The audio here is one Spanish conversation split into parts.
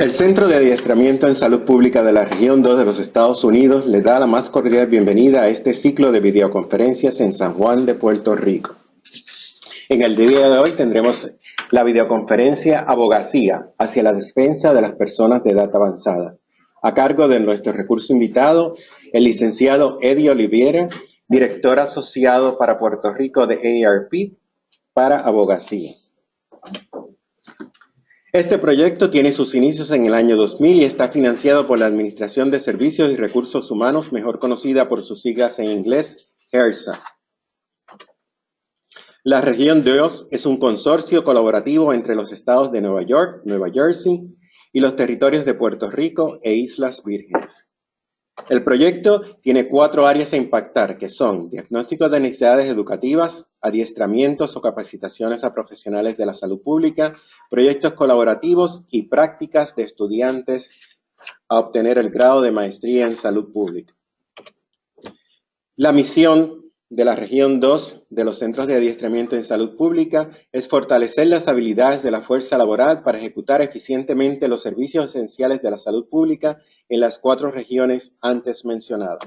El Centro de Adiestramiento en Salud Pública de la Región 2 de los Estados Unidos le da la más cordial bienvenida a este ciclo de videoconferencias en San Juan de Puerto Rico. En el día de hoy tendremos la videoconferencia Abogacía hacia la defensa de las personas de edad avanzada, a cargo de nuestro recurso invitado, el licenciado Eddie Oliviera, director asociado para Puerto Rico de AARP para Abogacía. Este proyecto tiene sus inicios en el año 2000 y está financiado por la Administración de Servicios y Recursos Humanos, mejor conocida por sus siglas en inglés, HRSA. La Región 2 es un consorcio colaborativo entre los estados de Nueva York, Nueva Jersey y los territorios de Puerto Rico e Islas Vírgenes. El proyecto tiene 4 áreas a impactar, que son diagnóstico de necesidades educativas, adiestramientos o capacitaciones a profesionales de la salud pública, proyectos colaborativos y prácticas de estudiantes a obtener el grado de maestría en salud pública. La misión de la Región 2 de los Centros de Adiestramiento en Salud Pública es fortalecer las habilidades de la fuerza laboral para ejecutar eficientemente los servicios esenciales de la salud pública en las 4 regiones antes mencionadas.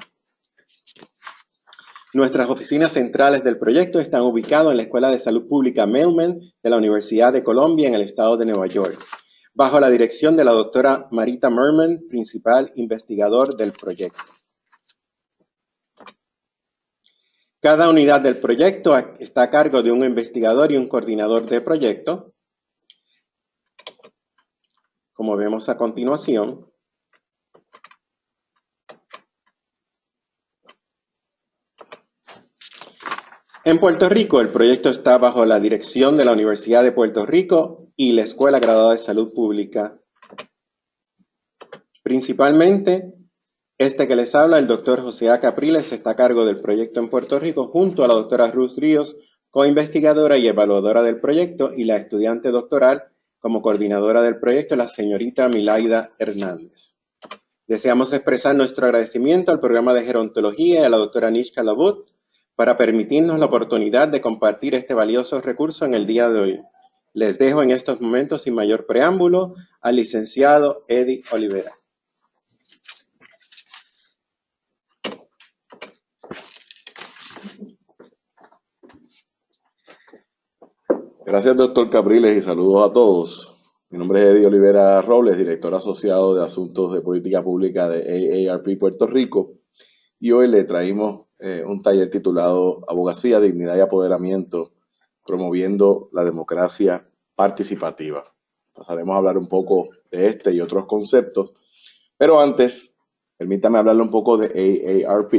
Nuestras oficinas centrales del proyecto están ubicadas en la Escuela de Salud Pública Mailman de la Universidad de Columbia en el estado de Nueva York, bajo la dirección de la doctora Marita Merman, principal investigador del proyecto. Cada unidad del proyecto está a cargo de un investigador y un coordinador de proyecto, como vemos a continuación. En Puerto Rico, el proyecto está bajo la dirección de la Universidad de Puerto Rico y la Escuela Graduada de Salud Pública. Principalmente, este que les habla, el doctor José A. Capriles, está a cargo del proyecto en Puerto Rico, junto a la doctora Ruth Ríos, coinvestigadora y evaluadora del proyecto, y la estudiante doctoral como coordinadora del proyecto, la señorita Milaida Hernández. Deseamos expresar nuestro agradecimiento al programa de gerontología y a la doctora Nishka Labut para permitirnos la oportunidad de compartir este valioso recurso en el día de hoy. Les dejo en estos momentos, sin mayor preámbulo, al licenciado Eddie Oliviera. Gracias, doctor Capriles, y saludos a todos. Mi nombre es Eddie Oliviera Robles, director asociado de Asuntos de Política Pública de AARP Puerto Rico, y hoy le traímos un taller titulado Abogacía, Dignidad y Apoderamiento, promoviendo la democracia participativa. Pasaremos a hablar un poco de este y otros conceptos, pero antes, permítame hablarle un poco de AARP,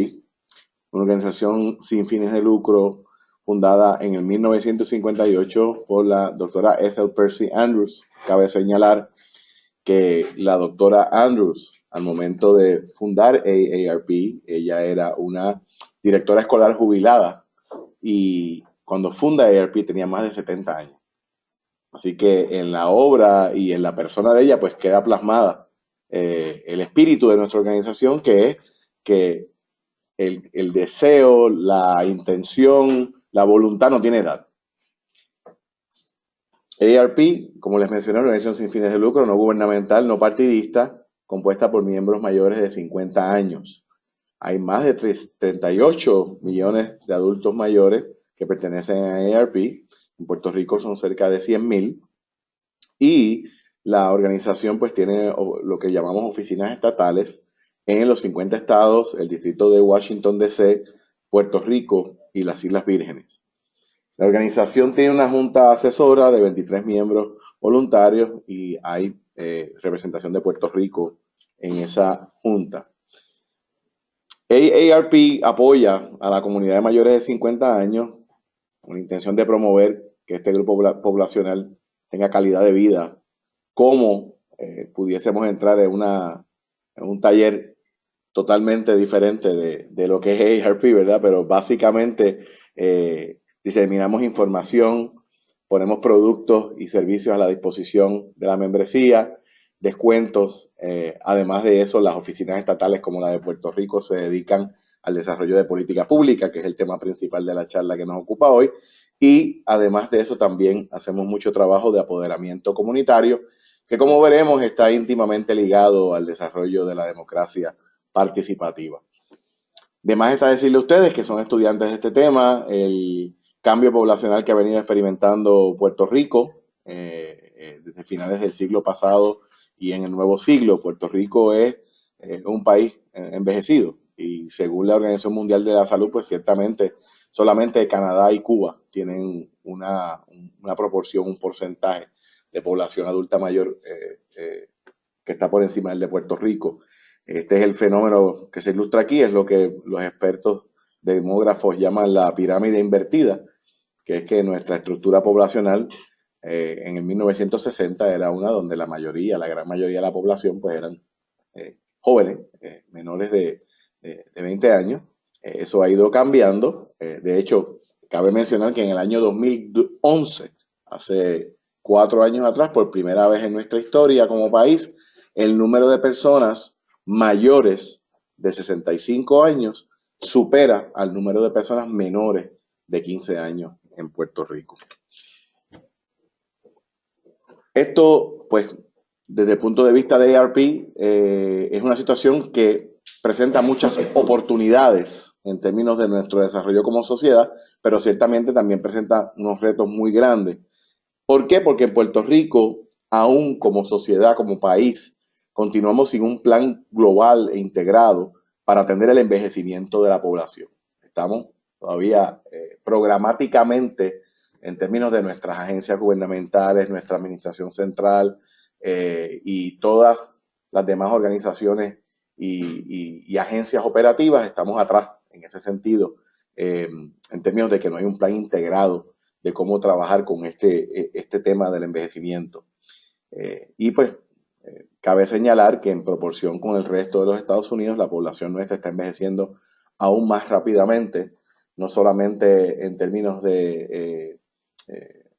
una organización sin fines de lucro fundada en el 1958 por la doctora Ethel Percy Andrews. Cabe señalar que la doctora Andrews, al momento de fundar AARP, ella era una directora escolar jubilada y cuando funda AARP tenía más de 70 años. Así que en la obra y en la persona de ella pues queda plasmada el espíritu de nuestra organización, que es que el deseo, la intención, la voluntad no tiene edad. AARP, como les mencioné, es una organización sin fines de lucro, no gubernamental, no partidista, compuesta por miembros mayores de 50 años. Hay más de 38 millones de adultos mayores que pertenecen a AARP. En Puerto Rico son cerca de 100,000. Y la organización pues tiene lo que llamamos oficinas estatales en los 50 estados, el distrito de Washington D.C., Puerto Rico y las Islas Vírgenes. La organización tiene una junta asesora de 23 miembros voluntarios y hay representación de Puerto Rico en esa junta. AARP apoya a la comunidad de mayores de 50 años con la intención de promover que este grupo poblacional tenga calidad de vida. Cómo pudiésemos entrar en un taller totalmente diferente de lo que es AARP, ¿verdad? Pero básicamente diseminamos información, ponemos productos y servicios a la disposición de la membresía, descuentos. Además de eso, las oficinas estatales como la de Puerto Rico se dedican al desarrollo de política pública, que es el tema principal de la charla que nos ocupa hoy. Y además de eso, también hacemos mucho trabajo de apoderamiento comunitario que como veremos está íntimamente ligado al desarrollo de la democracia participativa. De más está decirle a ustedes que son estudiantes de este tema, el cambio poblacional que ha venido experimentando Puerto Rico desde finales del siglo pasado y en el nuevo siglo. Puerto Rico es un país envejecido y según la Organización Mundial de la Salud, pues ciertamente solamente Canadá y Cuba tienen una proporción, un porcentaje de población adulta mayor que está por encima del de Puerto Rico. Este es el fenómeno que se ilustra aquí, es lo que los expertos demógrafos llaman la pirámide invertida, que es que nuestra estructura poblacional en el 1960 era una donde la gran mayoría de la población pues eran jóvenes, menores de 20 años. Eso ha ido cambiando. De hecho, cabe mencionar que en el año 2011, hace 4 años atrás, por primera vez en nuestra historia como país, el número de personas mayores de 65 años supera al número de personas menores de 15 años en Puerto Rico. Esto, pues, desde el punto de vista de AARP, es una situación que presenta muchas oportunidades en términos de nuestro desarrollo como sociedad, pero ciertamente también presenta unos retos muy grandes. ¿Por qué? Porque en Puerto Rico, aún como sociedad, como país, continuamos sin un plan global e integrado para atender el envejecimiento de la población. Estamos todavía programáticamente, en términos de nuestras agencias gubernamentales, nuestra administración central y todas las demás organizaciones y agencias operativas, estamos atrás en ese sentido, en términos de que no hay un plan integrado de cómo trabajar con este tema del envejecimiento. Y pues cabe señalar que en proporción con el resto de los Estados Unidos, la población nuestra está envejeciendo aún más rápidamente, no solamente en términos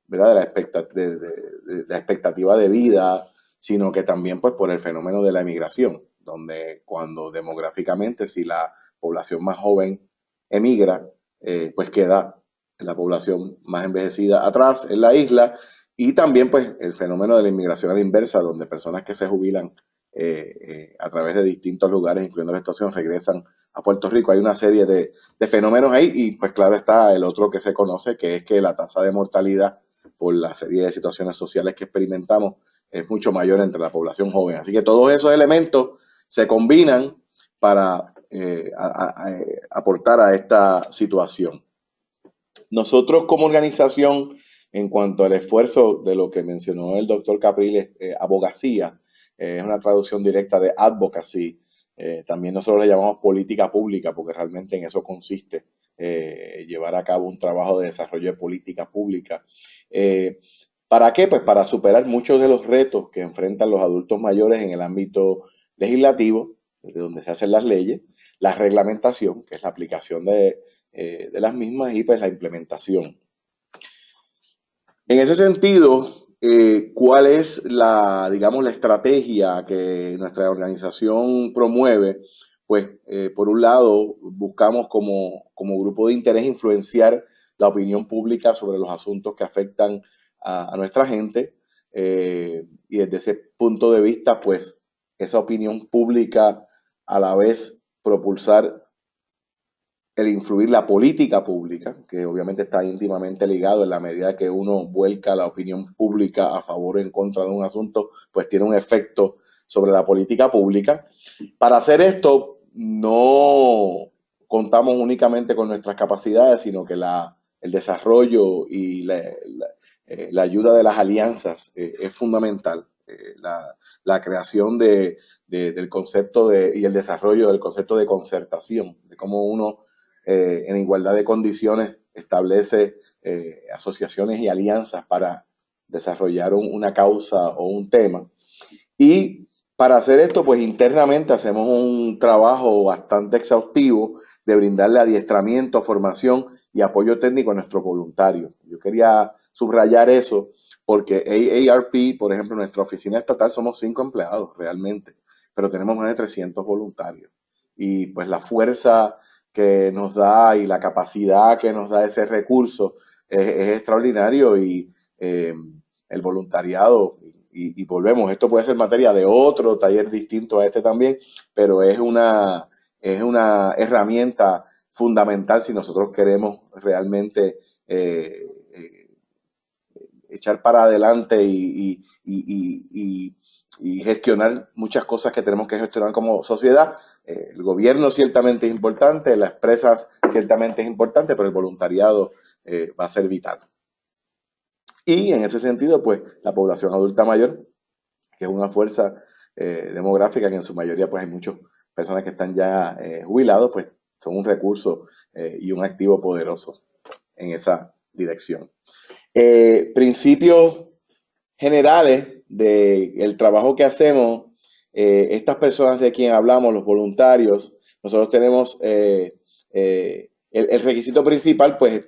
¿verdad? de la expectativa de vida, sino que también pues por el fenómeno de la emigración, donde cuando demográficamente si la población más joven emigra, pues queda la población más envejecida atrás en la isla, y también pues el fenómeno de la inmigración a la inversa, donde personas que se jubilan a través de distintos lugares, incluyendo la estación, regresan a Puerto Rico. Hay una serie de fenómenos ahí y pues claro está el otro que se conoce, que es que la tasa de mortalidad por la serie de situaciones sociales que experimentamos es mucho mayor entre la población joven. Así que todos esos elementos se combinan para aportar a esta situación. Nosotros como organización, en cuanto al esfuerzo de lo que mencionó el doctor Capriles, abogacía, es una traducción directa de advocacy, también nosotros le llamamos política pública porque realmente en eso consiste llevar a cabo un trabajo de desarrollo de política pública. ¿Para qué? Pues para superar muchos de los retos que enfrentan los adultos mayores en el ámbito legislativo, desde donde se hacen las leyes, la reglamentación, que es la aplicación de las mismas, y pues la implementación. En ese sentido, ¿cuál es la estrategia que nuestra organización promueve? Pues, por un lado, buscamos como grupo de interés influenciar la opinión pública sobre los asuntos que afectan a nuestra gente, y desde ese punto de vista, pues, esa opinión pública a la vez propulsar el influir la política pública, que obviamente está íntimamente ligado en la medida que uno vuelca la opinión pública a favor o en contra de un asunto, pues tiene un efecto sobre la política pública. Para hacer esto no contamos únicamente con nuestras capacidades, sino que el desarrollo y la ayuda de las alianzas es fundamental. La creación del concepto y el desarrollo del concepto de concertación, de cómo uno en igualdad de condiciones establece asociaciones y alianzas para desarrollar una causa o un tema. Y para hacer esto, pues internamente hacemos un trabajo bastante exhaustivo de brindarle adiestramiento, formación y apoyo técnico a nuestros voluntarios. Yo quería subrayar eso porque AARP, por ejemplo, nuestra oficina estatal somos 5 empleados realmente, pero tenemos más de 300 voluntarios. Y pues la fuerza que nos da y la capacidad que nos da ese recurso es extraordinario, y el voluntariado y volvemos, esto puede ser materia de otro taller distinto a este también, pero es una herramienta fundamental si nosotros queremos realmente echar para adelante y gestionar muchas cosas que tenemos que gestionar como sociedad. El gobierno ciertamente es importante, las empresas ciertamente es importante, pero el voluntariado va a ser vital. Y en ese sentido, pues la población adulta mayor, que es una fuerza demográfica que en su mayoría pues hay muchas personas que están ya jubilados, pues son un recurso y un activo poderoso en esa dirección. Principios generales del trabajo que hacemos, estas personas de quien hablamos, los voluntarios, nosotros tenemos el requisito principal, pues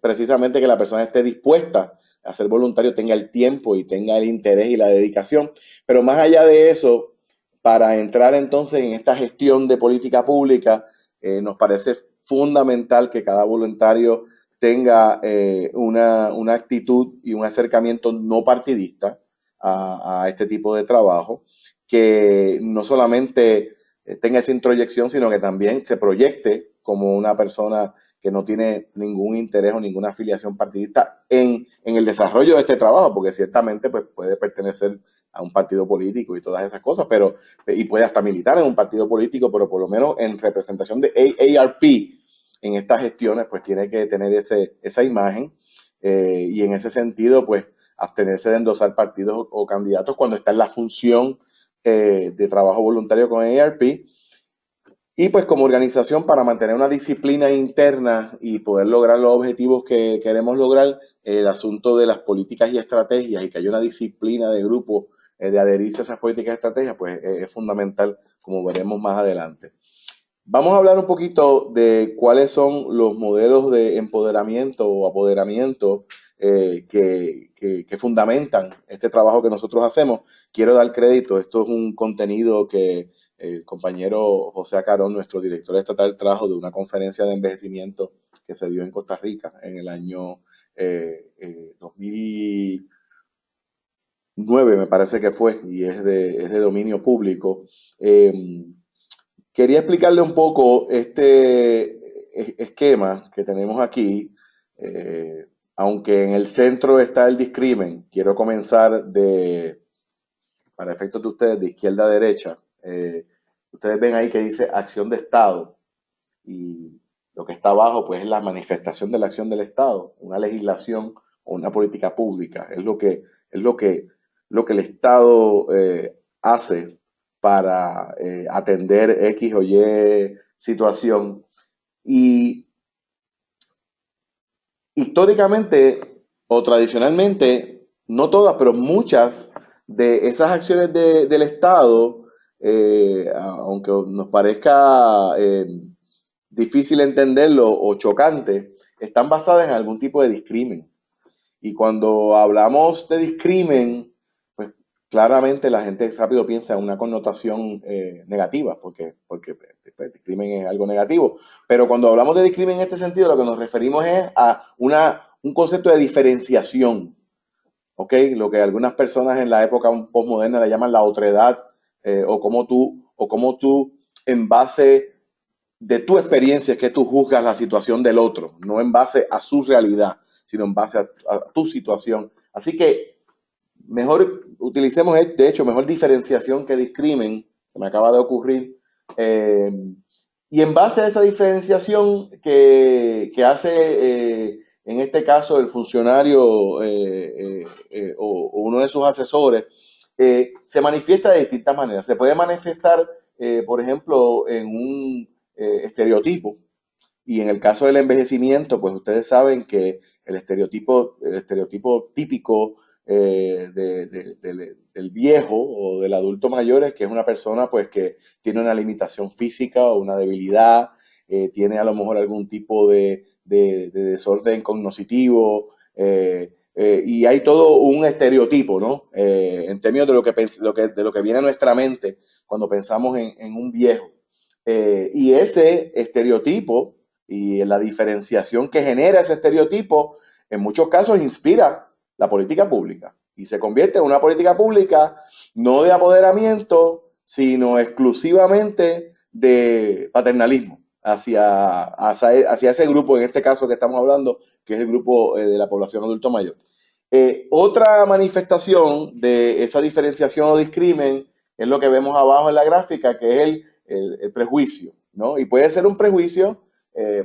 precisamente que la persona esté dispuesta a ser voluntario, tenga el tiempo y tenga el interés y la dedicación, pero más allá de eso, para entrar entonces en esta gestión de política pública, nos parece fundamental que cada voluntario tenga una actitud y un acercamiento no partidista a este tipo de trabajo, que no solamente tenga esa introyección, sino que también se proyecte como una persona que no tiene ningún interés o ninguna afiliación partidista en el desarrollo de este trabajo, porque ciertamente pues, puede pertenecer a un partido político y todas esas cosas, pero y puede hasta militar en un partido político, pero por lo menos en representación de AARP en estas gestiones, pues tiene que tener esa imagen y en ese sentido, pues abstenerse de endosar partidos o candidatos cuando está en la función de trabajo voluntario con AARP. Y pues como organización, para mantener una disciplina interna y poder lograr los objetivos que queremos lograr, el asunto de las políticas y estrategias y que haya una disciplina de grupo de adherirse a esas políticas y estrategias, pues es fundamental, como veremos más adelante. Vamos a hablar un poquito de cuáles son los modelos de empoderamiento o apoderamiento que fundamentan este trabajo que nosotros hacemos. Quiero dar crédito, esto es un contenido que el compañero José Acarón, nuestro director estatal, trajo de una conferencia de envejecimiento que se dio en Costa Rica en el año 2009, me parece que fue, y es de dominio público. Quería explicarle un poco este esquema que tenemos aquí, aunque en el centro está el discrimen. Quiero comenzar para efectos de ustedes, de izquierda a derecha. Ustedes ven ahí que dice acción de Estado y lo que está abajo pues es la manifestación de la acción del Estado, una legislación o una política pública. Es lo que el Estado hace para atender X o Y situación. Y históricamente o tradicionalmente, no todas, pero muchas de esas acciones del Estado, aunque nos parezca difícil entenderlo o chocante, están basadas en algún tipo de discrimen. Y cuando hablamos de discrimen, pues claramente la gente rápido piensa en una connotación negativa, porque pues, discrimen es algo negativo. Pero cuando hablamos de discrimen en este sentido, lo que nos referimos es a un concepto de diferenciación. ¿Ok? Lo que algunas personas en la época postmoderna le llaman la otredad, o como tú, en base de tu experiencia, es que tú juzgas la situación del otro, no en base a su realidad, sino en base a tu situación. Así que mejor utilicemos, de hecho, mejor diferenciación que discrimen, se me acaba de ocurrir. Y en base a esa diferenciación que hace, en este caso, el funcionario o uno de sus asesores, se manifiesta de distintas maneras. Se puede manifestar, por ejemplo, en un estereotipo. Y en el caso del envejecimiento, pues ustedes saben que el estereotipo típico del viejo o del adulto mayor es que es una persona pues que tiene una limitación física o una debilidad, tiene a lo mejor algún tipo de desorden cognitivo, y hay todo un estereotipo, ¿no? En términos de lo que viene a nuestra mente cuando pensamos en un viejo. Y ese estereotipo y la diferenciación que genera ese estereotipo, en muchos casos inspira la política pública. y se convierte en una política pública no de apoderamiento, sino exclusivamente de paternalismo hacia ese grupo, en este caso que estamos hablando, que es el grupo de la población adulto mayor. Otra manifestación de esa diferenciación o discrimen es lo que vemos abajo en la gráfica, que es el prejuicio, ¿no? Y puede ser un prejuicio,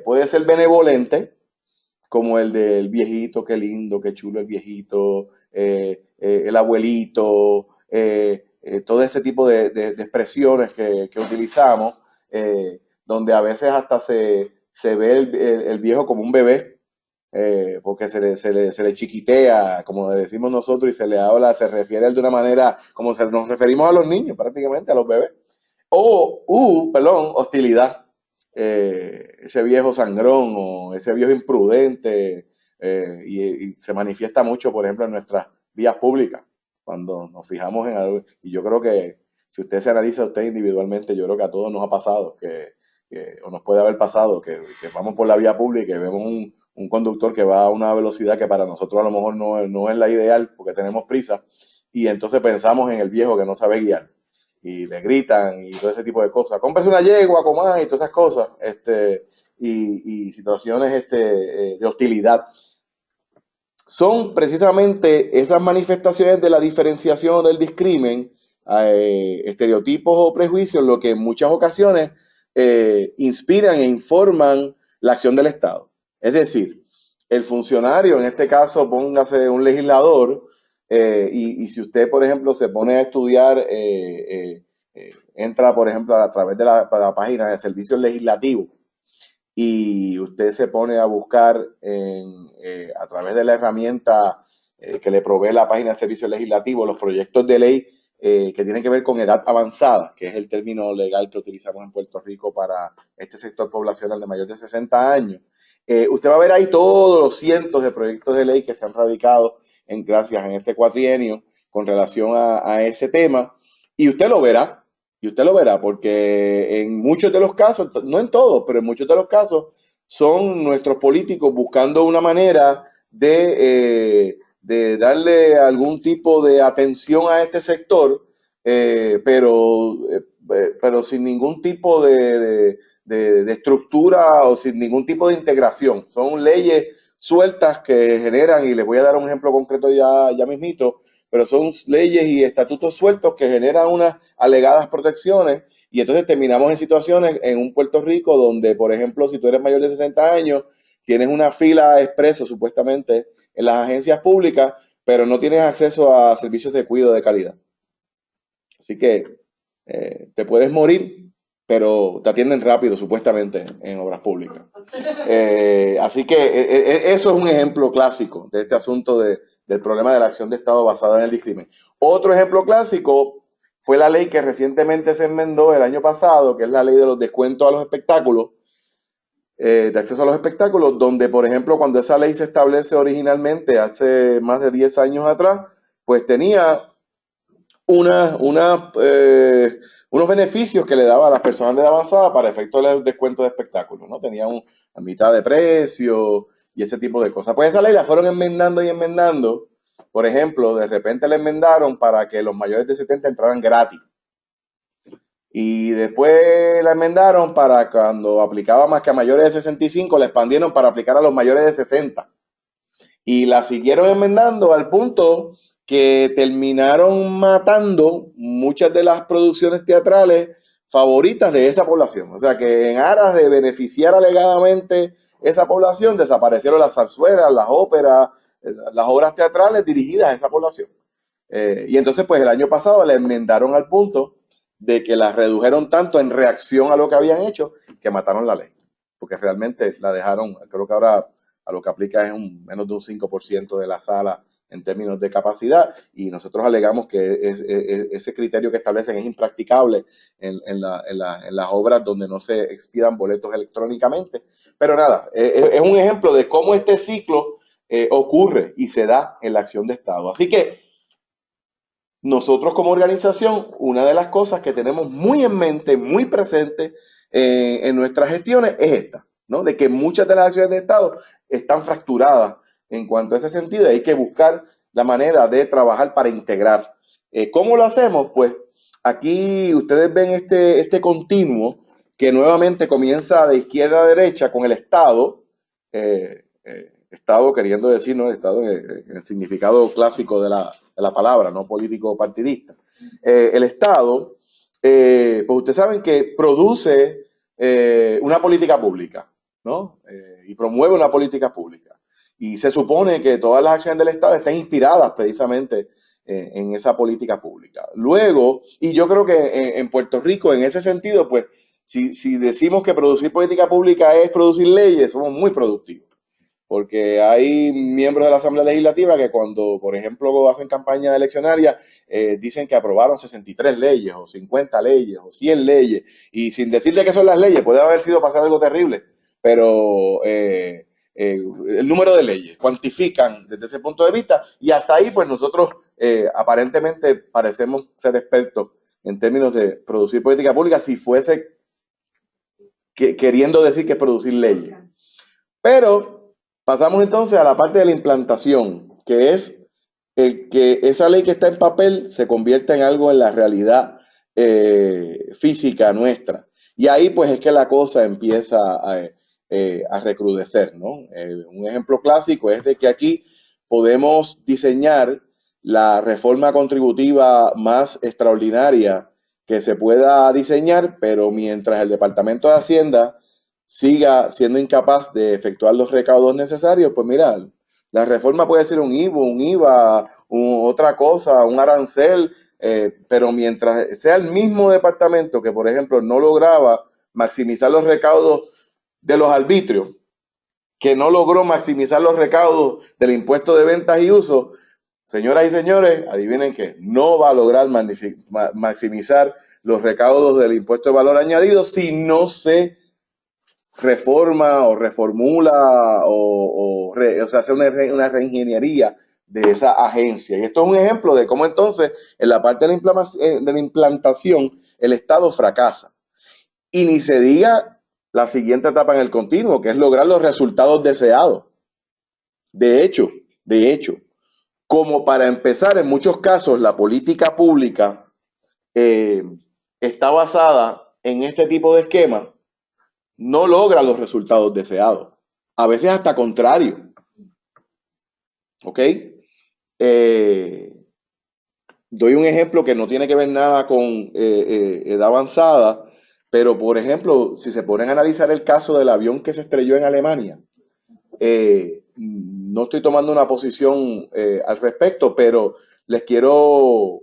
puede ser benevolente, como el del viejito, qué lindo, qué chulo el viejito, el abuelito, todo ese tipo de expresiones que utilizamos, donde a veces hasta se ve el viejo como un bebé, porque se le chiquitea, como decimos nosotros, y se le habla, se refiere a él de una manera como nos referimos a los niños, prácticamente, a los bebés. Perdón, hostilidad. Ese viejo sangrón o ese viejo imprudente, y se manifiesta mucho, por ejemplo, en nuestras vías públicas, cuando nos fijamos en algo. Y yo creo que si usted se analiza usted individualmente, yo creo que a todos nos ha pasado, o nos puede haber pasado, que vamos por la vía pública y vemos un conductor que va a una velocidad que para nosotros a lo mejor no es la ideal porque tenemos prisa, y entonces pensamos en el viejo que no sabe guiar y le gritan y todo ese tipo de cosas. Cómprese una yegua, comá, y todas esas cosas, y situaciones de hostilidad. Son precisamente esas manifestaciones de la diferenciación o del discrimen, estereotipos o prejuicios, lo que en muchas ocasiones inspiran e informan la acción del Estado. Es decir, el funcionario, en este caso póngase un legislador, y si usted, por ejemplo, se pone a estudiar, entra, por ejemplo, a través de la página de servicios legislativos, y usted se pone a buscar a través de la herramienta que le provee la página de servicios legislativos los proyectos de ley que tienen que ver con edad avanzada, que es el término legal que utilizamos en Puerto Rico para este sector poblacional de mayor de 60 años. Usted va a ver ahí todos los cientos de proyectos de ley que se han radicado gracias en este cuatrienio con relación a ese tema, y usted lo verá. Y usted lo verá, porque en muchos de los casos, no en todos, pero en muchos de los casos, son nuestros políticos buscando una manera de darle algún tipo de atención a este sector, pero sin ningún tipo de estructura o sin ningún tipo de integración. Son leyes sueltas que generan, y les voy a dar un ejemplo concreto ya mismito, pero son leyes y estatutos sueltos que generan unas alegadas protecciones, y entonces terminamos en situaciones en un Puerto Rico donde, por ejemplo, si tú eres mayor de 60 años, tienes una fila expreso supuestamente en las agencias públicas, pero no tienes acceso a servicios de cuidado de calidad. Así que te puedes morir, pero te atienden rápido supuestamente en obras públicas. Así que eso es un ejemplo clásico de este asunto del problema de la acción de Estado basada en el discrimen. Otro ejemplo clásico fue la ley que recientemente se enmendó el año pasado, que es la ley de los descuentos a los espectáculos, de acceso a los espectáculos, donde, por ejemplo, cuando esa ley se establece originalmente hace más de 10 años atrás, pues tenía unos beneficios que le daba a las personas de edad avanzada para efectos de descuento de espectáculos, ¿no? Tenía a mitad de precio y ese tipo de cosas. Pues esa ley la fueron enmendando y enmendando. Por ejemplo, de repente la enmendaron para que los mayores de 70 entraran gratis. Y después la enmendaron para cuando aplicaba más que a mayores de 65, la expandieron para aplicar a los mayores de 60. Y la siguieron enmendando al punto que terminaron matando muchas de las producciones teatrales favoritas de esa población. O sea que en aras de beneficiar alegadamente esa población, desaparecieron las zarzuelas, las óperas, las obras teatrales dirigidas a esa población. Y entonces pues el año pasado la enmendaron al punto de que la redujeron tanto en reacción a lo que habían hecho que mataron la ley. Porque realmente la dejaron, creo que ahora a lo que aplica es menos de un 5% de la sala en términos de capacidad, y nosotros alegamos que ese criterio que establecen es impracticable en las obras donde no se expidan boletos electrónicamente. Pero nada, es un ejemplo de cómo este ciclo ocurre y se da en la acción de Estado. Así que nosotros como organización, una de las cosas que tenemos muy en mente, muy presente en nuestras gestiones es esta, ¿no? De que muchas de las acciones de Estado están fracturadas en cuanto a ese sentido, y hay que buscar la manera de trabajar para integrar. ¿Cómo lo hacemos? Pues aquí ustedes ven este continuo que nuevamente comienza de izquierda a derecha con el Estado, Estado queriendo decir, ¿no? El Estado en el significado clásico de la palabra, no político partidista. El Estado, pues ustedes saben que produce una política pública, ¿no? Y promueve una política pública. Y se supone que todas las acciones del Estado están inspiradas precisamente en esa política pública. Luego, y yo creo que en Puerto Rico, en ese sentido, pues, si decimos que producir política pública es producir leyes, somos muy productivos. Porque hay miembros de la Asamblea Legislativa que cuando, por ejemplo, hacen campaña eleccionaria, dicen que aprobaron 63 leyes, o 50 leyes, o 100 leyes, y sin decirle que son las leyes, puede haber sido pasar algo terrible, pero el número de leyes cuantifican desde ese punto de vista, y hasta ahí, pues nosotros aparentemente parecemos ser expertos en términos de producir política pública, si fuese queriendo decir que es producir leyes. Pero pasamos entonces a la parte de la implantación, que es el que esa ley que está en papel se convierta en algo en la realidad física nuestra. Y ahí pues es que la cosa empieza a recrudecer, ¿no? Un ejemplo clásico es de que aquí podemos diseñar la reforma contributiva más extraordinaria que se pueda diseñar, pero mientras el Departamento de Hacienda siga siendo incapaz de efectuar los recaudos necesarios, pues mira, la reforma puede ser un IVA, otra cosa, un arancel, pero mientras sea el mismo departamento que, por ejemplo, no lograba maximizar los recaudos de los arbitrios, que no logró maximizar los recaudos del impuesto de ventas y uso, señoras y señores, adivinen que no va a lograr maximizar los recaudos del impuesto de valor añadido si no se reforma o reformula o sea, hace una reingeniería de esa agencia. Y esto es un ejemplo de cómo entonces en la parte de la implantación el Estado fracasa. Y ni se diga la siguiente etapa en el continuo, que es lograr los resultados deseados. De hecho, como para empezar, en muchos casos la política pública está basada en este tipo de esquemas, no logra los resultados deseados. A veces hasta contrario. ¿Ok? Doy un ejemplo que no tiene que ver nada con edad avanzada, pero por ejemplo, si se ponen a analizar el caso del avión que se estrelló en Alemania, no estoy tomando una posición al respecto, pero les quiero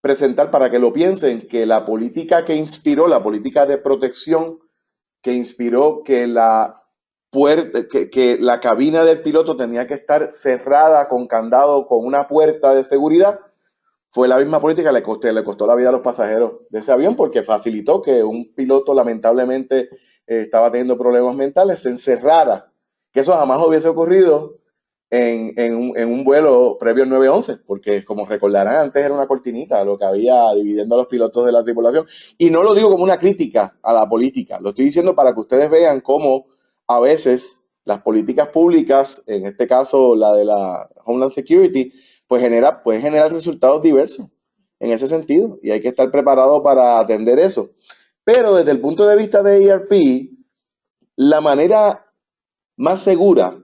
presentar para que lo piensen, que la política que inspiró, la política de protección que inspiró que la cabina del piloto tenía que estar cerrada con candado, con una puerta de seguridad, fue la misma política que le costó la vida a los pasajeros de ese avión, porque facilitó que un piloto lamentablemente estaba teniendo problemas mentales, se encerrara, que eso jamás hubiese ocurrido en un vuelo previo al 911, porque como recordarán, antes era una cortinita lo que había dividiendo a los pilotos de la tripulación. Y no lo digo como una crítica a la política, lo estoy diciendo para que ustedes vean cómo a veces las políticas públicas, en este caso la de la Homeland Security, pues pueden generar resultados diversos en ese sentido, y hay que estar preparado para atender eso. Pero desde el punto de vista de ERP, la manera más segura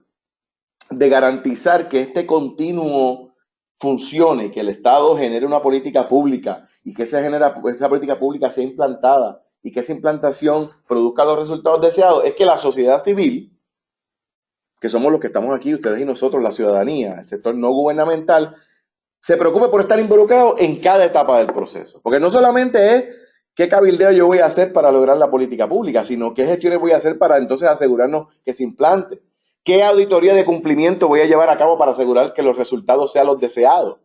de garantizar que este continuo funcione, que el Estado genere una política pública y que esa política pública sea implantada y que esa implantación produzca los resultados deseados, es que la sociedad civil, que somos los que estamos aquí, ustedes y nosotros, la ciudadanía, el sector no gubernamental, se preocupe por estar involucrado en cada etapa del proceso. Porque no solamente es qué cabildeo yo voy a hacer para lograr la política pública, sino qué gestiones voy a hacer para entonces asegurarnos que se implante. ¿Qué auditoría de cumplimiento voy a llevar a cabo para asegurar que los resultados sean los deseados?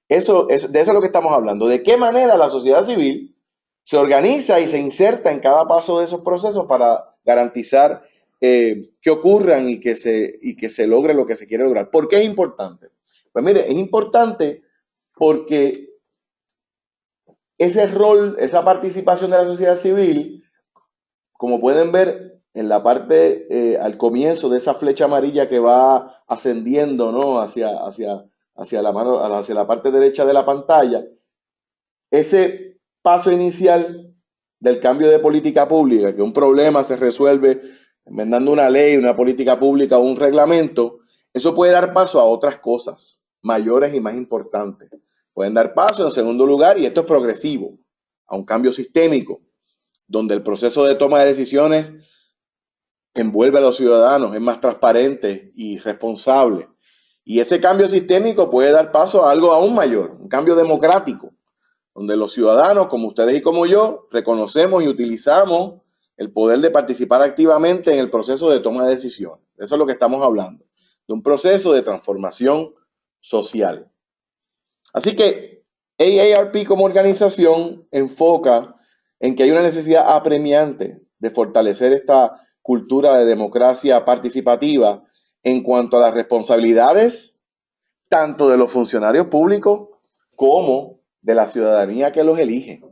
De eso es lo que estamos hablando. ¿De qué manera la sociedad civil se organiza y se inserta en cada paso de esos procesos para garantizar que ocurran y que se logre lo que se quiere lograr? ¿Por qué es importante? Pues mire, es importante porque ese rol, esa participación de la sociedad civil, como pueden ver en la parte al comienzo de esa flecha amarilla que va ascendiendo, ¿no? hacia hacia hacia la parte derecha de la pantalla, ese paso inicial del cambio de política pública, que un problema se resuelve enmendando una ley, una política pública o un reglamento, eso puede dar paso a otras cosas mayores y más importantes. Pueden dar paso, en segundo lugar, y esto es progresivo, a un cambio sistémico, donde el proceso de toma de decisiones envuelve a los ciudadanos, es más transparente y responsable. Y ese cambio sistémico puede dar paso a algo aún mayor, un cambio democrático, donde los ciudadanos, como ustedes y como yo, reconocemos y utilizamos el poder de participar activamente en el proceso de toma de decisiones. De eso es lo que estamos hablando, de un proceso de transformación social. Así que AARP como organización enfoca en que hay una necesidad apremiante de fortalecer esta cultura de democracia participativa en cuanto a las responsabilidades tanto de los funcionarios públicos como de la ciudadanía que los elige.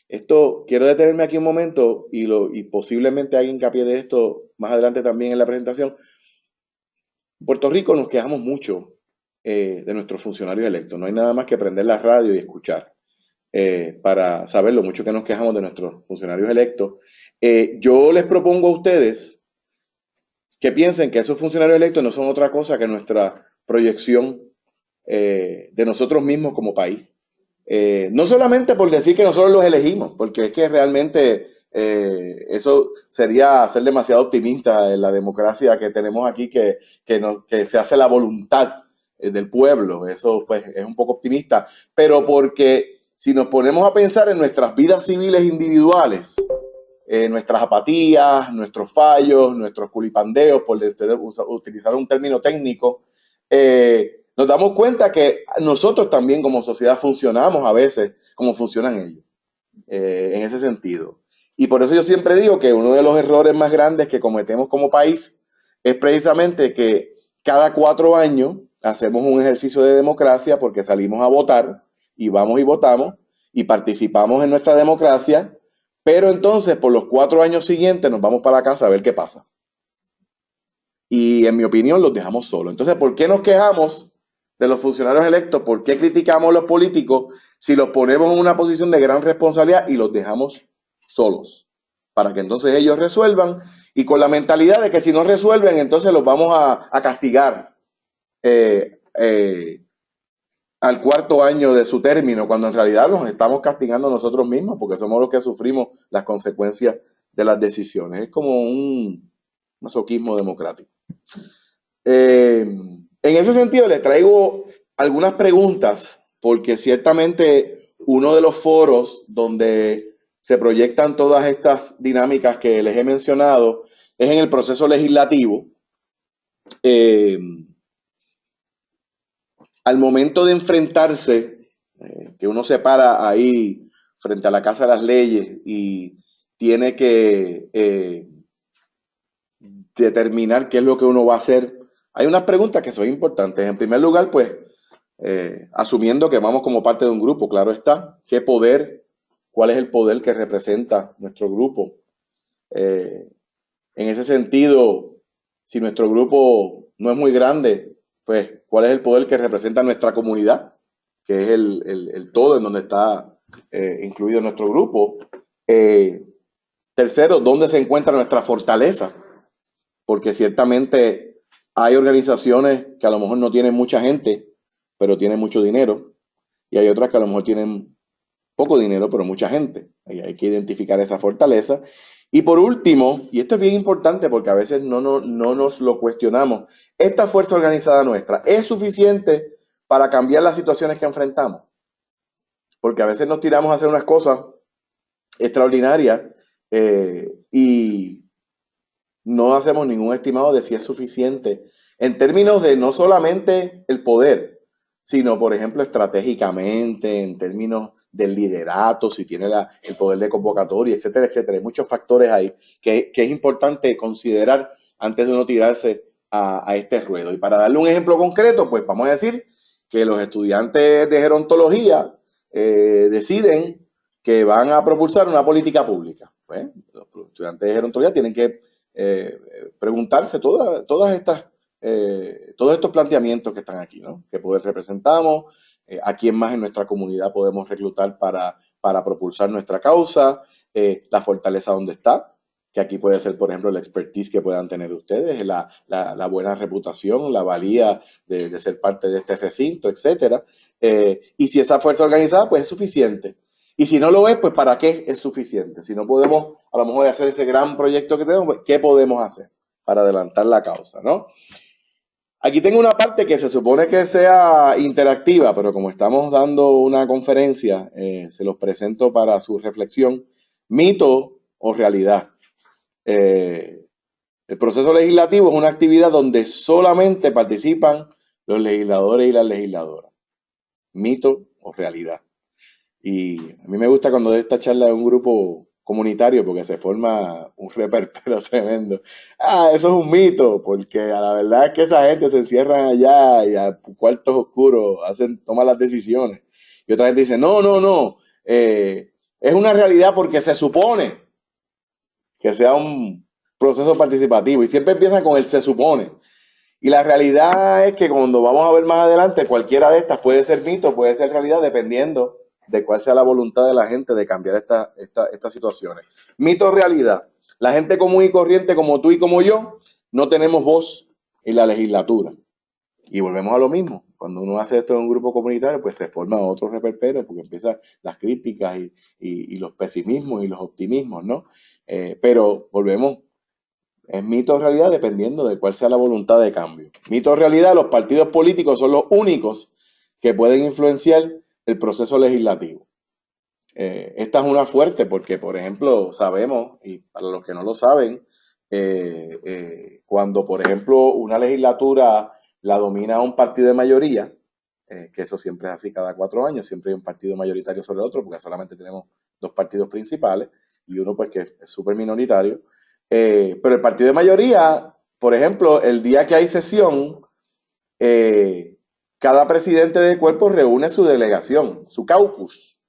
Esto, quiero detenerme aquí un momento y posiblemente haga hincapié de esto más adelante también en la presentación. En Puerto Rico nos quejamos mucho de nuestros funcionarios electos. No hay nada más que prender la radio y escuchar para saber lo mucho que nos quejamos de nuestros funcionarios electos. Yo les propongo a ustedes que piensen que esos funcionarios electos no son otra cosa que nuestra proyección de nosotros mismos como país. No solamente por decir que nosotros los elegimos, porque es que realmente eso sería ser demasiado optimista en la democracia que tenemos aquí, que se hace la voluntad del pueblo. Eso pues es un poco optimista, pero porque si nos ponemos a pensar en nuestras vidas civiles individuales, nuestras apatías, nuestros fallos, nuestros culipandeos, por utilizar un término técnico, nos damos cuenta que nosotros también como sociedad funcionamos a veces como funcionan ellos, en ese sentido. Y por eso yo siempre digo que uno de los errores más grandes que cometemos como país es precisamente que cada 4 años hacemos un ejercicio de democracia porque salimos a votar y vamos y votamos y participamos en nuestra democracia, pero entonces por los 4 años siguientes nos vamos para la casa a ver qué pasa. Y en mi opinión los dejamos solos. Entonces, ¿por qué nos quejamos de los funcionarios electos? ¿Por qué criticamos a los políticos si los ponemos en una posición de gran responsabilidad y los dejamos solos? Para que entonces ellos resuelvan y con la mentalidad de que si no resuelven, entonces los vamos a castigar al 4.º año de su término, cuando en realidad nos estamos castigando nosotros mismos porque somos los que sufrimos las consecuencias de las decisiones. Es como un masoquismo democrático. En ese sentido les traigo algunas preguntas, porque ciertamente uno de los foros donde se proyectan todas estas dinámicas que les he mencionado es en el proceso legislativo. Al momento de enfrentarse, que uno se para ahí frente a la Casa de las Leyes y tiene que determinar qué es lo que uno va a hacer, hay unas preguntas que son importantes. En primer lugar, pues, asumiendo que vamos como parte de un grupo, claro está, ¿qué poder, cuál es el poder que representa nuestro grupo? En ese sentido, si nuestro grupo no es muy grande, pues, ¿cuál es el poder que representa nuestra comunidad? Que es el todo en donde está incluido nuestro grupo. Tercero, ¿dónde se encuentra nuestra fortaleza? Porque ciertamente hay organizaciones que a lo mejor no tienen mucha gente, pero tienen mucho dinero, y hay otras que a lo mejor tienen poco dinero, pero mucha gente. Y hay que identificar esa fortaleza. Y por último, y esto es bien importante porque a veces no nos lo cuestionamos, esta fuerza organizada nuestra es suficiente para cambiar las situaciones que enfrentamos. Porque a veces nos tiramos a hacer unas cosas extraordinarias y no hacemos ningún estimado de si es suficiente en términos de no solamente el poder, sino, por ejemplo, estratégicamente, en términos del liderato, si tiene el poder de convocatoria, etcétera, etcétera. Hay muchos factores ahí que es importante considerar antes de uno tirarse a este ruedo. Y para darle un ejemplo concreto, pues vamos a decir que los estudiantes de gerontología deciden que van a propulsar una política pública. Pues, los estudiantes de gerontología tienen que preguntarse todas estas todos estos planteamientos que están aquí, ¿no? ¿Qué poder representamos? ¿A quién más en nuestra comunidad podemos reclutar para propulsar nuestra causa? La fortaleza donde está, que aquí puede ser, por ejemplo, la expertise que puedan tener ustedes, la buena reputación, la valía de ser parte de este recinto, etcétera. Y si esa fuerza organizada, pues es suficiente. Y si no lo es, pues ¿para qué es suficiente? Si no podemos a lo mejor hacer ese gran proyecto que tenemos, pues, ¿qué podemos hacer para adelantar la causa, ¿no? Aquí tengo una parte que se supone que sea interactiva, pero como estamos dando una conferencia, se los presento para su reflexión. ¿Mito o realidad? El proceso legislativo es una actividad donde solamente participan los legisladores y las legisladoras. ¿Mito o realidad? Y a mí me gusta cuando doy esta charla de un grupo comunitario porque se forma un reperpero tremendo. Eso es un mito, porque a la verdad es que esa gente se encierran allá y a cuartos oscuros toman las decisiones. Y otra gente dice, no, es una realidad porque se supone que sea un proceso participativo. Y siempre empiezan con el se supone. Y la realidad es que cuando vamos a ver más adelante, cualquiera de estas puede ser mito, puede ser realidad, dependiendo de cuál sea la voluntad de la gente de cambiar estas situaciones. Mito o realidad. La gente común y corriente como tú y como yo, no tenemos voz en la legislatura. Y volvemos a lo mismo. Cuando uno hace esto en un grupo comunitario, pues se forma otro reperpero, porque empiezan las críticas y los pesimismos y los optimismos, ¿no? Pero volvemos. Es mito o realidad dependiendo de cuál sea la voluntad de cambio. Mito o realidad, los partidos políticos son los únicos que pueden influenciar el proceso legislativo. Esta es una fuerte porque, por ejemplo, sabemos, y para los que no lo saben, cuando, por ejemplo, una legislatura la domina un partido de mayoría, que eso siempre es así cada 4 años, siempre hay un partido mayoritario sobre el otro, porque solamente tenemos 2 partidos principales y uno pues que es súper minoritario. Pero el partido de mayoría, por ejemplo, el día que hay sesión, cada presidente de cuerpo reúne su delegación, su caucus,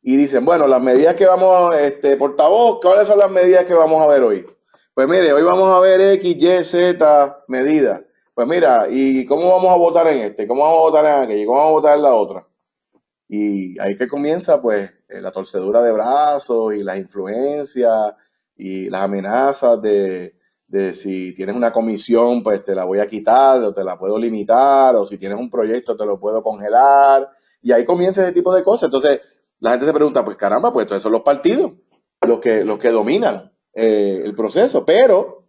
y dicen, bueno, las medidas que vamos, portavoz, ¿cuáles son las medidas que vamos a ver hoy? Pues mire, hoy vamos a ver X, Y, Z medidas. Pues mira, ¿y cómo vamos a votar en este? ¿Cómo vamos a votar en aquella? ¿Cómo vamos a votar en la otra? Y ahí que comienza, pues, la torcedura de brazos y las influencias y las amenazas de si tienes una comisión, pues te la voy a quitar o te la puedo limitar, o si tienes un proyecto te lo puedo congelar. Y ahí comienza ese tipo de cosas. Entonces, la gente se pregunta, pues caramba, pues entonces son los partidos los que dominan el proceso. Pero,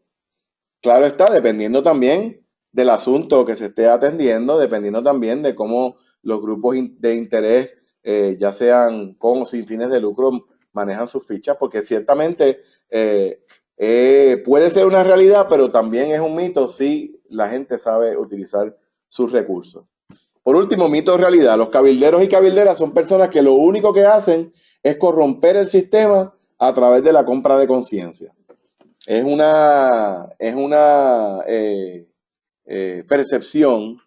claro está, dependiendo también del asunto que se esté atendiendo, dependiendo también de cómo los grupos de interés, ya sean con o sin fines de lucro, manejan sus fichas, porque ciertamente puede ser una realidad, pero también es un mito si la gente sabe utilizar sus recursos. Por último, mito o realidad. Los cabilderos y cabilderas son personas que lo único que hacen es corromper el sistema a través de la compra de conciencia. Es una percepción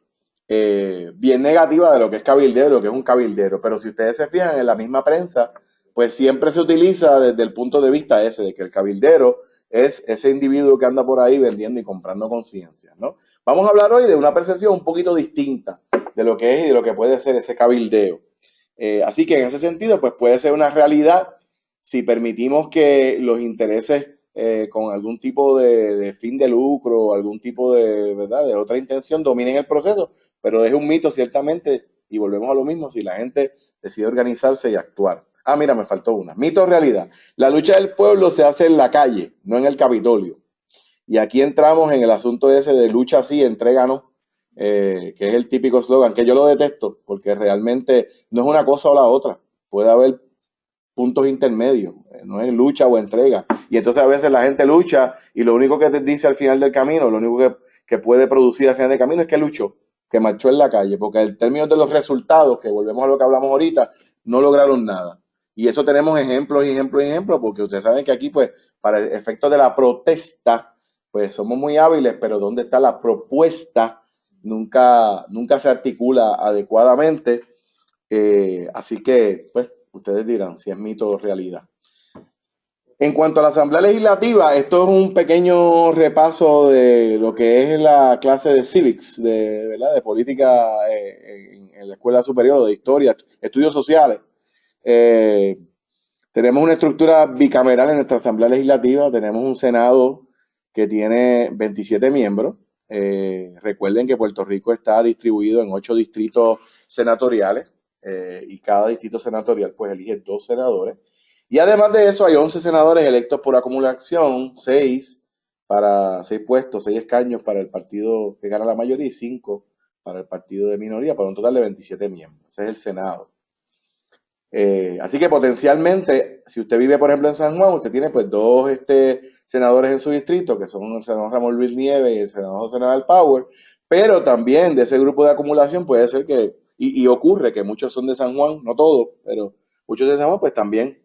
bien negativa de lo que es cabildero, de lo que es un cabildero. Pero si ustedes se fijan en la misma prensa, pues siempre se utiliza desde el punto de vista ese, de que el cabildero es ese individuo que anda por ahí vendiendo y comprando conciencias, ¿no? Vamos a hablar hoy de una percepción un poquito distinta de lo que es y de lo que puede ser ese cabildeo. Así que en ese sentido, pues puede ser una realidad si permitimos que los intereses con algún tipo de fin de lucro, algún tipo ¿verdad?, de otra intención dominen el proceso, pero es un mito ciertamente, y volvemos a lo mismo, si la gente decide organizarse y actuar. Mira, me faltó una. Mito o realidad. La lucha del pueblo se hace en la calle, no en el Capitolio. Y aquí entramos en el asunto ese de lucha sí, entrega no, que es el típico eslogan, que yo lo detesto, porque realmente no es una cosa o la otra. Puede haber puntos intermedios, no es lucha o entrega. Y entonces a veces la gente lucha y lo único que te dice al final del camino, lo único que puede producir al final del camino es que luchó, que marchó en la calle, porque en términos de los resultados, que volvemos a lo que hablamos ahorita, no lograron nada. Y eso tenemos ejemplos, porque ustedes saben que aquí, pues, para efectos de la protesta, pues somos muy hábiles, pero ¿dónde está la propuesta? Nunca se articula adecuadamente. Así que, pues, ustedes dirán si es mito o realidad. En cuanto a la Asamblea Legislativa, esto es un pequeño repaso de lo que es la clase de Civics, ¿verdad? De política en la Escuela Superior, o de Historia, estudios sociales. Eh, Tenemos una estructura bicameral en nuestra Asamblea Legislativa, tenemos un Senado que tiene 27 miembros. Recuerden que Puerto Rico está distribuido en 8 distritos senatoriales y cada distrito senatorial pues elige 2 senadores. Y además de eso hay 11 senadores electos por acumulación, 6 puestos, 6 escaños para el partido que gana la mayoría y 5 para el partido de minoría, para un total de 27 miembros. Ese es el Senado. Así que potencialmente, si usted vive, por ejemplo, en San Juan, usted tiene pues 2 senadores en su distrito, que son el senador Ramón Luis Nieves y el senador José Nadal Power, pero también de ese grupo de acumulación puede ser que, y ocurre que muchos son de San Juan, no todos, pero muchos de San Juan pues también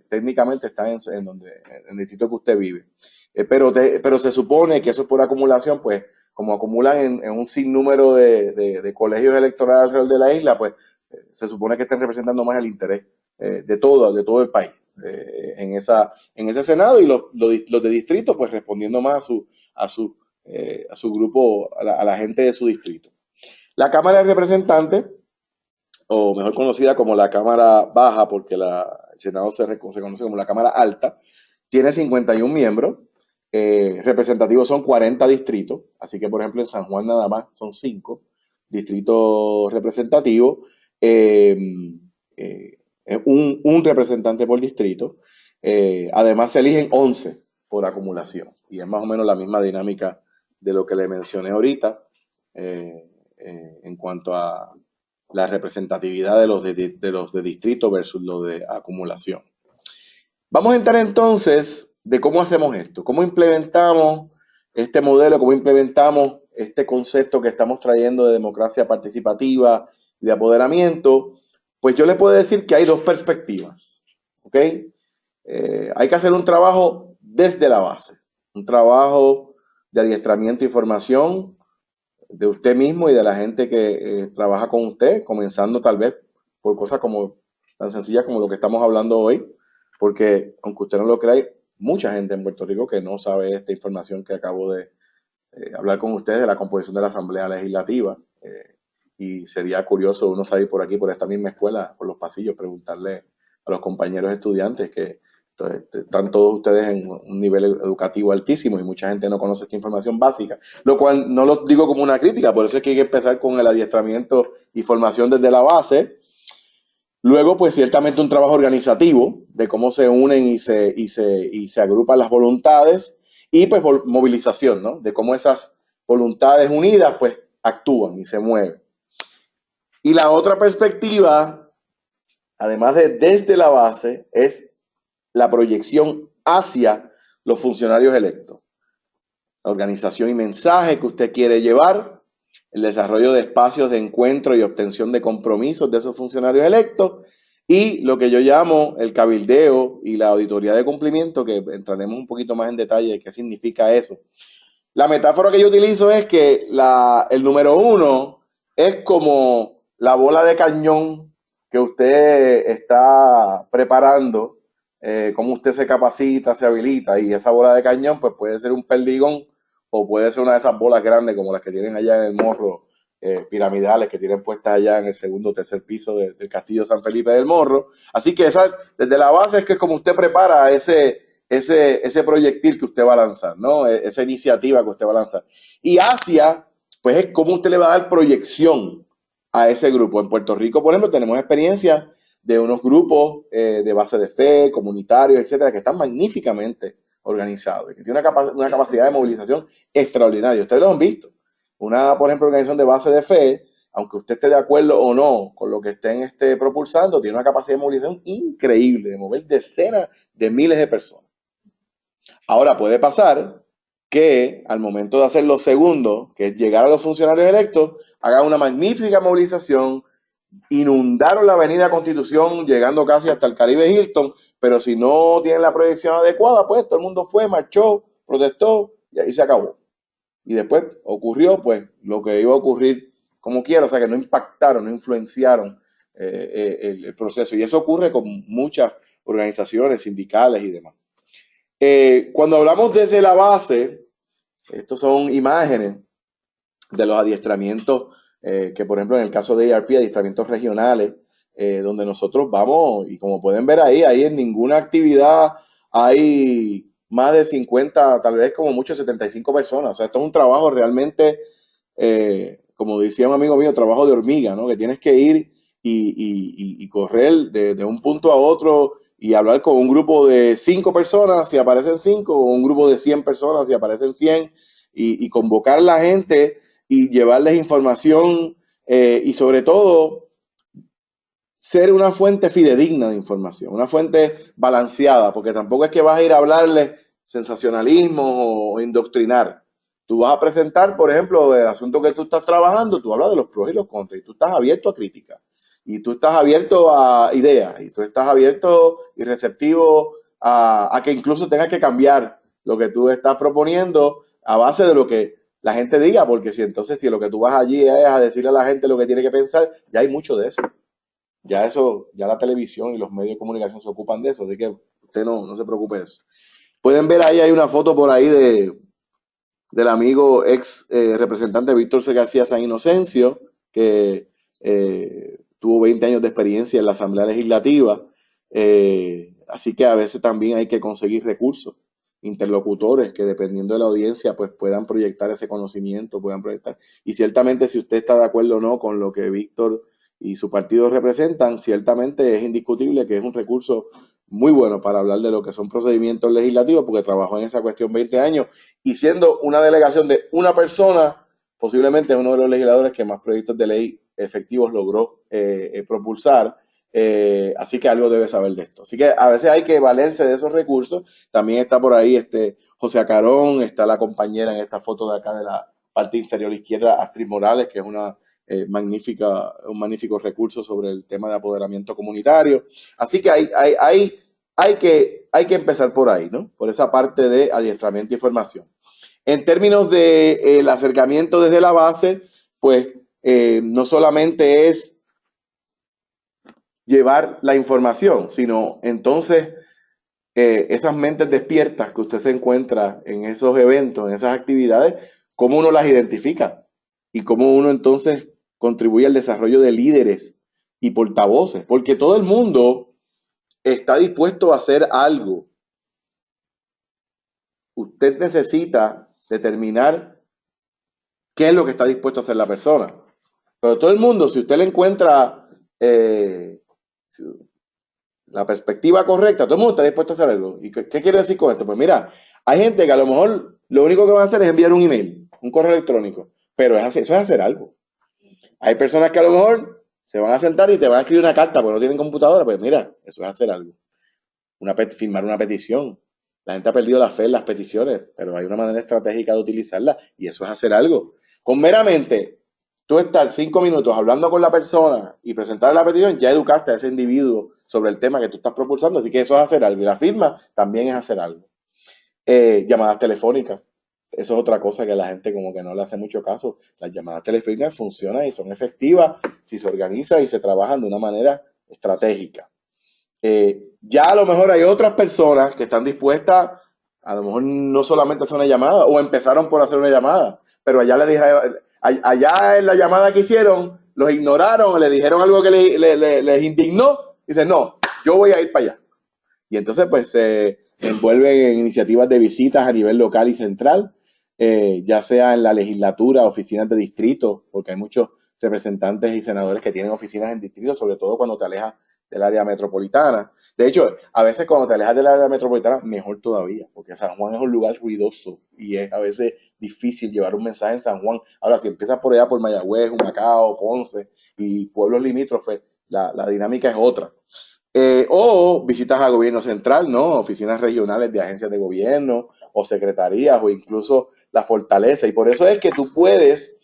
técnicamente están en el distrito que usted vive. Pero se supone que eso es por acumulación, pues como acumulan en un sinnúmero de colegios electorales alrededor de la isla, pues se supone que estén representando más el interés de todo el país en ese Senado, y los de distrito pues respondiendo más a su grupo, a la gente de su distrito. La Cámara de Representantes, o mejor conocida como la Cámara Baja, porque el Senado se conoce como la Cámara Alta, tiene 51 miembros. Representativos son 40 distritos, así que por ejemplo en San Juan nada más son 5 distritos representativos. eh, eh, un representante por distrito. Además se eligen 11 por acumulación, y es más o menos la misma dinámica de lo que le mencioné ahorita en cuanto a la representatividad de los de distrito versus los de acumulación. Vamos a entrar entonces de cómo hacemos esto, cómo implementamos este modelo, cómo implementamos este concepto que estamos trayendo de democracia participativa, de apoderamiento. Pues yo le puedo decir que hay 2 perspectivas, ¿ok? Hay que hacer un trabajo desde la base, un trabajo de adiestramiento y formación de usted mismo y de la gente que trabaja con usted, comenzando tal vez por cosas como tan sencillas como lo que estamos hablando hoy, porque aunque usted no lo crea, hay mucha gente en Puerto Rico que no sabe esta información que acabo de hablar con ustedes de la composición de la Asamblea Legislativa. Y sería curioso uno salir por aquí, por esta misma escuela, por los pasillos, preguntarle a los compañeros estudiantes que están todos ustedes en un nivel educativo altísimo y mucha gente no conoce esta información básica, lo cual no lo digo como una crítica, por eso es que hay que empezar con el adiestramiento y formación desde la base. Luego, pues ciertamente un trabajo organizativo de cómo se unen y se agrupan las voluntades, y pues movilización, ¿no? De cómo esas voluntades unidas pues actúan y se mueven. Y la otra perspectiva, además de desde la base, es la proyección hacia los funcionarios electos. La organización y mensaje que usted quiere llevar, el desarrollo de espacios de encuentro y obtención de compromisos de esos funcionarios electos, y lo que yo llamo el cabildeo y la auditoría de cumplimiento, que entraremos un poquito más en detalle de qué significa eso. La metáfora que yo utilizo es que el número 1 es como la bola de cañón que usted está preparando, cómo usted se capacita, se habilita, y esa bola de cañón pues puede ser un perdigón o puede ser una de esas bolas grandes como las que tienen allá en el Morro, piramidales que tienen puestas allá en el segundo o tercer piso del Castillo de San Felipe del Morro. Así que desde la base es que es como usted prepara ese proyectil que usted va a lanzar, ¿no? Esa iniciativa que usted va a lanzar. Y hacia, pues es como usted le va a dar proyección a ese grupo. En Puerto Rico, por ejemplo, tenemos experiencia de unos grupos de base de fe, comunitarios, etcétera, que están magníficamente organizados y que tienen una capacidad de movilización extraordinaria. Ustedes lo han visto. Por ejemplo, organización de base de fe, aunque usted esté de acuerdo o no con lo que estén propulsando, tiene una capacidad de movilización increíble, de mover decenas de miles de personas. Ahora puede pasar que al momento de hacer lo segundo, que es llegar a los funcionarios electos, hagan una magnífica movilización, inundaron la avenida Constitución, llegando casi hasta el Caribe Hilton, pero si no tienen la proyección adecuada, pues todo el mundo fue, marchó, protestó, y ahí se acabó. Y después ocurrió pues lo que iba a ocurrir como quiera, o sea que no impactaron, no influenciaron el proceso. Y eso ocurre con muchas organizaciones sindicales y demás. Cuando hablamos desde la base, estos son imágenes de los adiestramientos que, por ejemplo, en el caso de ARP, adiestramientos regionales, donde nosotros vamos, y como pueden ver ahí en ninguna actividad hay más de 50, tal vez como mucho 75 personas. O sea, esto es un trabajo realmente, como decía un amigo mío, trabajo de hormiga, ¿no? Que tienes que ir y correr de un punto a otro y hablar con un grupo de 5 personas si aparecen 5, o un grupo de 100 personas si aparecen 100, y convocar a la gente y llevarles información, y sobre todo ser una fuente fidedigna de información, una fuente balanceada, porque tampoco es que vas a ir a hablarles sensacionalismo o indoctrinar. Tú vas a presentar, por ejemplo, el asunto que tú estás trabajando, tú hablas de los pros y los contras, y tú estás abierto a crítica, y tú estás abierto a ideas, y tú estás abierto y receptivo a que incluso tengas que cambiar lo que tú estás proponiendo a base de lo que la gente diga, porque si lo que tú vas allí es a decirle a la gente lo que tiene que pensar, ya hay mucho de eso. Ya la televisión y los medios de comunicación se ocupan de eso, así que usted no se preocupe de eso. Pueden ver ahí, hay una foto por ahí del amigo ex representante Víctor C. García San Inocencio, que tuvo 20 años de experiencia en la Asamblea Legislativa, así que a veces también hay que conseguir recursos, interlocutores que dependiendo de la audiencia pues puedan proyectar ese conocimiento, y ciertamente si usted está de acuerdo o no con lo que Víctor y su partido representan, ciertamente es indiscutible que es un recurso muy bueno para hablar de lo que son procedimientos legislativos, porque trabajó en esa cuestión 20 años, y siendo una delegación de una persona, posiblemente es uno de los legisladores que más proyectos de ley efectivos logró propulsar, así que algo debe saber de esto. Así que a veces hay que valerse de esos recursos. También está por ahí José Acarón, está la compañera en esta foto de acá de la parte inferior izquierda, Astrid Morales, que es un magnífico recurso sobre el tema de apoderamiento comunitario. Así que hay que empezar por ahí, ¿no? Por esa parte de adiestramiento y formación. En términos de el acercamiento desde la base, pues no solamente es llevar la información, sino entonces esas mentes despiertas que usted se encuentra en esos eventos, en esas actividades, cómo uno las identifica y cómo uno entonces contribuye al desarrollo de líderes y portavoces, porque todo el mundo está dispuesto a hacer algo. Usted necesita determinar qué es lo que está dispuesto a hacer la persona. Pero todo el mundo, si usted le encuentra la perspectiva correcta, todo el mundo está dispuesto a hacer algo. ¿Y qué quiere decir con esto? Pues mira, hay gente que a lo mejor lo único que van a hacer es enviar un email, un correo electrónico, pero eso es hacer algo. Hay personas que a lo mejor se van a sentar y te van a escribir una carta porque no tienen computadora, pues mira, eso es hacer algo. Firmar una petición. La gente ha perdido la fe en las peticiones, pero hay una manera estratégica de utilizarla y eso es hacer algo. Con meramente tú estar 5 minutos hablando con la persona y presentar la petición, ya educaste a ese individuo sobre el tema que tú estás propulsando, así que eso es hacer algo. Y la firma también es hacer algo. Llamadas telefónicas. Eso es otra cosa que la gente como que no le hace mucho caso. Las llamadas telefónicas funcionan y son efectivas si se organizan y se trabajan de una manera estratégica. Ya a lo mejor hay otras personas que están dispuestas, a lo mejor no solamente hacer una llamada, o empezaron por hacer una llamada, pero allá en la llamada que hicieron, los ignoraron, le dijeron algo que les indignó, y dicen, no, yo voy a ir para allá. Y entonces pues se envuelven en iniciativas de visitas a nivel local y central, ya sea en la legislatura, oficinas de distrito, porque hay muchos representantes y senadores que tienen oficinas en distrito, sobre todo cuando te alejas del área metropolitana. De hecho, a veces cuando te alejas del área metropolitana, mejor todavía, porque San Juan es un lugar ruidoso y es a veces difícil llevar un mensaje en San Juan. Ahora, si empiezas por allá por Mayagüez, Humacao, Ponce y pueblos limítrofes, la dinámica es otra. O visitas a gobierno central, ¿no? Oficinas regionales de agencias de gobierno o secretarías o incluso la fortaleza. Y por eso es que tú puedes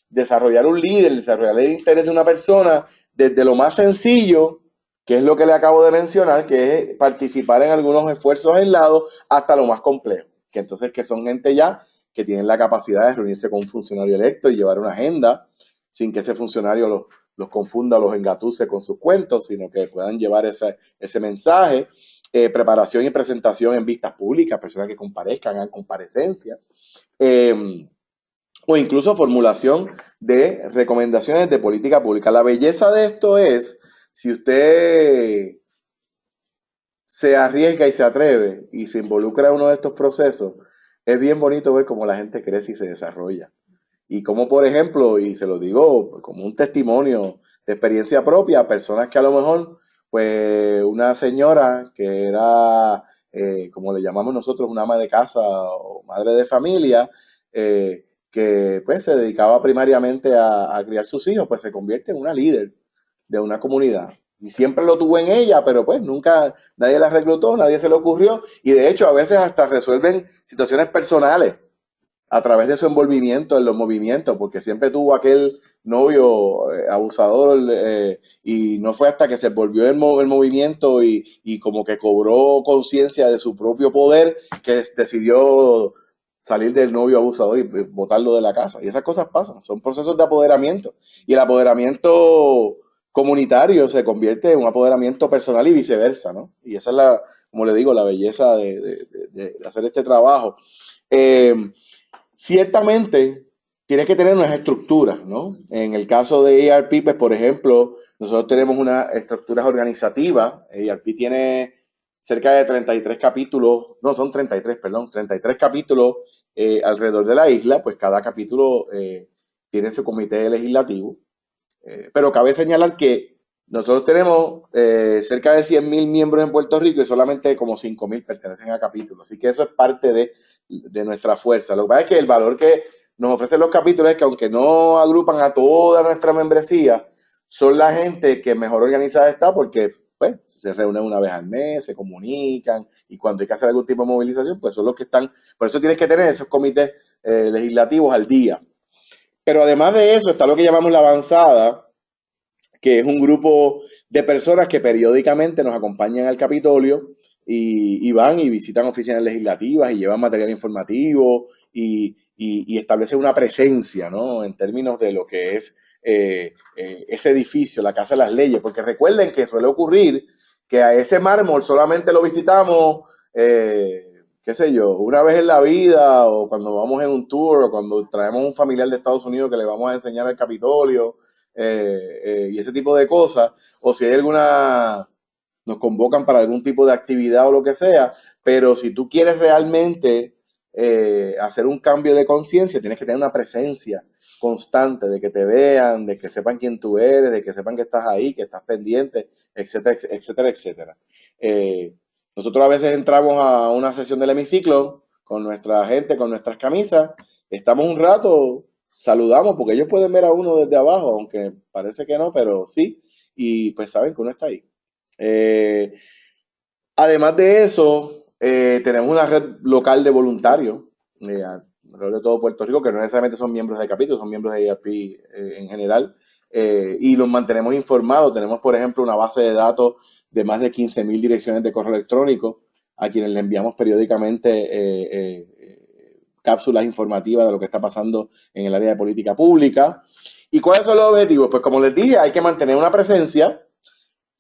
desarrollar un líder, desarrollar el interés de una persona desde lo más sencillo, que es lo que le acabo de mencionar, que es participar en algunos esfuerzos aislados, hasta lo más complejo, que entonces que son gente ya que tienen la capacidad de reunirse con un funcionario electo y llevar una agenda sin que ese funcionario los confunda, los engatuse con sus cuentos, sino que puedan llevar ese mensaje. preparación y presentación en vistas públicas, personas que comparezcan, hagan comparecencias, eh, o incluso formulación de recomendaciones de política pública. La belleza de esto es, si usted se arriesga y se atreve y se involucra en uno de estos procesos, es bien bonito ver cómo la gente crece y se desarrolla. Y como, por ejemplo, y se lo digo como un testimonio de experiencia propia, personas que a lo mejor, pues una señora que era, como le llamamos nosotros, una ama de casa o madre de familia, que pues se dedicaba primariamente a criar sus hijos, pues se convierte en una líder de una comunidad. Y siempre lo tuvo en ella, pero pues nunca nadie la reclutó, nadie se le ocurrió. Y de hecho a veces hasta resuelven situaciones personales a través de su envolvimiento en los movimientos, porque siempre tuvo aquel novio abusador, y no fue hasta que se volvió el movimiento y como que cobró conciencia de su propio poder que decidió salir del novio abusador y botarlo de la casa. Y esas cosas pasan, son procesos de apoderamiento. Y el apoderamiento comunitario se convierte en un apoderamiento personal y viceversa, ¿no? Y esa es la, como le digo, la belleza de hacer este trabajo. Eh, Ciertamente tienes que tener unas estructuras, ¿no? En el caso de ARP, pues, por ejemplo, nosotros tenemos unas estructuras organizativas. ARP tiene cerca de 33 capítulos, no, son 33, perdón, 33 capítulos alrededor de la isla, pues cada capítulo tiene su comité legislativo. Pero cabe señalar que nosotros tenemos cerca de 100.000 miembros en Puerto Rico y solamente como 5.000 pertenecen a capítulos. Así que eso es parte de nuestra fuerza. Lo que pasa es que el valor que nos ofrecen los capítulos es que aunque no agrupan a toda nuestra membresía, son la gente que mejor organizada está porque pues, se reúnen una vez al mes, se comunican y cuando hay que hacer algún tipo de movilización, pues son los que están. Por eso tienes que tener esos comités legislativos al día. Pero además de eso está lo que llamamos la avanzada, que es un grupo de personas que periódicamente nos acompañan al Capitolio y van y visitan oficinas legislativas y llevan material informativo y establecen una presencia, ¿no? En términos de lo que es ese edificio, la Casa de las Leyes, porque recuerden que suele ocurrir que a ese mármol solamente lo visitamos, qué sé yo, una vez en la vida o cuando vamos en un tour o cuando traemos un familiar de Estados Unidos que le vamos a enseñar al Capitolio, y ese tipo de cosas, o si hay alguna, nos convocan para algún tipo de actividad o lo que sea, pero si tú quieres realmente hacer un cambio de conciencia, tienes que tener una presencia constante, de que te vean, de que sepan quién tú eres, de que sepan que estás ahí, que estás pendiente, etcétera, etcétera, etcétera. Nosotros a veces entramos a una sesión del hemiciclo con nuestra gente, con nuestras camisas, estamos un rato, saludamos, porque ellos pueden ver a uno desde abajo, aunque parece que no, pero sí, y pues saben que uno está ahí. Eh, Además de eso, tenemos una red local de voluntarios alrededor de todo Puerto Rico, que no necesariamente son miembros de capítulo, son miembros de ARP en general, y los mantenemos informados. Tenemos, por ejemplo, una base de datos de más de 15.000 direcciones de correo electrónico a quienes le enviamos periódicamente cápsulas informativas de lo que está pasando en el área de política pública. ¿Y cuáles son los objetivos? Pues como les dije, hay que mantener una presencia,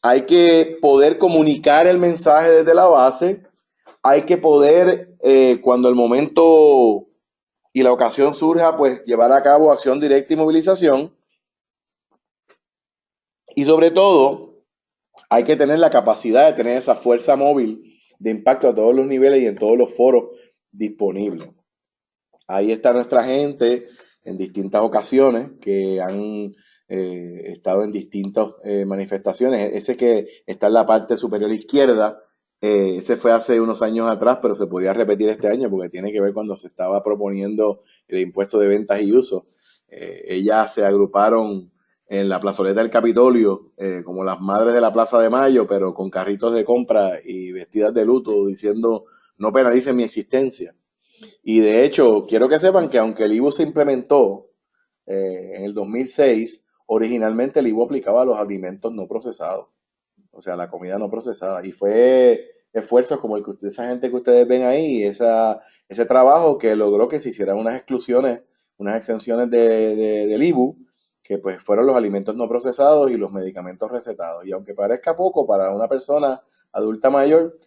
hay que poder comunicar el mensaje desde la base, hay que poder, cuando el momento y la ocasión surja, pues llevar a cabo acción directa y movilización. Y sobre todo, hay que tener la capacidad de tener esa fuerza móvil de impacto a todos los niveles y en todos los foros disponibles. Ahí está nuestra gente en distintas ocasiones que han estado en distintas manifestaciones. Ese que está en la parte superior izquierda, ese fue hace unos años atrás, pero se podía repetir este año porque tiene que ver cuando se estaba proponiendo el impuesto de ventas y uso. Ellas se agruparon en la plazoleta del Capitolio, como las madres de la Plaza de Mayo, pero con carritos de compra y vestidas de luto, diciendo no penalicen mi existencia. Y de hecho, quiero que sepan que aunque el IVU se implementó en el 2006, originalmente el IVU aplicaba a los alimentos no procesados, o sea, la comida no procesada. Y fue esfuerzos como el que esa gente que ustedes ven ahí, ese trabajo que logró que se hicieran unas exclusiones, unas exenciones del IVU, que pues fueron los alimentos no procesados y los medicamentos recetados. Y aunque parezca poco para una persona adulta mayor,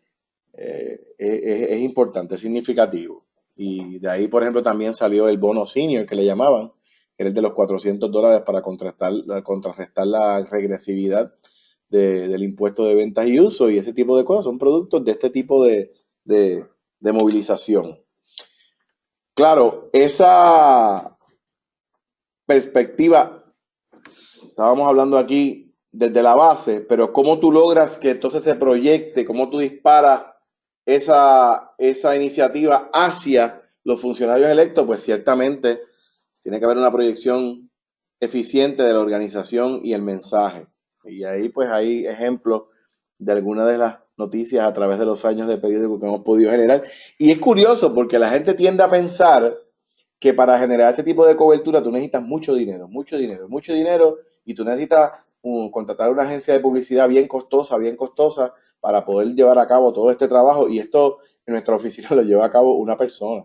es importante, es significativo. Y de ahí, por ejemplo, también salió el bono senior que le llamaban, que era el de los $400 para contrarrestar la regresividad del impuesto de ventas y uso y ese tipo de cosas. Son productos de este tipo de movilización. Claro, esa perspectiva, estábamos hablando aquí desde la base, pero cómo tú logras que entonces se proyecte, cómo tú disparas esa iniciativa hacia los funcionarios electos, pues ciertamente tiene que haber una proyección eficiente de la organización y el mensaje. Y ahí pues hay ejemplos de algunas de las noticias a través de los años de periódico que hemos podido generar. Y es curioso porque la gente tiende a pensar que para generar este tipo de cobertura tú necesitas mucho dinero, y tú necesitas contratar una agencia de publicidad bien costosa para poder llevar a cabo todo este trabajo, y esto en nuestra oficina lo lleva a cabo una persona,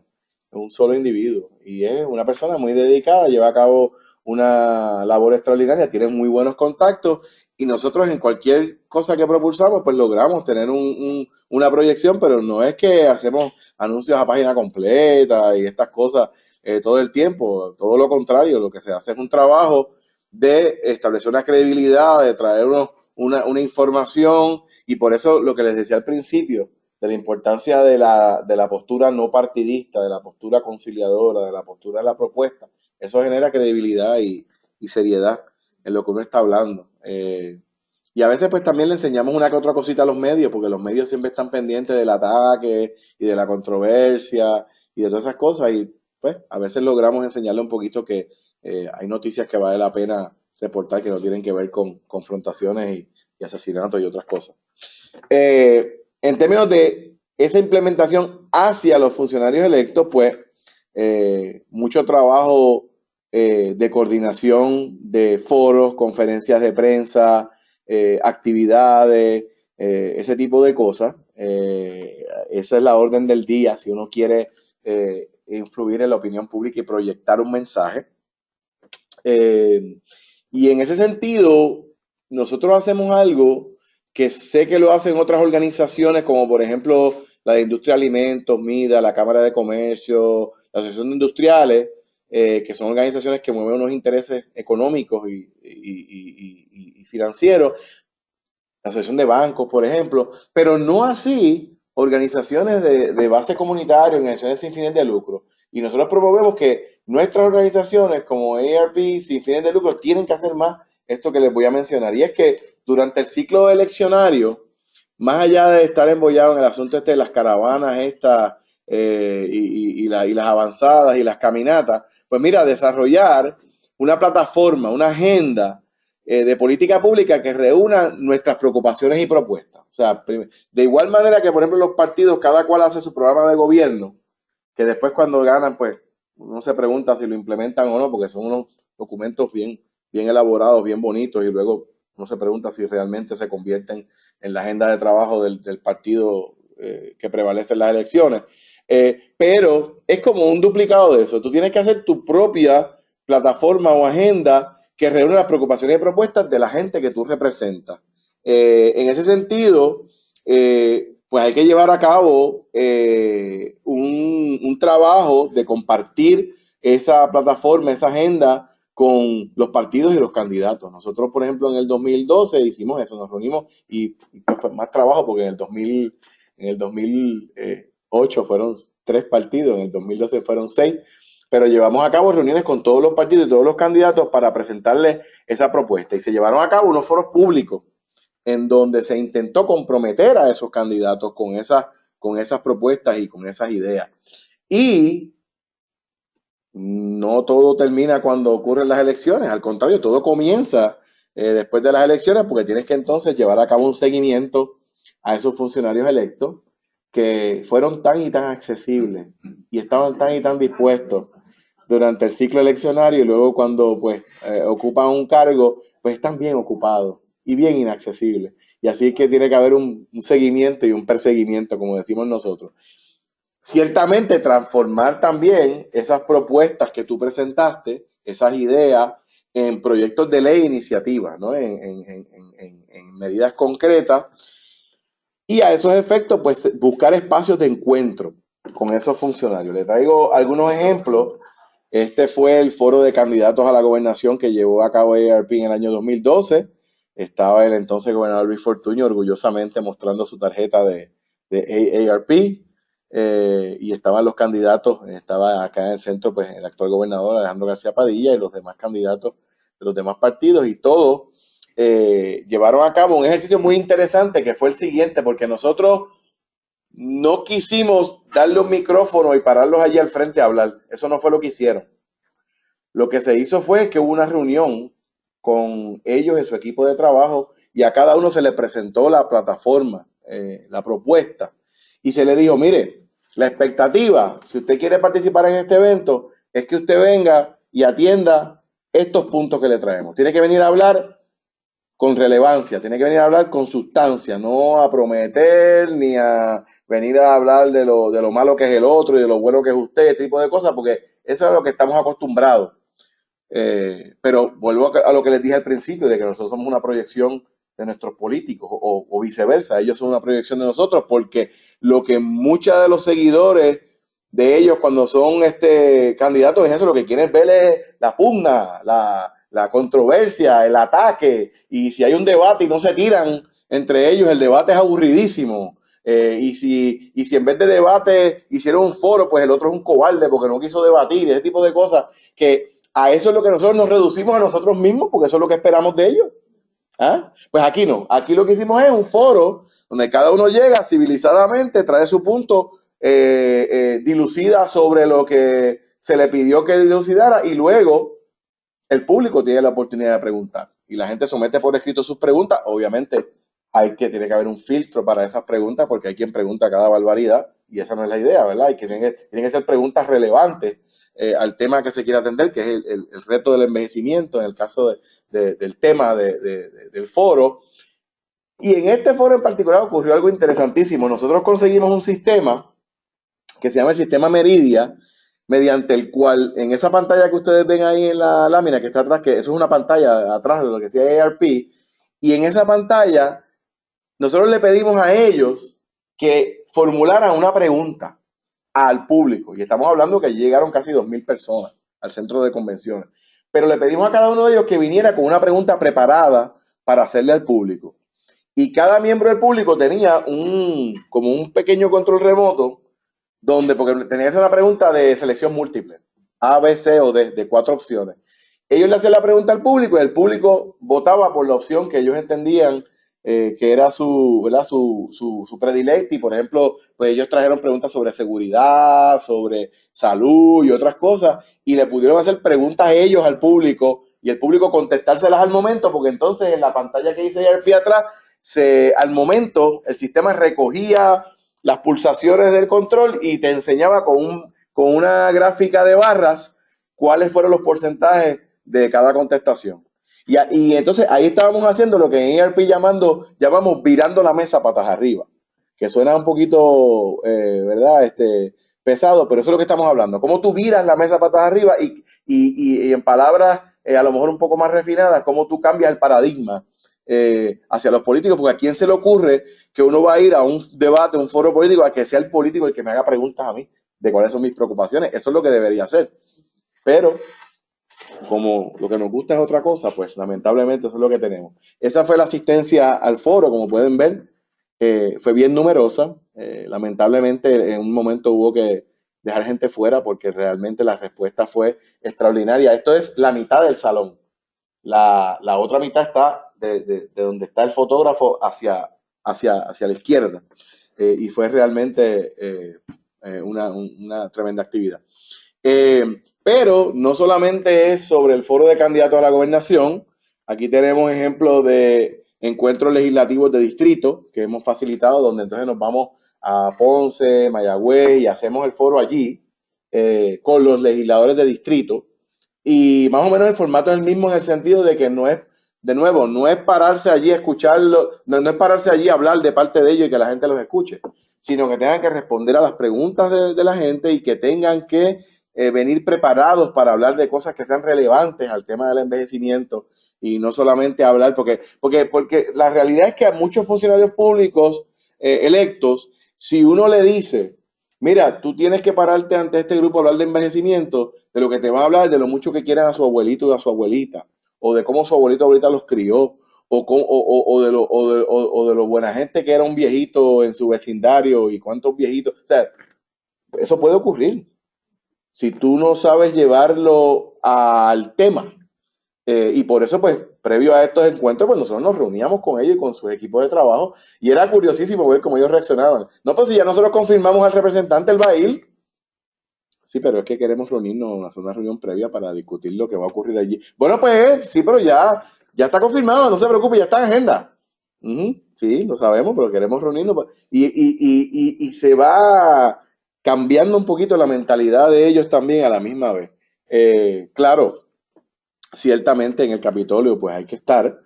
un solo individuo, y es una persona muy dedicada, lleva a cabo una labor extraordinaria, tiene muy buenos contactos, y nosotros en cualquier cosa que propulsamos pues logramos tener una proyección, pero no es que hacemos anuncios a página completa y estas cosas todo el tiempo, todo lo contrario, lo que se hace es un trabajo de establecer una credibilidad, de traer una información, y por eso lo que les decía al principio, de la importancia de la postura no partidista, de la postura conciliadora, de la postura de la propuesta, eso genera credibilidad y seriedad en lo que uno está hablando. Y a veces pues también le enseñamos una que otra cosita a los medios, porque los medios siempre están pendientes del ataque y de la controversia y de todas esas cosas, y pues a veces logramos enseñarle un poquito que hay noticias que vale la pena reportar que no tienen que ver con confrontaciones y asesinatos y otras cosas. En términos de esa implementación hacia los funcionarios electos, pues mucho trabajo de coordinación de foros, conferencias de prensa, actividades, ese tipo de cosas. Esa es la orden del día si uno quiere influir en la opinión pública y proyectar un mensaje. Y en ese sentido, nosotros hacemos algo que sé que lo hacen otras organizaciones, como por ejemplo la de Industria de Alimentos, MIDA, la Cámara de Comercio, la Asociación de Industriales, que son organizaciones que mueven unos intereses económicos y financieros, la Asociación de Bancos, por ejemplo, pero no así organizaciones de base comunitaria, organizaciones sin fines de lucro. Y nosotros promovemos que nuestras organizaciones como AARP sin fines de lucro tienen que hacer más esto que les voy a mencionar. Y es que durante el ciclo eleccionario, más allá de estar embollado en el asunto de las caravanas estas y las avanzadas y las caminatas, pues mira, desarrollar una plataforma, una agenda de política pública que reúna nuestras preocupaciones y propuestas. O sea, de igual manera que, por ejemplo, los partidos, cada cual hace su programa de gobierno, que después cuando ganan, pues uno se pregunta si lo implementan o no, porque son unos documentos bien elaborados, bien bonitos, y luego uno se pregunta si realmente se convierten en la agenda de trabajo del partido que prevalece en las elecciones. Pero es como un duplicado de eso. Tú tienes que hacer tu propia plataforma o agenda que reúne las preocupaciones y propuestas de la gente que tú representas. En ese sentido, pues hay que llevar a cabo un trabajo de compartir esa plataforma, esa agenda con los partidos y los candidatos. Nosotros, por ejemplo, en el 2012 hicimos eso, nos reunimos y fue más trabajo porque en el 2008 fueron 3 partidos, en el 2012 fueron 6, pero llevamos a cabo reuniones con todos los partidos y todos los candidatos para presentarles esa propuesta, y se llevaron a cabo unos foros públicos en donde se intentó comprometer a esos candidatos con esas propuestas y con esas ideas. Y no todo termina cuando ocurren las elecciones, al contrario, todo comienza después de las elecciones, porque tienes que entonces llevar a cabo un seguimiento a esos funcionarios electos que fueron tan y tan accesibles y estaban tan y tan dispuestos durante el ciclo eleccionario, y luego cuando pues ocupan un cargo, pues están bien ocupados y bien inaccesibles. Y así es que tiene que haber un seguimiento y un perseguimiento, como decimos nosotros. Ciertamente transformar también esas propuestas que tú presentaste, esas ideas, en proyectos de ley e iniciativas, ¿no? En medidas concretas, y a esos efectos, pues buscar espacios de encuentro con esos funcionarios. Le traigo algunos ejemplos. Este fue el foro de candidatos a la gobernación que llevó a cabo AARP en el año 2012. Estaba el entonces gobernador Luis Fortuño orgullosamente mostrando su tarjeta de AARP, y estaban los candidatos, estaba acá en el centro pues el actual gobernador Alejandro García Padilla y los demás candidatos de los demás partidos, y todos llevaron a cabo un ejercicio muy interesante que fue el siguiente, porque nosotros no quisimos darle un micrófono y pararlos allí al frente a hablar. Eso no fue lo que hicieron. Lo que se hizo fue que hubo una reunión con ellos en su equipo de trabajo y a cada uno se le presentó la plataforma, la propuesta, y se le dijo, mire, la expectativa, si usted quiere participar en este evento, es que usted venga y atienda estos puntos que le traemos. Tiene que venir a hablar con relevancia, tiene que venir a hablar con sustancia, no a prometer ni a venir a hablar de lo malo que es el otro y de lo bueno que es usted, este tipo de cosas, porque eso es lo que estamos acostumbrados. Pero vuelvo a lo que les dije al principio, de que nosotros somos una proyección de nuestros políticos o viceversa, ellos son una proyección de nosotros, porque lo que muchos de los seguidores de ellos cuando son candidatos es eso, lo que quieren ver es la pugna, la controversia, el ataque, y si hay un debate y no se tiran entre ellos, el debate es aburridísimo. Y si en vez de debate hicieron un foro, pues el otro es un cobarde porque no quiso debatir, ese tipo de cosas, que a eso es lo que nosotros nos reducimos a nosotros mismos, porque eso es lo que esperamos de ellos. ¿Ah? Pues aquí no, aquí lo que hicimos es un foro donde cada uno llega civilizadamente, trae su punto, dilucida sobre lo que se le pidió que dilucidara, y luego el público tiene la oportunidad de preguntar y la gente somete por escrito sus preguntas. Obviamente tiene que haber un filtro para esas preguntas, porque hay quien pregunta cada barbaridad y esa no es la idea, ¿verdad? Y que tienen que ser preguntas relevantes al tema que se quiere atender, que es el reto del envejecimiento, en el caso del tema del foro. Y en este foro en particular ocurrió algo interesantísimo. Nosotros conseguimos un sistema que se llama el sistema Meridia, mediante el cual en esa pantalla que ustedes ven ahí en la lámina que está atrás, que eso es una pantalla atrás de lo que decía AARP, y en esa pantalla nosotros le pedimos a ellos que formularan una pregunta al público, y estamos hablando que llegaron casi 2,000 personas al centro de convenciones, pero le pedimos a cada uno de ellos que viniera con una pregunta preparada para hacerle al público, y cada miembro del público tenía como un pequeño control remoto, porque tenía que hacer una pregunta de selección múltiple, A, B, C o D, de 4 opciones. Ellos le hacían la pregunta al público y el público votaba por la opción que ellos entendían que era su predilecto, y por ejemplo, pues ellos trajeron preguntas sobre seguridad, sobre salud y otras cosas, y le pudieron hacer preguntas a ellos al público, y el público contestárselas al momento, porque entonces en la pantalla que dice AARP atrás, al momento el sistema recogía las pulsaciones del control y te enseñaba con una gráfica de barras cuáles fueron los porcentajes de cada contestación. Y entonces ahí estábamos haciendo lo que en AARP llamamos virando la mesa patas arriba, que suena un poquito, ¿verdad? Pesado, pero eso es lo que estamos hablando. Cómo tú viras la mesa patas arriba y en palabras a lo mejor un poco más refinadas, cómo tú cambias el paradigma hacia los políticos, porque a quién se le ocurre que uno va a ir a un debate, un foro político, a que sea el político el que me haga preguntas a mí de cuáles son mis preocupaciones. Eso es lo que debería hacer. Pero como lo que nos gusta es otra cosa, pues lamentablemente eso es lo que tenemos. Esa fue la asistencia al foro, como pueden ver, fue bien numerosa. Lamentablemente en un momento hubo que dejar gente fuera porque realmente la respuesta fue extraordinaria. Esto es la mitad del salón. La otra mitad está de donde está el fotógrafo hacia la izquierda. Y fue realmente una tremenda actividad. Pero no solamente es sobre el foro de candidatos a la gobernación. Aquí tenemos ejemplos de encuentros legislativos de distrito que hemos facilitado, donde entonces nos vamos a Ponce, Mayagüez, y hacemos el foro allí con los legisladores de distrito. Y más o menos el formato es el mismo, en el sentido de que no es, de nuevo, no es pararse allí a escucharlo, no es pararse allí a hablar de parte de ellos y que la gente los escuche, sino que tengan que responder a las preguntas de la gente y que tengan que venir preparados para hablar de cosas que sean relevantes al tema del envejecimiento, y no solamente hablar, porque la realidad es que a muchos funcionarios públicos electos, si uno le dice, mira, tú tienes que pararte ante este grupo a hablar de envejecimiento, de lo que te va a hablar, de lo mucho que quieren a su abuelito y a su abuelita, o de cómo su abuelito o abuelita los crió, o de lo buena gente que era un viejito en su vecindario y cuántos viejitos. O sea, eso puede ocurrir si tú no sabes llevarlo al tema. Y por eso, pues, previo a estos encuentros, pues nosotros nos reuníamos con ellos y con sus equipos de trabajo y era curiosísimo ver cómo ellos reaccionaban. No, pues si ya nosotros confirmamos al representante, él va a ir. Sí, pero es que queremos reunirnos, hacer una reunión previa para discutir lo que va a ocurrir allí. Bueno, pues sí, pero ya está confirmado, no se preocupe, ya está en agenda. Sí, lo sabemos, pero queremos reunirnos. Y se va cambiando un poquito la mentalidad de ellos también a la misma vez. Claro, ciertamente en el Capitolio pues hay que estar,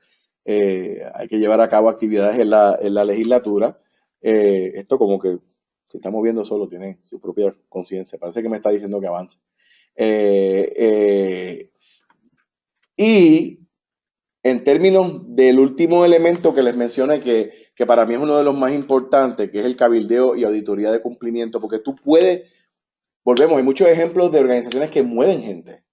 hay que llevar a cabo actividades en la legislatura. Esto como que se está moviendo solo, tiene su propia conciencia. Parece que me está diciendo que avance. Y en términos del último elemento que les mencioné, que para mí es uno de los más importantes, que es el cabildeo y auditoría de cumplimiento, porque tú puedes, volvemos, hay muchos ejemplos de organizaciones que mueven gente,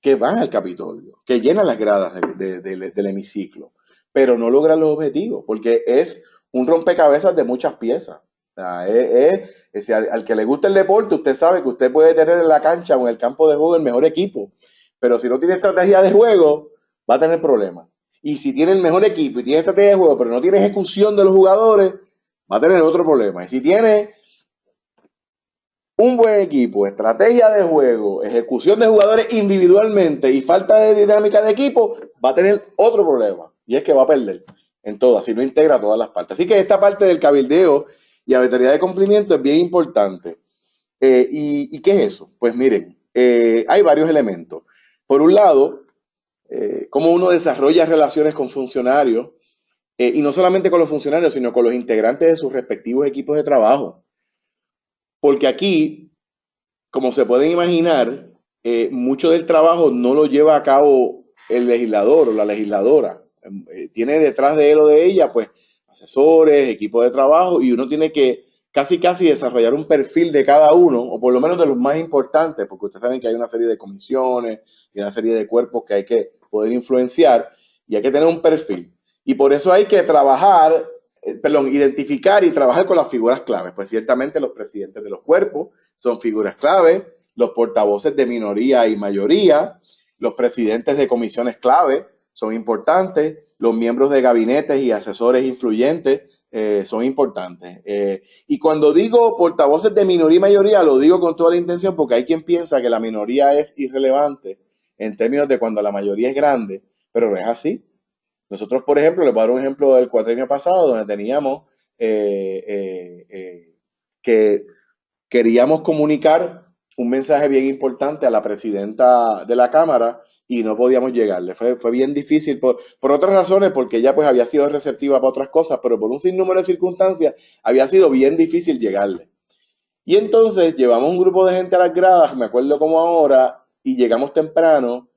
que van al Capitolio, que llenan las gradas del hemiciclo, pero no logran los objetivos, porque es un rompecabezas de muchas piezas. O sea, al que le gusta el deporte, usted sabe que usted puede tener en la cancha o en el campo de juego el mejor equipo, pero si no tiene estrategia de juego, va a tener problemas. Y si tiene el mejor equipo y tiene estrategia de juego, pero no tiene ejecución de los jugadores, va a tener otro problema. Y si tiene un buen equipo, estrategia de juego, ejecución de jugadores individualmente y falta de dinámica de equipo, va a tener otro problema. Y es que va a perder en todas, si no integra todas las partes. Así que esta parte del cabildeo y auditoría de cumplimiento es bien importante. ¿Y qué es eso? Pues miren, hay varios elementos. Por un lado, cómo uno desarrolla relaciones con funcionarios, y no solamente con los funcionarios, sino con los integrantes de sus respectivos equipos de trabajo. Porque aquí, como se pueden imaginar, mucho del trabajo no lo lleva a cabo el legislador o la legisladora. Tiene detrás de él o de ella, pues, asesores, equipos de trabajo, y uno tiene que casi desarrollar un perfil de cada uno, o por lo menos de los más importantes, porque ustedes saben que hay una serie de comisiones y una serie de cuerpos que hay que poder influenciar, y hay que tener un perfil. Y por eso hay que trabajar, identificar y trabajar con las figuras claves. Pues ciertamente los presidentes de los cuerpos son figuras clave, los portavoces de minoría y mayoría, los presidentes de comisiones clave son importantes, los miembros de gabinetes y asesores influyentes son importantes. Y cuando digo portavoces de minoría y mayoría, lo digo con toda la intención porque hay quien piensa que la minoría es irrelevante en términos de cuando la mayoría es grande, pero no es así. Nosotros, por ejemplo, les voy a dar un ejemplo del cuatrienio pasado, donde teníamos que queríamos comunicar un mensaje bien importante a la presidenta de la Cámara y no podíamos llegarle. Fue bien difícil por otras razones, porque ella pues había sido receptiva para otras cosas, pero por un sinnúmero de circunstancias había sido bien difícil llegarle. Y entonces llevamos un grupo de gente a las gradas, me acuerdo como ahora, y llegamos temprano,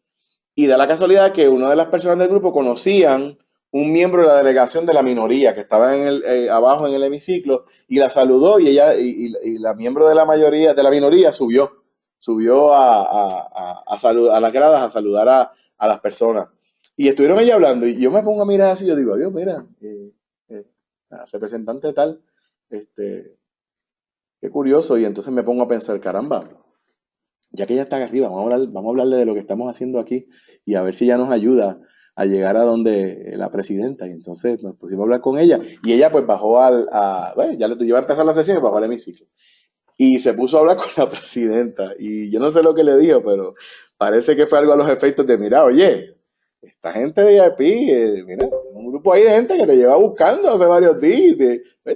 y da la casualidad que una de las personas del grupo conocían un miembro de la delegación de la minoría que estaba abajo en el hemiciclo y la saludó, y ella y la miembro de la mayoría de la minoría subió a las gradas a saludar a las personas. Y estuvieron allí hablando y yo me pongo a mirar así, yo digo, Dios, mira, representante tal, qué curioso. Y entonces me pongo a pensar, caramba, ya que ella está acá arriba, vamos a hablarle de lo que estamos haciendo aquí y a ver si ella nos ayuda a llegar a donde la presidenta. Y entonces nos pusimos a hablar con ella y ella pues bajó bueno, ya iba a empezar la sesión y bajó al hemiciclo. Y se puso a hablar con la presidenta y yo no sé lo que le dijo, pero parece que fue algo a los efectos de, mira, oye, esta gente de IP, mira, un grupo ahí de gente que te lleva buscando hace varios días,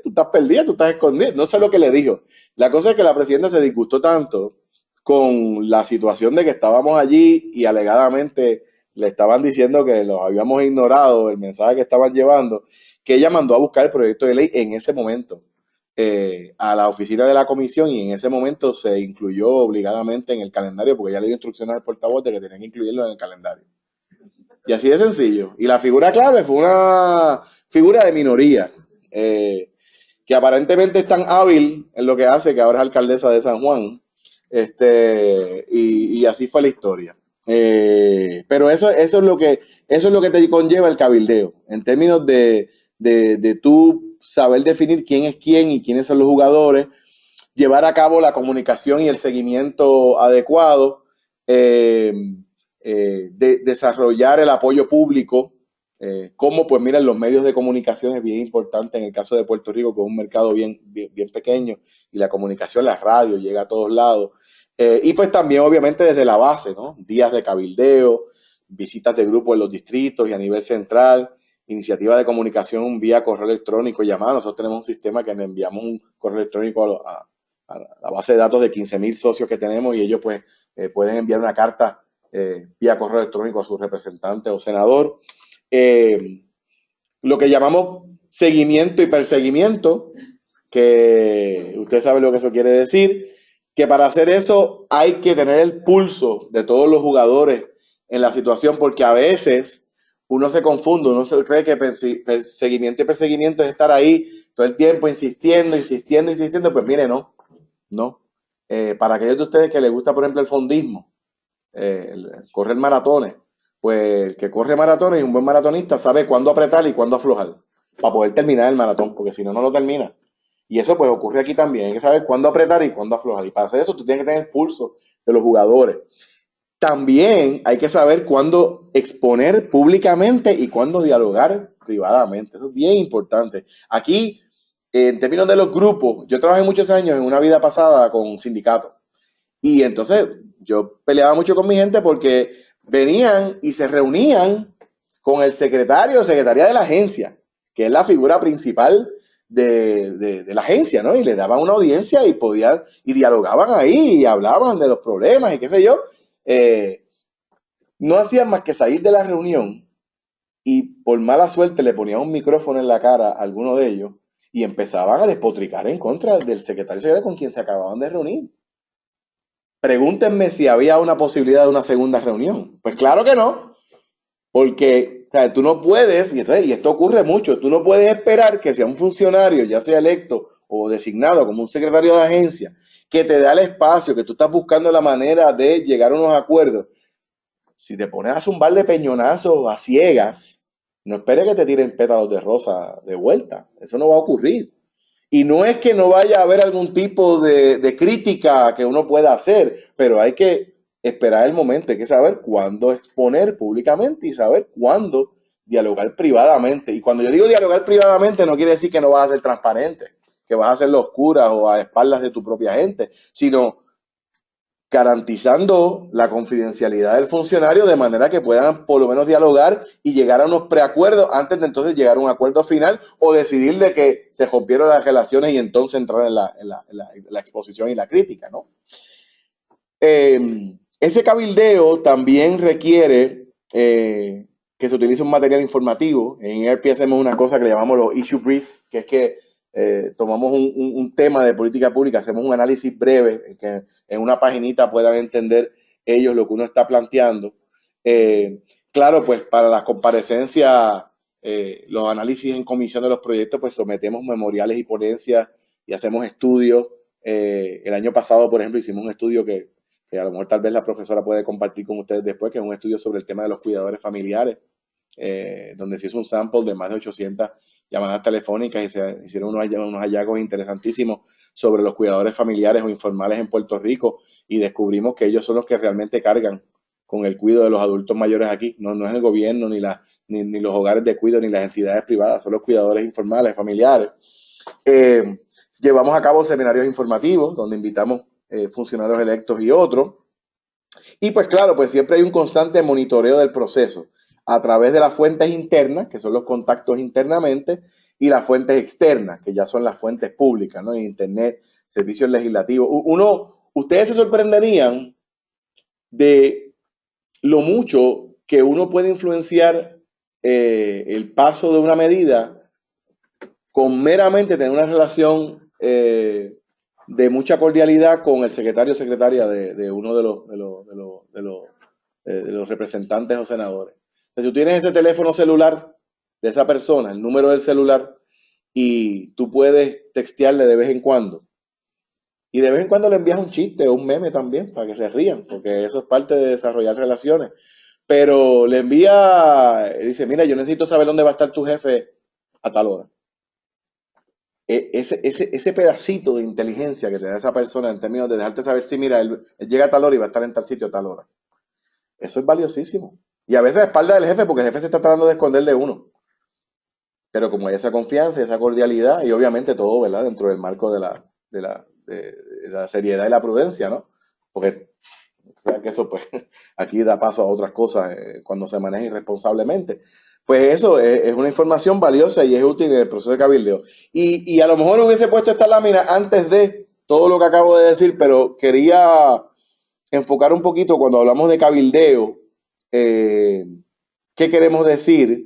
tú estás perdida, tú estás escondida, no sé lo que le dijo. La cosa es que la presidenta se disgustó tanto con la situación de que estábamos allí y alegadamente le estaban diciendo que los habíamos ignorado, el mensaje que estaban llevando, que ella mandó a buscar el proyecto de ley en ese momento a la oficina de la comisión, y en ese momento se incluyó obligadamente en el calendario, porque ya le dio instrucciones al portavoz de que tenían que incluirlo en el calendario. Y así de sencillo. Y la figura clave fue una figura de minoría. que aparentemente es tan hábil en lo que hace que ahora es alcaldesa de San Juan. Y así fue la historia. Pero eso es lo que te conlleva el cabildeo, en términos de tú saber definir quién es quién y quiénes son los jugadores, llevar a cabo la comunicación y el seguimiento adecuado, desarrollar el apoyo público, como pues miren, los medios de comunicación es bien importante en el caso de Puerto Rico, que es un mercado bien pequeño, y la comunicación, la radio llega a todos lados, y pues también obviamente desde la base, ¿no? Días de cabildeo, visitas de grupo en los distritos y a nivel central, iniciativa de comunicación vía correo electrónico, llamada. Nosotros tenemos un sistema que le enviamos un correo electrónico a la base de datos de 15,000 socios que tenemos, y ellos pues pueden enviar una carta vía correo electrónico a su representante o senador. Lo que llamamos seguimiento y perseguimiento, que usted sabe lo que eso quiere decir, que para hacer eso hay que tener el pulso de todos los jugadores en la situación, porque a veces uno se confunde, uno se cree que seguimiento y perseguimiento es estar ahí todo el tiempo insistiendo, pues mire, no. Para aquellos de ustedes que les gusta, por ejemplo, el fondismo, correr maratones, pues el que corre maratones y un buen maratonista sabe cuándo apretar y cuándo aflojar para poder terminar el maratón, porque si no, no lo termina. Y eso pues ocurre aquí también, hay que saber cuándo apretar y cuándo aflojar, y para hacer eso tú tienes que tener el pulso de los jugadores. También hay que saber cuándo exponer públicamente y cuándo dialogar privadamente, eso es bien importante. Aquí, en términos de los grupos, yo trabajé muchos años en una vida pasada con sindicatos, y entonces yo peleaba mucho con mi gente porque venían y se reunían con el secretario o secretaria de la agencia, que es la figura principal de la agencia, ¿no? Y le daban una audiencia y podían, y dialogaban ahí y hablaban de los problemas y qué sé yo. No hacían más que salir de la reunión y por mala suerte le ponían un micrófono en la cara a alguno de ellos y empezaban a despotricar en contra del secretario secretario con quien se acababan de reunir. Pregúntenme si había una posibilidad de una segunda reunión. Pues claro que no, porque, o sea, tú no puedes, y esto ocurre mucho, tú no puedes esperar que sea un funcionario, ya sea electo o designado como un secretario de agencia, que te da el espacio, que tú estás buscando la manera de llegar a unos acuerdos. Si te pones a zumbar de peñonazos a ciegas, no esperes que te tiren pétalos de rosa de vuelta. Eso no va a ocurrir. Y no es que no vaya a haber algún tipo de crítica que uno pueda hacer, pero hay que esperar el momento, hay que saber cuándo exponer públicamente y saber cuándo dialogar privadamente. Y cuando yo digo dialogar privadamente, no quiere decir que no vas a ser transparente, que vas a hacerlo a oscuras o a espaldas de tu propia gente, sino garantizando la confidencialidad del funcionario de manera que puedan por lo menos dialogar y llegar a unos preacuerdos antes de entonces llegar a un acuerdo final, o decidir de que se rompieron las relaciones y entonces entrar en la exposición y la crítica, ¿no? Ese cabildeo también requiere que se utilice un material informativo. En ERP hacemos una cosa que le llamamos los issue briefs, que es que tomamos un tema de política pública, hacemos un análisis breve, que en una paginita puedan entender ellos lo que uno está planteando. Claro, pues para las comparecencias, los análisis en comisión de los proyectos, pues sometemos memoriales y ponencias y hacemos estudios. El año pasado, por ejemplo, hicimos un estudio que a lo mejor tal vez la profesora puede compartir con ustedes después, que es un estudio sobre el tema de los cuidadores familiares, donde se hizo un sample de más de 800 llamadas telefónicas y se hicieron unos hallazgos interesantísimos sobre los cuidadores familiares o informales en Puerto Rico, y descubrimos que ellos son los que realmente cargan con el cuidado de los adultos mayores aquí. No es el gobierno, ni los hogares de cuidado, ni las entidades privadas, son los cuidadores informales, familiares. Llevamos a cabo seminarios informativos donde invitamos funcionarios electos y otros. Y pues claro, pues siempre hay un constante monitoreo del proceso a través de las fuentes internas, que son los contactos internamente, y las fuentes externas, que ya son las fuentes públicas, ¿no? En Internet, servicios legislativos. Ustedes se sorprenderían de lo mucho que uno puede influenciar el paso de una medida con meramente tener una relación de mucha cordialidad con el secretario o secretaria de uno de los representantes o senadores. Entonces, si tú tienes ese teléfono celular de esa persona, el número del celular, y tú puedes textearle de vez en cuando. Y de vez en cuando le envías un chiste o un meme también para que se rían, porque eso es parte de desarrollar relaciones. Pero le envía, dice, mira, yo necesito saber dónde va a estar tu jefe a tal hora. Ese pedacito de inteligencia que te da esa persona en términos de dejarte saber si, mira, él llega a tal hora y va a estar en tal sitio a tal hora. Eso es valiosísimo. Y a veces a espalda del jefe, porque el jefe se está tratando de esconder de uno. Pero como hay esa confianza, esa cordialidad, y obviamente todo, ¿verdad? Dentro del marco de la seriedad y la prudencia, ¿no? Porque, o sea, que eso, pues, aquí da paso a otras cosas cuando se maneja irresponsablemente. Pues eso es una información valiosa y es útil en el proceso de cabildeo. Y a lo mejor hubiese puesto esta lámina antes de todo lo que acabo de decir, pero quería enfocar un poquito cuando hablamos de cabildeo, qué queremos decir,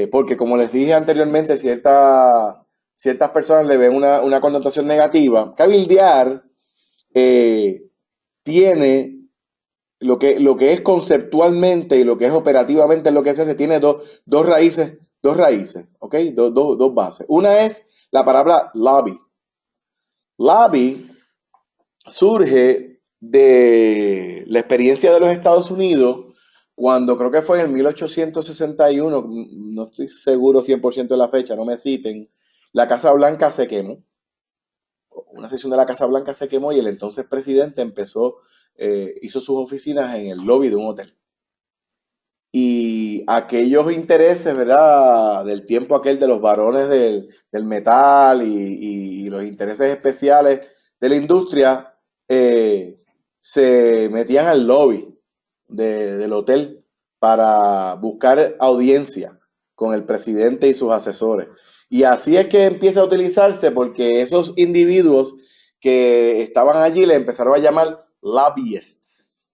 porque como les dije anteriormente, ciertas personas le ven una connotación negativa. Cabildear tiene lo que es conceptualmente y lo que es operativamente lo que se hace, tiene dos raíces, ¿ok? Dos bases. Una es la palabra lobby. Lobby surge de la experiencia de los Estados Unidos cuando creo que fue en el 1861, no estoy seguro 100% de la fecha, no me citen, la Casa Blanca se quemó. Una sección de la Casa Blanca se quemó y el entonces presidente hizo sus oficinas en el lobby de un hotel. Y aquellos intereses, ¿verdad? Del tiempo aquel de los varones del metal y los intereses especiales de la industria, se metían al lobby del hotel para buscar audiencia con el presidente y sus asesores. Y así es que empieza a utilizarse porque esos individuos que estaban allí le empezaron a llamar lobbyists,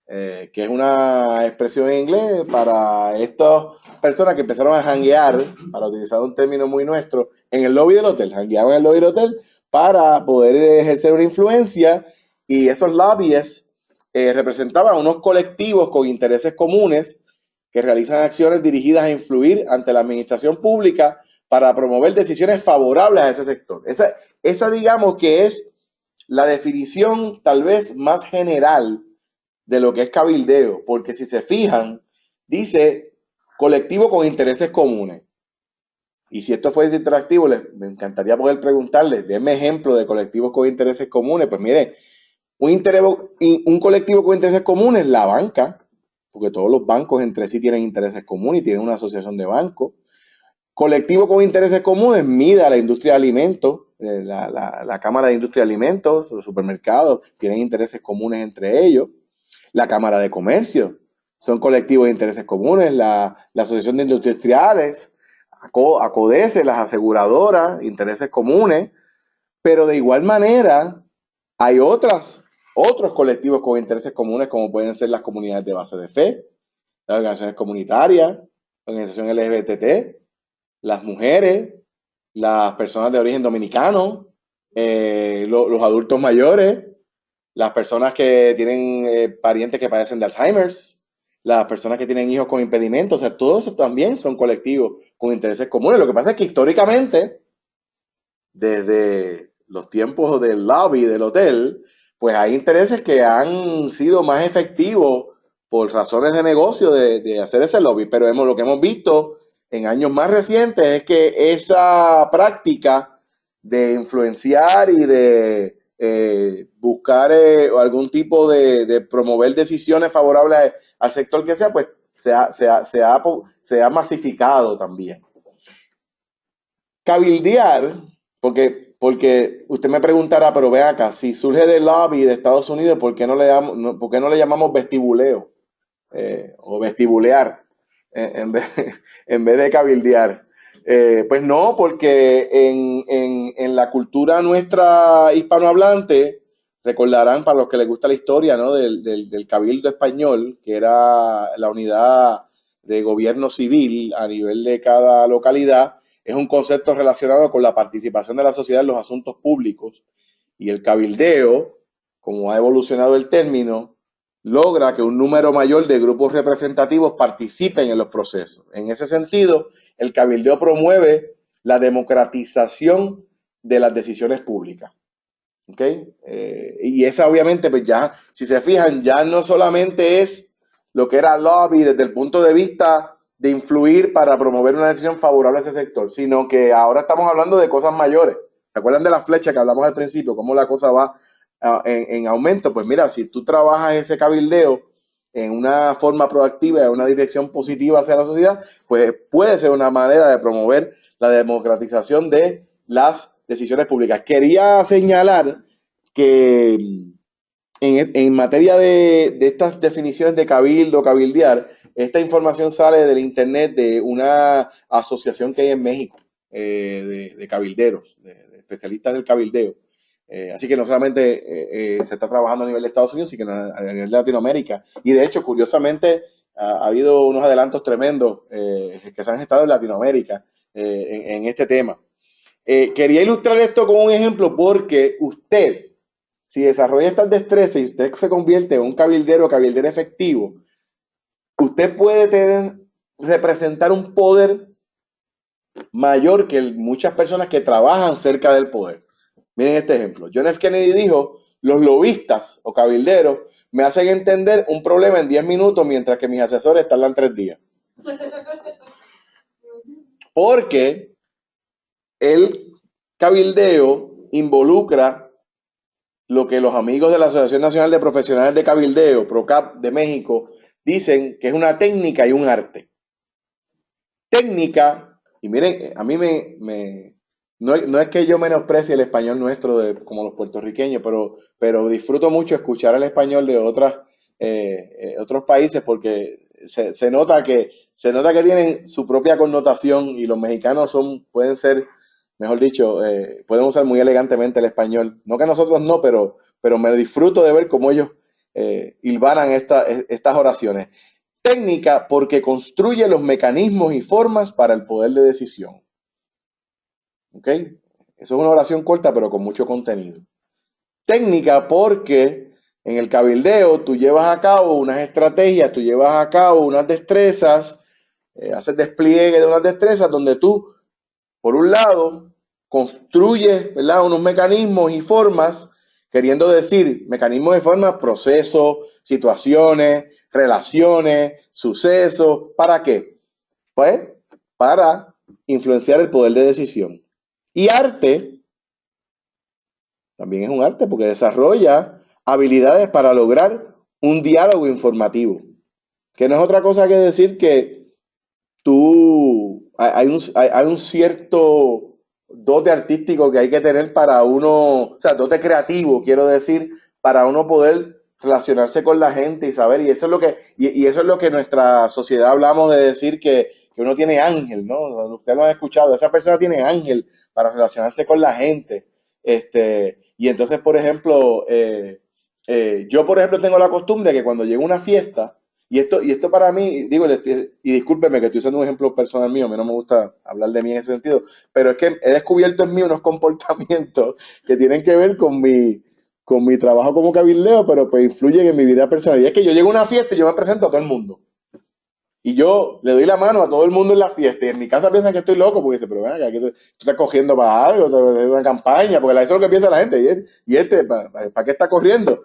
que es una expresión en inglés para estas personas que empezaron a janguear, para utilizar un término muy nuestro, en el lobby del hotel, jangueaban en el lobby del hotel para poder ejercer una influencia, y esos lobbyists representaban unos colectivos con intereses comunes que realizan acciones dirigidas a influir ante la administración pública para promover decisiones favorables a ese sector. Esa digamos que es la definición tal vez más general de lo que es cabildeo, porque si se fijan, dice colectivo con intereses comunes. Y si esto fuese interactivo, me encantaría poder preguntarles, denme ejemplo de colectivos con intereses comunes. Pues mire, un colectivo con intereses comunes, la banca, porque todos los bancos entre sí tienen intereses comunes y tienen una asociación de bancos. Colectivo con intereses comunes, MIDA, la industria de alimentos, la Cámara de Industria de Alimentos, los supermercados tienen intereses comunes entre ellos. La Cámara de Comercio, son colectivos de intereses comunes, la Asociación de Industriales, ACODESE, las aseguradoras, intereses comunes, pero de igual manera hay otros colectivos con intereses comunes como pueden ser las comunidades de base de fe, las organizaciones comunitarias, la organización LGBT, las mujeres, las personas de origen dominicano, los adultos mayores, las personas que tienen parientes que padecen de Alzheimer's, las personas que tienen hijos con impedimentos, o sea, todos esos también son colectivos con intereses comunes. Lo que pasa es que históricamente, desde los tiempos del lobby del hotel, pues hay intereses que han sido más efectivos por razones de negocio de hacer ese lobby, pero lo que hemos visto en años más recientes es que esa práctica de influenciar y de buscar algún tipo de promover decisiones favorables al sector que sea, pues se ha masificado también. Cabildear, porque usted me preguntará, pero ve acá, si surge del lobby de Estados Unidos, ¿por qué no le llamamos vestibuleo? O vestibulear en vez de cabildear. Pues no, porque en la cultura nuestra hispanohablante, recordarán para los que les gusta la historia, ¿no? del cabildo español, que era la unidad de gobierno civil a nivel de cada localidad, es un concepto relacionado con la participación de la sociedad en los asuntos públicos, y el cabildeo, como ha evolucionado el término, logra que un número mayor de grupos representativos participen en los procesos. En ese sentido, el cabildeo promueve la democratización de las decisiones públicas. ¿Okay? Y esa obviamente, pues ya, si se fijan, ya no solamente es lo que era lobby desde el punto de vista de influir para promover una decisión favorable a ese sector, sino que ahora estamos hablando de cosas mayores. ¿Se acuerdan de la flecha que hablamos al principio? ¿Cómo la cosa va en aumento? Pues mira, si tú trabajas ese cabildeo en una forma proactiva, en una dirección positiva hacia la sociedad, pues puede ser una manera de promover la democratización de las decisiones públicas. Quería señalar que en materia de estas definiciones de cabildo, cabildear, esta información sale del internet de una asociación que hay en México, de cabilderos, de especialistas del cabildeo. Así que no solamente se está trabajando a nivel de Estados Unidos, sino a nivel de Latinoamérica. Y de hecho, curiosamente, ha habido unos adelantos tremendos que se han gestado en Latinoamérica en este tema. Quería ilustrar esto con un ejemplo porque usted, si desarrolla estas destrezas y usted se convierte en un cabildero o cabildero efectivo, usted puede representar un poder mayor que muchas personas que trabajan cerca del poder. Miren este ejemplo. John F. Kennedy dijo, los lobistas o cabilderos me hacen entender un problema en 10 minutos mientras que mis asesores tardan 3 días. Porque el cabildeo involucra lo que los amigos de la Asociación Nacional de Profesionales de Cabildeo, PROCAP de México, dicen que es una técnica y un arte. Técnica, y miren, a mí no es que yo menosprecie el español nuestro como los puertorriqueños, pero disfruto mucho escuchar el español de otros países porque se nota que tienen su propia connotación y los mexicanos pueden ser, mejor dicho, pueden usar muy elegantemente el español. No que nosotros no, pero me disfruto de ver cómo ellos hilvanan estas oraciones. Técnica porque construye los mecanismos y formas para el poder de decisión. ¿Ok? Eso es una oración corta, pero con mucho contenido. Técnica porque en el cabildeo tú llevas a cabo unas estrategias, tú llevas a cabo unas destrezas, haces despliegue de unas destrezas donde tú, por un lado, construyes, ¿verdad?, unos mecanismos y formas, queriendo decir mecanismos y formas, procesos, situaciones, relaciones, sucesos. ¿Para qué? Pues para influenciar el poder de decisión. Y arte también es un arte porque desarrolla habilidades para lograr un diálogo informativo, que no es otra cosa que decir que hay un cierto dote artístico que hay que tener para uno, o sea, dote creativo, quiero decir, para uno poder relacionarse con la gente y saber, y eso es lo que en nuestra sociedad hablamos de decir que uno tiene ángel, ¿no? Ustedes lo han escuchado, esa persona tiene ángel para relacionarse con la gente. Y entonces, por ejemplo, yo, por ejemplo, tengo la costumbre de que cuando llego a una fiesta, y esto para mí, digo, y discúlpeme que estoy usando un ejemplo personal mío, a mí no me gusta hablar de mí en ese sentido, pero es que he descubierto en mí unos comportamientos que tienen que ver con mi trabajo como cabildeo, pero pues influyen en mi vida personal. Y es que yo llego a una fiesta y yo me presento a todo el mundo. Y yo le doy la mano a todo el mundo en la fiesta. Y en mi casa piensan que estoy loco, porque dicen, pero venga, aquí tú estás cogiendo para algo, una campaña, porque eso es lo que piensa la gente. ¿Para qué está corriendo?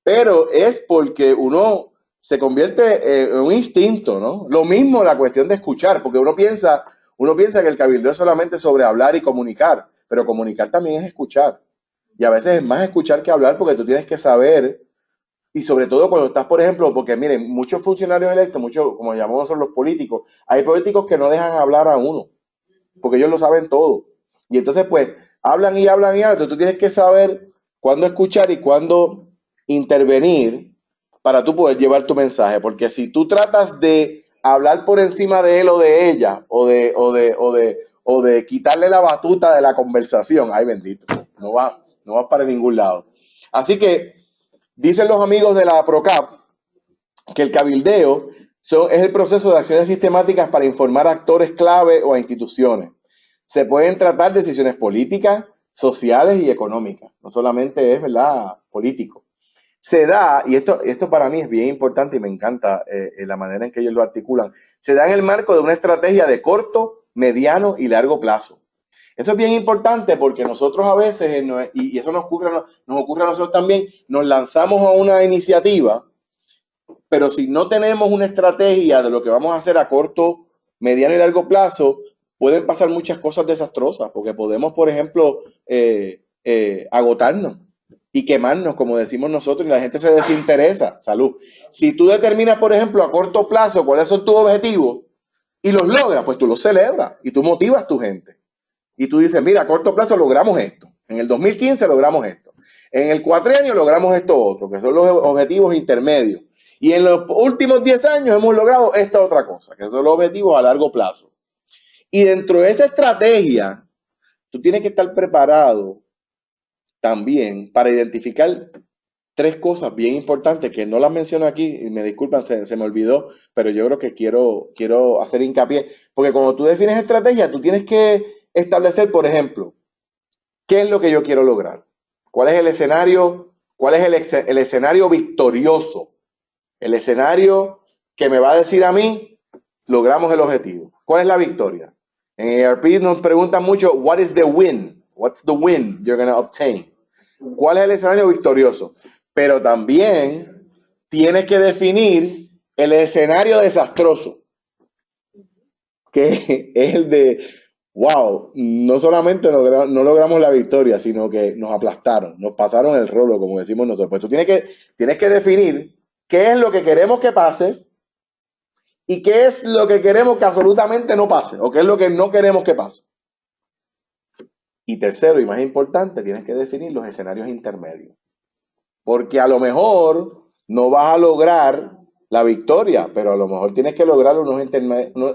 Pero es porque uno se convierte en un instinto, ¿no? Lo mismo la cuestión de escuchar, porque uno piensa que el cabildeo es solamente sobre hablar y comunicar, pero comunicar también es escuchar. Y a veces es más escuchar que hablar porque tú tienes que saber, y sobre todo cuando estás, por ejemplo, porque miren, muchos funcionarios electos, muchos, como llamamos nosotros los políticos, hay políticos que no dejan hablar a uno, porque ellos lo saben todo. Y entonces, pues, hablan y hablan y hablan, entonces tú tienes que saber cuándo escuchar y cuándo intervenir para tú poder llevar tu mensaje, porque si tú tratas de hablar por encima de él o de ella, o de quitarle la batuta de la conversación, ay bendito, no va para ningún lado. Así que dicen los amigos de la PROCAP que el cabildeo es el proceso de acciones sistemáticas para informar a actores clave o a instituciones. Se pueden tratar decisiones políticas, sociales y económicas, no solamente es, ¿verdad?, político. Se da, y esto para mí es bien importante y me encanta la manera en que ellos lo articulan, se da en el marco de una estrategia de corto, mediano y largo plazo. Eso es bien importante porque nosotros a veces, y eso nos ocurre a nosotros también, nos lanzamos a una iniciativa, pero si no tenemos una estrategia de lo que vamos a hacer a corto, mediano y largo plazo, pueden pasar muchas cosas desastrosas, porque podemos, por ejemplo, agotarnos y quemarnos, como decimos nosotros, y la gente se desinteresa. Salud. Si tú determinas, por ejemplo, a corto plazo cuáles son tus objetivos y los logras, pues tú los celebras y tú motivas a tu gente. Y tú dices, mira, a corto plazo logramos esto. En el 2015 logramos esto. En el cuatrienio logramos esto otro, que son los objetivos intermedios. Y en los últimos 10 años hemos logrado esta otra cosa, que son los objetivos a largo plazo. Y dentro de esa estrategia, tú tienes que estar preparado también para identificar 3 cosas bien importantes que no las menciono aquí, y me disculpan, se me olvidó, pero yo creo que quiero hacer hincapié, porque cuando tú defines estrategia, tú tienes que establecer, por ejemplo, ¿qué es lo que yo quiero lograr? ¿Cuál es el escenario? ¿Cuál es el escenario victorioso? El escenario que me va a decir a mí, logramos el objetivo. ¿Cuál es la victoria? En ARP nos preguntan mucho, what is the win? What's the win you're going to obtain? ¿Cuál es el escenario victorioso? Pero también tienes que definir el escenario desastroso, que es el de, wow, no solamente no logramos la victoria, sino que nos aplastaron, nos pasaron el rolo, como decimos nosotros. Pues tú tienes que definir qué es lo que queremos que pase y qué es lo que queremos que absolutamente no pase, o qué es lo que no queremos que pase. Y tercero, y más importante, tienes que definir los escenarios intermedios. Porque a lo mejor no vas a lograr la victoria, pero a lo mejor tienes que lograr unos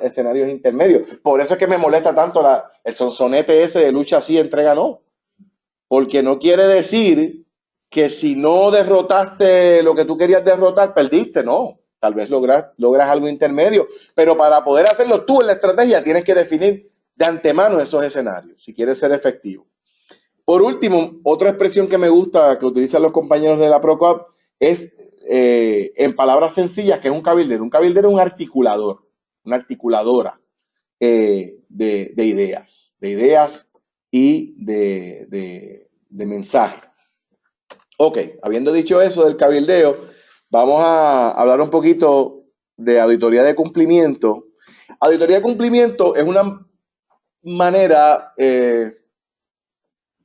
escenarios intermedios. Por eso es que me molesta tanto el sonsonete ese de lucha sí, entrega no. Porque no quiere decir que si no derrotaste lo que tú querías derrotar, perdiste, no. Tal vez logras algo intermedio, pero para poder hacerlo tú en la estrategia tienes que definir de antemano esos escenarios, si quieres ser efectivo. Por último, otra expresión que me gusta que utilizan los compañeros de la PROCOP es, en palabras sencillas, que es un cabildero. Un cabildero es un articulador, una articuladora de ideas y de mensajes. Ok, habiendo dicho eso del cabildeo, vamos a hablar un poquito de auditoría de cumplimiento. Auditoría de cumplimiento es una manera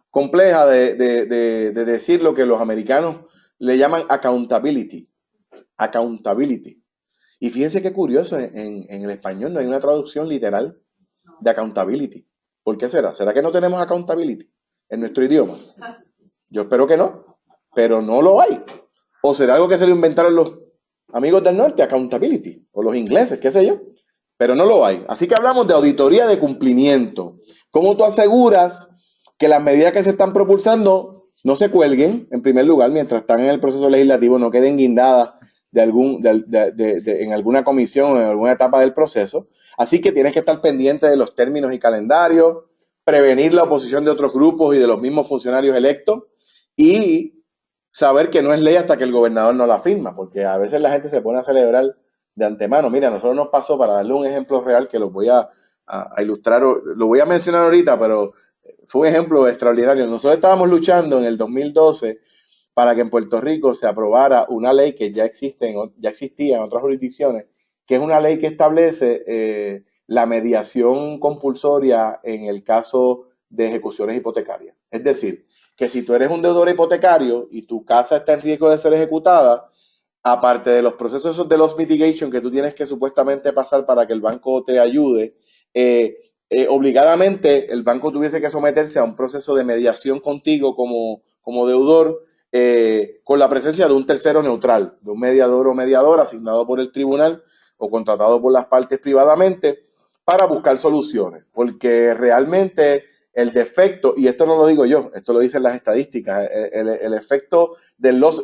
compleja de decir lo que los americanos le llaman accountability. Accountability. Y fíjense qué curioso, en el español no hay una traducción literal de accountability. ¿Por qué será? ¿Será que no tenemos accountability en nuestro idioma? Yo espero que no, pero no lo hay. ¿O será algo que se lo inventaron los amigos del norte, accountability, o los ingleses, qué sé yo? Pero no lo hay. Así que hablamos de auditoría de cumplimiento. ¿Cómo tú aseguras que las medidas que se están propulsando no se cuelguen, en primer lugar, mientras están en el proceso legislativo, no queden guindadas en alguna comisión o en alguna etapa del proceso? Así que tienes que estar pendiente de los términos y calendarios, prevenir la oposición de otros grupos y de los mismos funcionarios electos y saber que no es ley hasta que el gobernador no la firma, porque a veces la gente se pone a celebrar de antemano. Mira, a nosotros nos pasó, para darle un ejemplo real que los voy a ilustrar, lo voy a mencionar ahorita, pero fue un ejemplo extraordinario. Nosotros estábamos luchando en el 2012 para que en Puerto Rico se aprobara una ley que ya existía en otras jurisdicciones, que es una ley que establece la mediación compulsoria en el caso de ejecuciones hipotecarias. Es decir, que si tú eres un deudor hipotecario y tu casa está en riesgo de ser ejecutada, aparte de los procesos de loss mitigation que tú tienes que supuestamente pasar para que el banco te ayude, obligadamente el banco tuviese que someterse a un proceso de mediación contigo como deudor, con la presencia de un tercero neutral, de un mediador o mediadora asignado por el tribunal o contratado por las partes privadamente para buscar soluciones, porque realmente el defecto, y esto no lo digo yo, esto lo dicen las estadísticas, el efecto del loss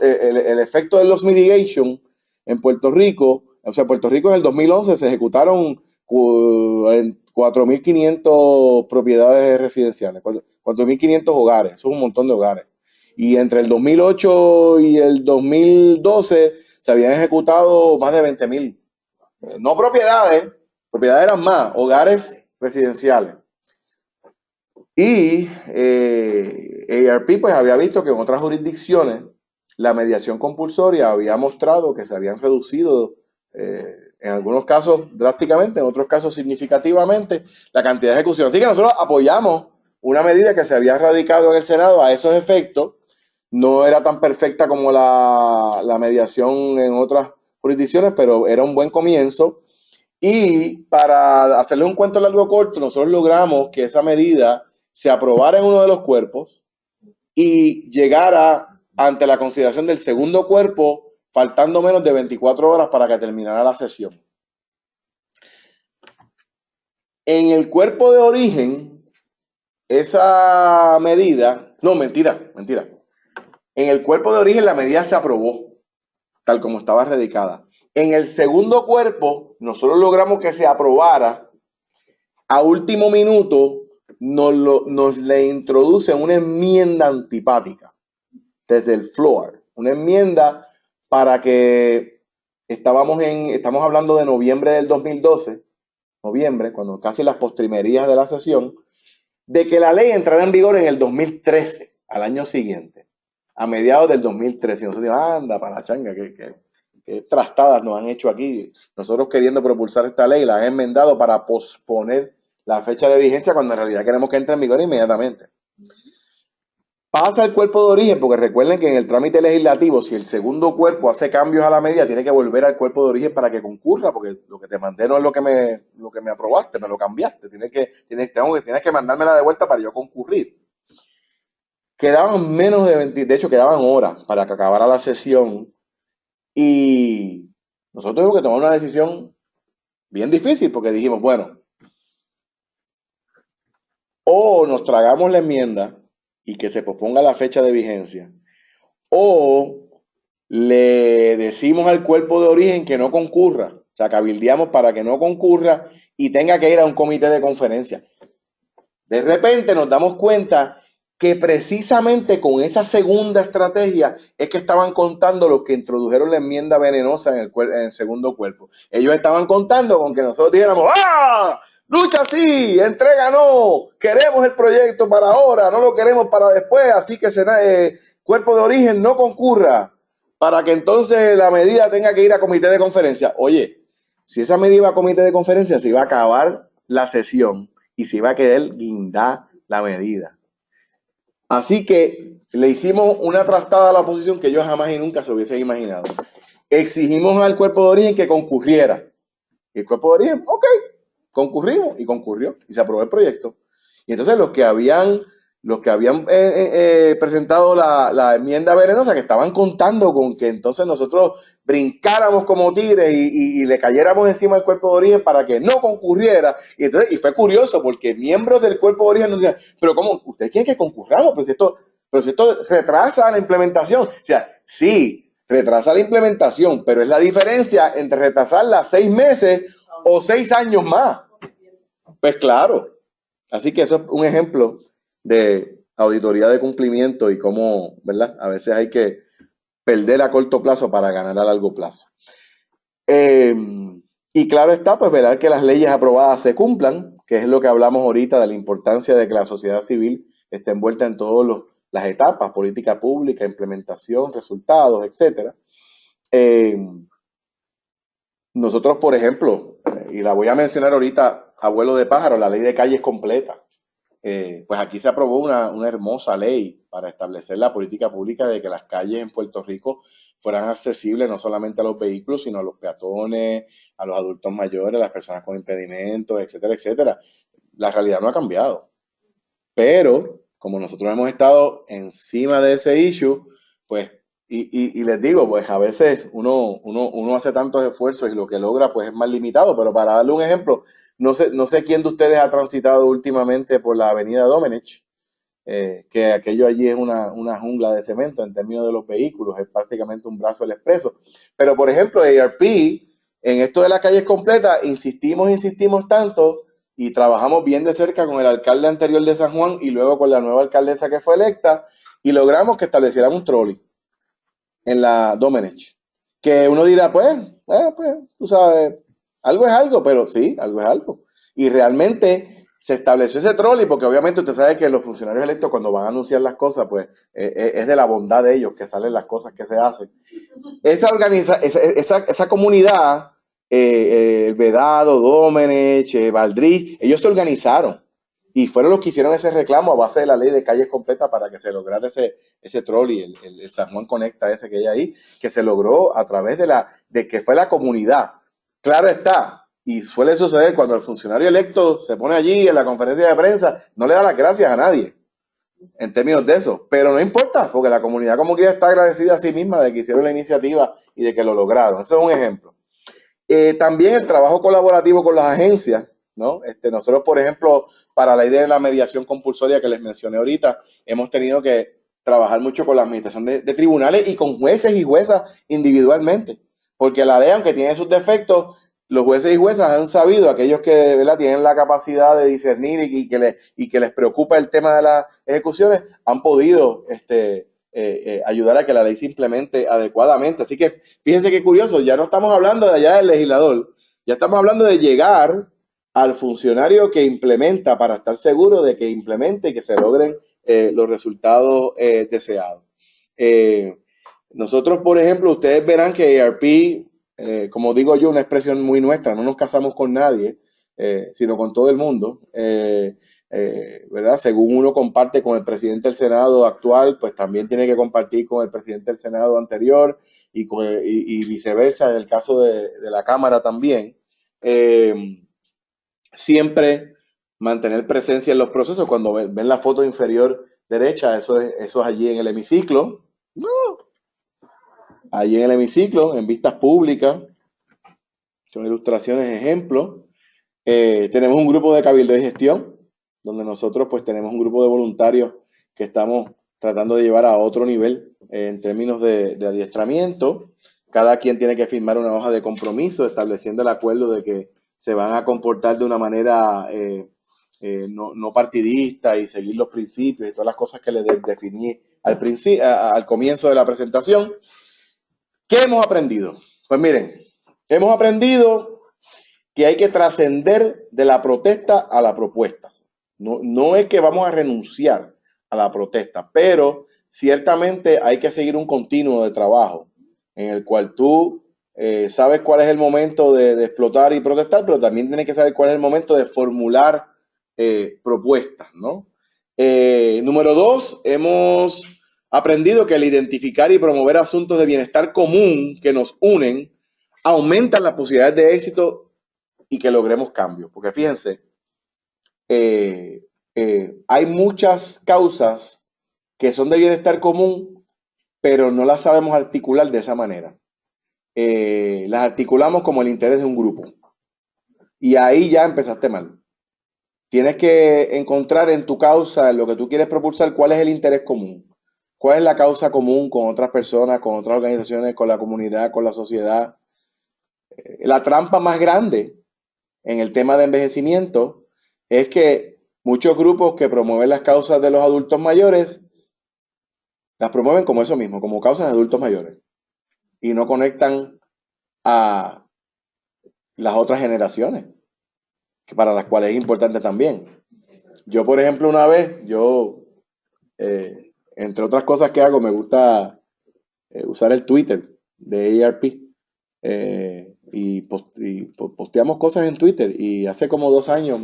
mitigation en Puerto Rico, o sea, en Puerto Rico en el 2011 se ejecutaron 4.500 propiedades residenciales, 4.500 hogares, eso es un montón de hogares. Y entre el 2008 y el 2012 se habían ejecutado más de 20.000. No propiedades eran más, hogares residenciales. Y AARP pues había visto que en otras jurisdicciones la mediación compulsoria había mostrado que se habían reducido en algunos casos drásticamente, en otros casos significativamente, la cantidad de ejecución. Así que nosotros apoyamos una medida que se había radicado en el Senado a esos efectos. No era tan perfecta como la mediación en otras jurisdicciones, pero era un buen comienzo. Y para hacerle un cuento largo corto, nosotros logramos que esa medida se aprobara en uno de los cuerpos y llegara ante la consideración del segundo cuerpo, faltando menos de 24 horas para que terminara la sesión. En el cuerpo de origen, esa medida, no, mentira. En el cuerpo de origen la medida se aprobó, tal como estaba radicada. En el segundo cuerpo, nosotros logramos que se aprobara. A último minuto nos le introducen una enmienda antipática desde el floor, una enmienda para que estamos hablando de noviembre del 2012, noviembre, cuando casi las postrimerías de la sesión, de que la ley entrara en vigor en el 2013, al año siguiente, a mediados del 2013. Y nosotros decimos, anda, para la changa, qué trastadas nos han hecho aquí. Nosotros queriendo propulsar esta ley, la han enmendado para posponer la fecha de vigencia cuando en realidad queremos que entre en vigor inmediatamente. Pasa el cuerpo de origen, porque recuerden que en el trámite legislativo, si el segundo cuerpo hace cambios a la medida, tiene que volver al cuerpo de origen para que concurra, porque lo que te mandé no es lo que me aprobaste, me lo cambiaste. Tienes que mandármela de vuelta para yo concurrir. Quedaban menos de 20, de hecho quedaban horas para que acabara la sesión y nosotros tuvimos que tomar una decisión bien difícil porque dijimos, bueno, o nos tragamos la enmienda y que se posponga la fecha de vigencia, o le decimos al cuerpo de origen que no concurra, o sea, cabildeamos para que no concurra y tenga que ir a un comité de conferencia. De repente nos damos cuenta que precisamente con esa segunda estrategia es que estaban contando los que introdujeron la enmienda venenosa en el segundo cuerpo. Ellos estaban contando con que nosotros dijéramos, ¡ah! Lucha sí, entrega no, queremos el proyecto para ahora, no lo queremos para después, así que cuerpo de origen no concurra, para que entonces la medida tenga que ir a comité de conferencia. Oye, si esa medida iba a comité de conferencia, se iba a acabar la sesión y se iba a quedar guindada la medida. Así que le hicimos una trastada a la oposición que yo jamás y nunca se hubiesen imaginado. Exigimos al cuerpo de origen que concurriera. Y el cuerpo de origen, ok, concurrimos y concurrió y se aprobó el proyecto. Y entonces los que habían presentado la enmienda venenosa, que estaban contando con que entonces nosotros brincáramos como tigres y le cayéramos encima al cuerpo de origen para que no concurriera. Y fue curioso porque miembros del cuerpo de origen nos decían, pero ¿cómo? ¿Ustedes quieren que concurramos? Pero si esto retrasa la implementación. O sea, sí, retrasa la implementación, pero es la diferencia entre retrasarla 6 meses o 6 años más. Pues claro. Así que eso es un ejemplo de auditoría de cumplimiento y cómo, ¿verdad? A veces hay que perder a corto plazo para ganar a largo plazo. Y claro está, pues velar que las leyes aprobadas se cumplan, que es lo que hablamos ahorita de la importancia de que la sociedad civil esté envuelta en todas las etapas, política pública, implementación, resultados, etcétera. Nosotros, por ejemplo, y la voy a mencionar ahorita, abuelo de pájaro, la ley de calles completa. Pues aquí se aprobó una hermosa ley para establecer la política pública de que las calles en Puerto Rico fueran accesibles no solamente a los vehículos, sino a los peatones, a los adultos mayores, a las personas con impedimentos, etcétera, etcétera. La realidad no ha cambiado. Pero, como nosotros hemos estado encima de ese issue, pues, y les digo, pues a veces uno hace tantos esfuerzos y lo que logra pues es más limitado, pero para darle un ejemplo, no sé quién de ustedes ha transitado últimamente por la avenida Domenech, que aquello allí es una jungla de cemento en términos de los vehículos, es prácticamente un brazo del expreso. Pero, por ejemplo, AARP, en esto de las calles completas, insistimos tanto y trabajamos bien de cerca con el alcalde anterior de San Juan y luego con la nueva alcaldesa que fue electa y logramos que establecieran un trolley en la Domenech. Que uno dirá, pues, tú sabes, algo es algo, pero sí, algo es algo. Y realmente se estableció ese trolley, porque obviamente usted sabe que los funcionarios electos cuando van a anunciar las cosas, pues es de la bondad de ellos que salen las cosas que se hacen. Esa comunidad, el Vedado, Domenech, Valdrí, ellos se organizaron y fueron los que hicieron ese reclamo a base de la ley de calles completas para que se lograra ese trolley, el San Juan Conecta ese que hay ahí, que se logró a través de que fue la comunidad. Claro está, y suele suceder cuando el funcionario electo se pone allí en la conferencia de prensa, no le da las gracias a nadie en términos de eso, pero no importa, porque la comunidad como quiera está agradecida a sí misma de que hicieron la iniciativa y de que lo lograron. Eso es un ejemplo. También el trabajo colaborativo con las agencias, ¿no? Nosotros, por ejemplo, para la idea de la mediación compulsoria que les mencioné ahorita, hemos tenido que trabajar mucho con la administración de tribunales y con jueces y juezas individualmente, porque la ley, aunque tiene sus defectos, los jueces y juezas han sabido, aquellos que, ¿verdad?, tienen la capacidad de discernir y que les preocupa el tema de las ejecuciones, han podido ayudar a que la ley se implemente adecuadamente. Así que fíjense qué curioso, ya no estamos hablando de allá del legislador, ya estamos hablando de llegar al funcionario que implementa para estar seguro de que implemente y que se logren los resultados deseados. Nosotros, por ejemplo, ustedes verán que ARP, como digo yo, una expresión muy nuestra, no nos casamos con nadie, sino con todo el mundo. ¿Verdad? Según uno comparte con el presidente del Senado actual, pues también tiene que compartir con el presidente del Senado anterior y viceversa en el caso de la Cámara también. Siempre mantener presencia en los procesos. Cuando ven la foto inferior derecha, eso es allí en el hemiciclo. No. Allí en el hemiciclo, en vistas públicas, son ilustraciones, ejemplos. Tenemos un grupo de cabildo y gestión, donde nosotros pues tenemos un grupo de voluntarios que estamos tratando de llevar a otro nivel en términos de adiestramiento. Cada quien tiene que firmar una hoja de compromiso estableciendo el acuerdo de que se van a comportar de una manera no partidista y seguir los principios y todas las cosas que les definí al comienzo de la presentación. ¿Qué hemos aprendido? Pues miren, hemos aprendido que hay que trascender de la protesta a la propuesta. No es que vamos a renunciar a la protesta, pero ciertamente hay que seguir un continuo de trabajo en el cual tú sabes cuál es el momento de explotar y protestar, pero también tienes que saber cuál es el momento de formular propuestas, ¿no? Número 2, hemos aprendido que el identificar y promover asuntos de bienestar común que nos unen aumentan las posibilidades de éxito y que logremos cambios. Porque fíjense, hay muchas causas que son de bienestar común, pero no las sabemos articular de esa manera. Las articulamos como el interés de un grupo. Y ahí ya empezaste mal. Tienes que encontrar en tu causa, en lo que tú quieres propulsar, cuál es el interés común. ¿Cuál es la causa común con otras personas, con otras organizaciones, con la comunidad, con la sociedad? La trampa más grande en el tema de envejecimiento es que muchos grupos que promueven las causas de los adultos mayores las promueven como eso mismo, como causas de adultos mayores, y no conectan a las otras generaciones, que para las cuales es importante también. Yo, por ejemplo, una vez, entre otras cosas que hago, me gusta usar el Twitter de ARP. Y posteamos cosas en Twitter, y hace como 2 años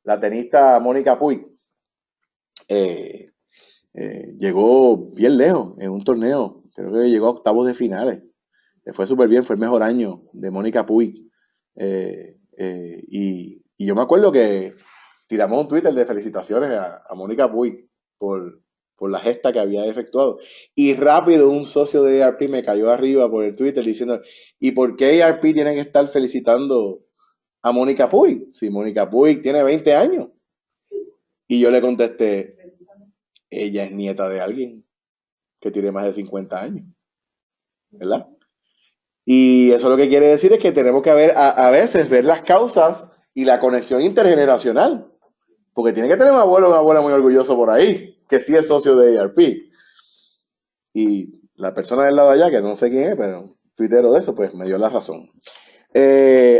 la tenista Mónica Puig llegó bien lejos en un torneo, creo que llegó a octavos de finales, le fue súper bien, fue el mejor año de Mónica Puig, y yo me acuerdo que tiramos un Twitter de felicitaciones a Mónica Puig por la gesta que había efectuado. Y rápido un socio de ARP me cayó arriba por el Twitter diciendo, ¿y por qué ARP tienen que estar felicitando a Mónica Puig? Si Mónica Puig tiene 20 años. Y yo le contesté, ella es nieta de alguien que tiene más de 50 años, ¿verdad? Y eso lo que quiere decir es que tenemos que a veces ver las causas y la conexión intergeneracional. Porque tiene que tener un abuelo o una abuela muy orgulloso por ahí, que sí es socio de ARP. Y la persona del lado allá, que no sé quién es, pero tuitero de eso, pues me dio la razón.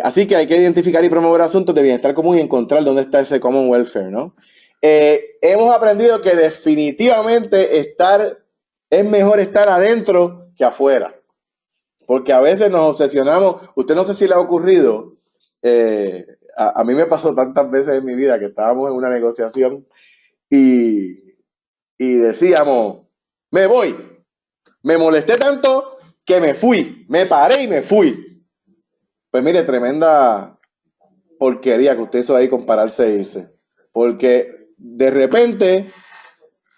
Así que hay que identificar y promover asuntos de bienestar común y encontrar dónde está ese common welfare, ¿no? Hemos aprendido que definitivamente es mejor estar adentro que afuera, porque a veces nos obsesionamos. Usted no sé si le ha ocurrido, a mí me pasó tantas veces en mi vida que estábamos en una negociación y, y decíamos, me voy, me molesté tanto que me fui, me paré y me fui. Pues mire, tremenda porquería que usted hizo ahí compararse e irse. Porque de repente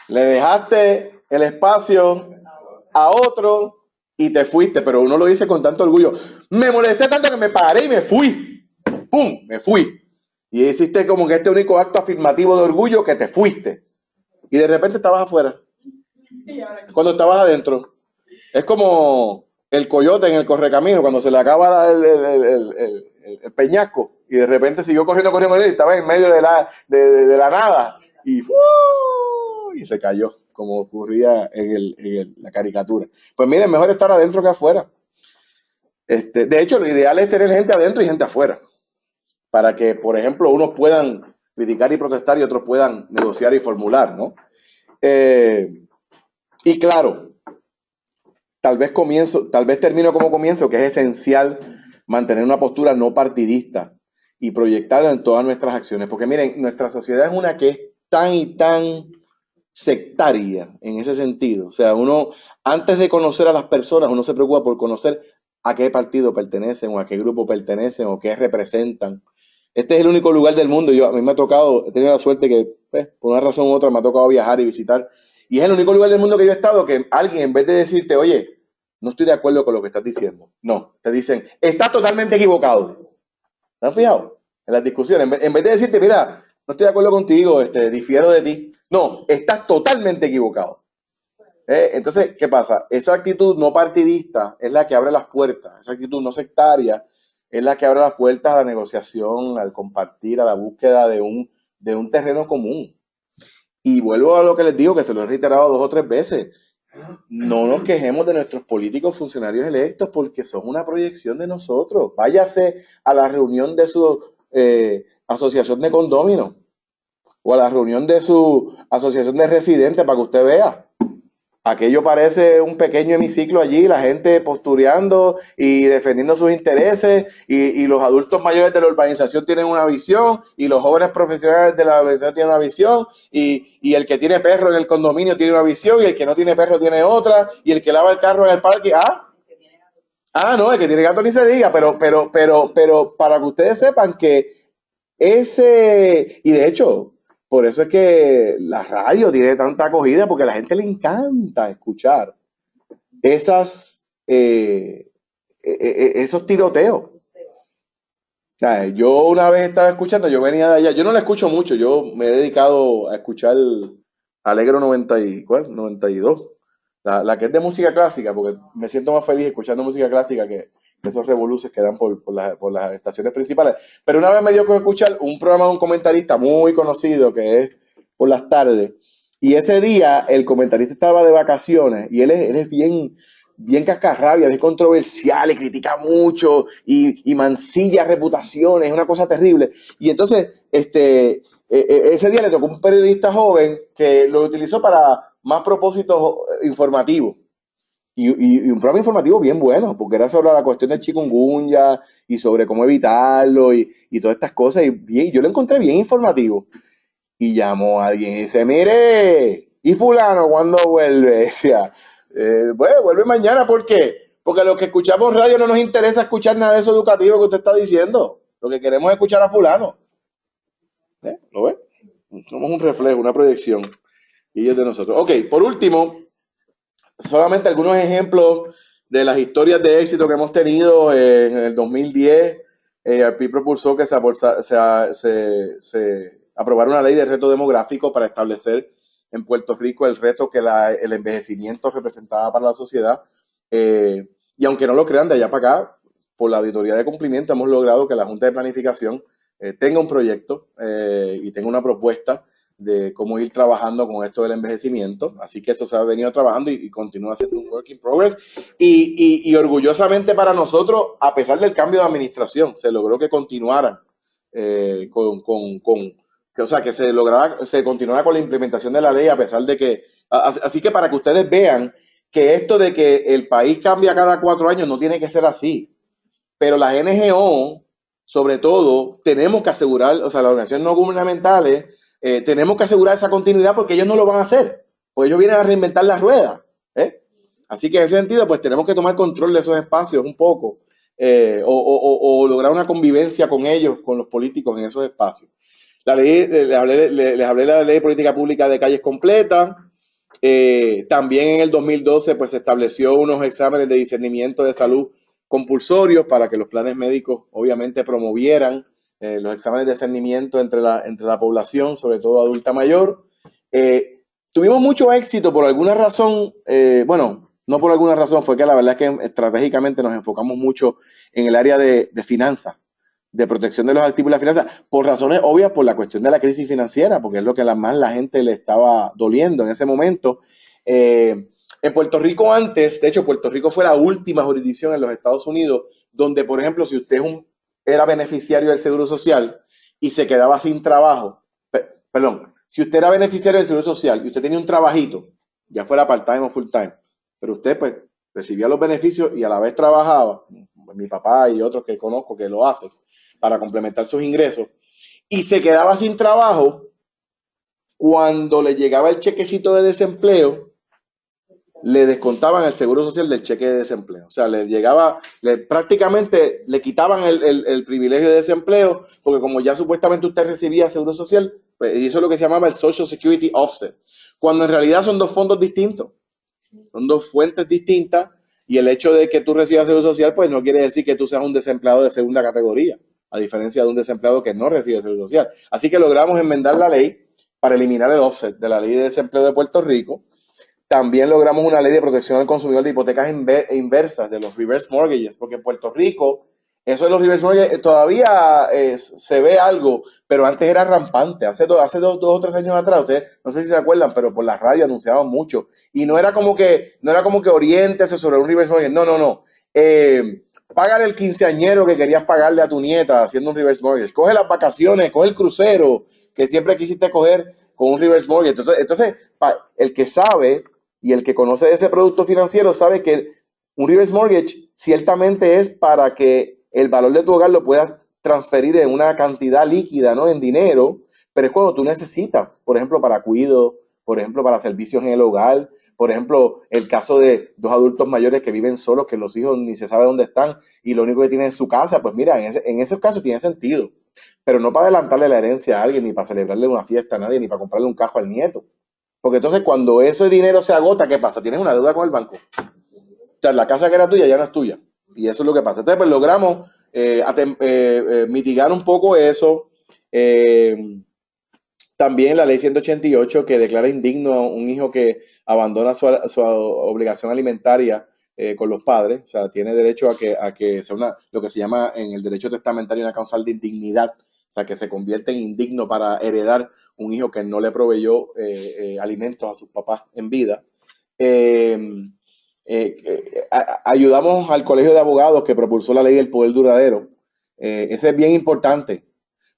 le dejaste el espacio a otro y te fuiste, pero uno lo dice con tanto orgullo. Me molesté tanto que me paré y me fui. ¡Pum! Me fui. Y hiciste como que este único acto afirmativo de orgullo que te fuiste. Y de repente estabas afuera. Cuando estabas adentro. Es como el coyote en el correcamino, cuando se le acaba el peñasco y de repente siguió corriendo y estaba en medio de la nada y se cayó, como ocurría en la caricatura. Pues miren, mejor estar adentro que afuera. De hecho, lo ideal es tener gente adentro y gente afuera, para que, por ejemplo, unos puedan criticar y protestar y otros puedan negociar y formular, ¿no? Y claro, tal vez termino como comienzo, que es esencial mantener una postura no partidista y proyectarla en todas nuestras acciones. Porque miren, nuestra sociedad es una que es tan y tan sectaria en ese sentido. O sea, uno, antes de conocer a las personas, uno se preocupa por conocer a qué partido pertenecen o a qué grupo pertenecen o qué representan. Este es el único lugar del mundo. A mí me ha tocado, he tenido la suerte que, por una razón u otra, me ha tocado viajar y visitar. Y es el único lugar del mundo que yo he estado que alguien, en vez de decirte, oye, no estoy de acuerdo con lo que estás diciendo, no, te dicen, estás totalmente equivocado. ¿Te han fijado? En las discusiones, en vez de decirte, mira, no estoy de acuerdo contigo, difiero de ti, no, estás totalmente equivocado. Entonces, ¿qué pasa? Esa actitud no partidista es la que abre las puertas, esa actitud no sectaria es la que abre las puertas a la negociación, al compartir, a la búsqueda de un terreno común. Y vuelvo a lo que les digo, que se lo he reiterado 2 o 3 veces. No nos quejemos de nuestros políticos funcionarios electos porque son una proyección de nosotros. Váyase a la reunión de su asociación de condóminos o a la reunión de su asociación de residentes para que usted vea. Aquello parece un pequeño hemiciclo allí, la gente postureando y defendiendo sus intereses, y los adultos mayores de la urbanización tienen una visión, y los jóvenes profesionales de la urbanización tienen una visión, y el que tiene perro en el condominio tiene una visión, y el que no tiene perro tiene otra, y el que lava el carro en el parque, no, el que tiene gato ni se diga, pero para que ustedes sepan que y de hecho, por eso es que la radio tiene tanta acogida, porque a la gente le encanta escuchar esos tiroteos. O sea, yo una vez estaba escuchando, yo venía de allá, yo no la escucho mucho, yo me he dedicado a escuchar Alegro 92, la que es de música clásica, porque me siento más feliz escuchando música clásica que esos revoluces que dan por las estaciones principales. Pero una vez me dio con escuchar un programa de un comentarista muy conocido que es por las tardes, y ese día el comentarista estaba de vacaciones y él es bien cascarrabia, bien controversial, y critica mucho y mancilla reputaciones, es una cosa terrible. Y entonces, ese día le tocó un periodista joven que lo utilizó para más propósitos informativos. Y un programa informativo bien bueno, porque era sobre la cuestión del chikungunya y sobre cómo evitarlo y todas estas cosas. Y yo lo encontré bien informativo. Y llamó a alguien y dice, mire, ¿y fulano cuándo vuelve? Decía, bueno, vuelve mañana, ¿por qué? Porque a los que escuchamos radio no nos interesa escuchar nada de eso educativo que usted está diciendo. Lo que queremos es escuchar a fulano. ¿Lo ve? Somos un reflejo, una proyección. Y ellos de nosotros. Ok, por último, solamente algunos ejemplos de las historias de éxito que hemos tenido. En el 2010, ARP propulsó que se aprobara una ley de reto demográfico para establecer en Puerto Rico el reto que el envejecimiento representaba para la sociedad. Y aunque no lo crean, de allá para acá, por la auditoría de cumplimiento, hemos logrado que la Junta de Planificación tenga un proyecto y tenga una propuesta de cómo ir trabajando con esto del envejecimiento. Así que eso se ha venido trabajando y continúa siendo un work in progress. Y orgullosamente para nosotros, a pesar del cambio de administración, se logró que continuaran o sea, que se continuara con la implementación de la ley a pesar de que, así que para que ustedes vean que esto de que el país cambia cada 4 años no tiene que ser así, pero las NGO, sobre todo, tenemos que asegurar, o sea, las organizaciones no gubernamentales, tenemos que asegurar esa continuidad porque ellos no lo van a hacer, porque ellos vienen a reinventar la rueda, ¿eh? Así que en ese sentido, pues tenemos que tomar control de esos espacios un poco, o lograr una convivencia con ellos, con los políticos en esos espacios. La ley, les hablé de la ley de política pública de calles completa. También en el 2012 pues se estableció unos exámenes de discernimiento de salud compulsorios para que los planes médicos obviamente promovieran los exámenes de discernimiento entre la población, sobre todo adulta mayor. Tuvimos mucho éxito por alguna razón, bueno, no por alguna razón, fue que la verdad es que estratégicamente nos enfocamos mucho en el área de finanzas, de protección de los activos y las finanzas, por razones obvias, por la cuestión de la crisis financiera, porque es lo que más la gente le estaba doliendo en ese momento. En Puerto Rico antes, de hecho, Puerto Rico fue la última jurisdicción en los Estados Unidos donde, por ejemplo, si usted era beneficiario del Seguro Social y se quedaba sin trabajo, perdón, si usted era beneficiario del Seguro Social y usted tenía un trabajito, ya fuera part-time o full-time, pero usted pues recibía los beneficios y a la vez trabajaba, mi papá y otros que conozco que lo hacen, para complementar sus ingresos, y se quedaba sin trabajo, cuando le llegaba el chequecito de desempleo, le descontaban el seguro social del cheque de desempleo. O sea, le llegaba, prácticamente le quitaban el privilegio de desempleo, porque como ya supuestamente usted recibía seguro social, pues, y eso es lo que se llamaba el Social Security Offset, cuando en realidad son dos fondos distintos, son dos fuentes distintas, y el hecho de que tú recibas seguro social, pues no quiere decir que tú seas un desempleado de segunda categoría, a diferencia de un desempleado que no recibe seguro social. Así que logramos enmendar la ley para eliminar el offset de la ley de desempleo de Puerto Rico. También logramos una ley de protección al consumidor de hipotecas inversas, de los reverse mortgages, porque en Puerto Rico eso de los reverse mortgages todavía se ve algo, pero antes era rampante. Hace dos o tres años atrás, ustedes no sé si se acuerdan, pero por la radio anunciaban mucho. Y no era como que oriéntese sobre un reverse mortgage. No. Págale el quinceañero que querías pagarle a tu nieta haciendo un reverse mortgage. Coge las vacaciones, coge el crucero que siempre quisiste coger con un reverse mortgage. Entonces el que sabe y el que conoce ese producto financiero sabe que un reverse mortgage ciertamente es para que el valor de tu hogar lo puedas transferir en una cantidad líquida, ¿no? En dinero, pero es cuando tú necesitas, por ejemplo, para cuidado, por ejemplo, para servicios en el hogar, por ejemplo, el caso de dos adultos mayores que viven solos, que los hijos ni se sabe dónde están y lo único que tienen es su casa, pues mira, en esos casos tiene sentido, pero no para adelantarle la herencia a alguien, ni para celebrarle una fiesta a nadie, ni para comprarle un cajo al nieto. Porque entonces cuando ese dinero se agota, ¿qué pasa? Tienes una deuda con el banco. O sea, la casa que era tuya ya no es tuya. Y eso es lo que pasa. Entonces, pues logramos mitigar un poco eso. También la ley 188 que declara indigno a un hijo que abandona su obligación alimentaria con los padres. O sea, tiene derecho a que sea lo que se llama en el derecho testamentario una causal de indignidad. O sea, que se convierte en indigno para heredar un hijo que no le proveyó alimentos a sus papás en vida. Ayudamos al Colegio de Abogados que propulsó la ley del poder duradero. Ese es bien importante,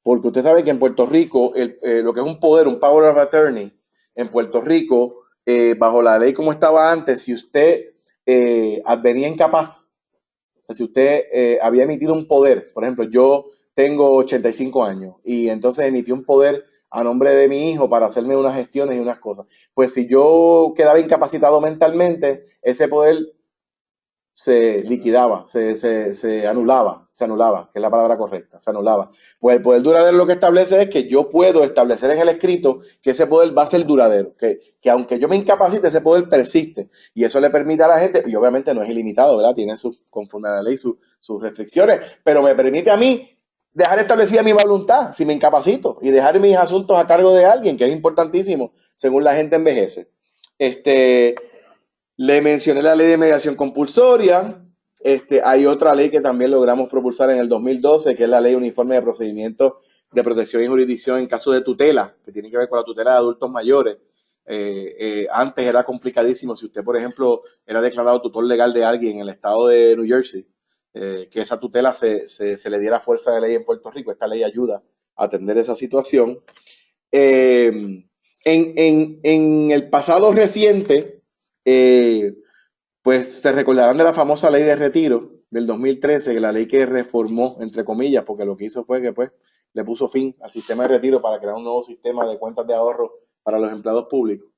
porque usted sabe que en Puerto Rico lo que es un poder, un power of attorney, en Puerto Rico, bajo la ley como estaba antes, si usted advenía incapaz, o sea, si usted había emitido un poder, por ejemplo, yo tengo 85 años y entonces emití un poder a nombre de mi hijo para hacerme unas gestiones y unas cosas. Pues si yo quedaba incapacitado mentalmente, ese poder se liquidaba, se anulaba, que es la palabra correcta, se anulaba. Pues el poder duradero lo que establece es que yo puedo establecer en el escrito que ese poder va a ser duradero, que aunque yo me incapacite, ese poder persiste. Y eso le permite a la gente, y obviamente no es ilimitado, ¿verdad? Tiene conforme a la ley sus restricciones, pero me permite a mí dejar establecida mi voluntad si me incapacito y dejar mis asuntos a cargo de alguien, que es importantísimo según la gente envejece. Le mencioné la ley de mediación compulsoria. Hay otra ley que también logramos propulsar en el 2012, que es la ley uniforme de procedimientos de protección y jurisdicción en caso de tutela, que tiene que ver con la tutela de adultos mayores. Antes era complicadísimo si usted, por ejemplo, era declarado tutor legal de alguien en el estado de New Jersey, que esa tutela se le diera fuerza de ley en Puerto Rico. Esta ley ayuda a atender esa situación. En el pasado reciente, pues se recordarán de la famosa ley de retiro del 2013, que la ley que reformó, entre comillas, porque lo que hizo fue que pues le puso fin al sistema de retiro para crear un nuevo sistema de cuentas de ahorro para los empleados públicos.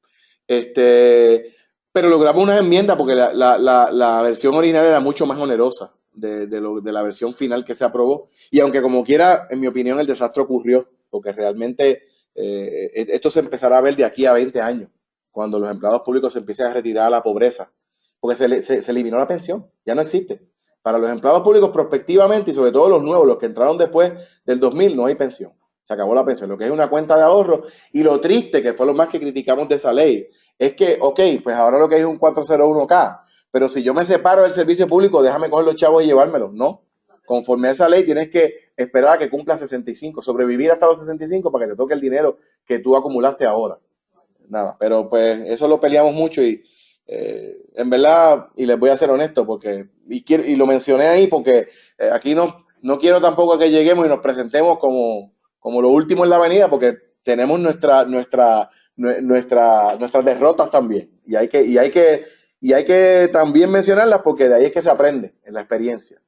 Pero logramos una enmienda porque la versión original era mucho más onerosa de la versión final que se aprobó. Y aunque como quiera, en mi opinión, el desastre ocurrió, porque realmente esto se empezará a ver de aquí a 20 años, cuando los empleados públicos se empiecen a retirar a la pobreza, porque se eliminó la pensión, ya no existe. Para los empleados públicos prospectivamente y sobre todo los nuevos, los que entraron después del 2000, no hay pensión. Se acabó la pensión, lo que es una cuenta de ahorro. Y lo triste, que fue lo más que criticamos de esa ley, es que, ok, pues ahora lo que es un 401k, pero si yo me separo del servicio público, déjame coger los chavos y llevármelos. No. Conforme a esa ley, tienes que esperar a que cumpla 65, sobrevivir hasta los 65 para que te toque el dinero que tú acumulaste ahora. Nada, pero pues eso lo peleamos mucho y en verdad, y les voy a ser honesto, porque y lo mencioné ahí porque aquí no quiero tampoco que lleguemos y nos presentemos como lo último en la avenida, porque tenemos nuestras derrotas también, y hay que también mencionarlas, porque de ahí es que se aprende en la experiencia.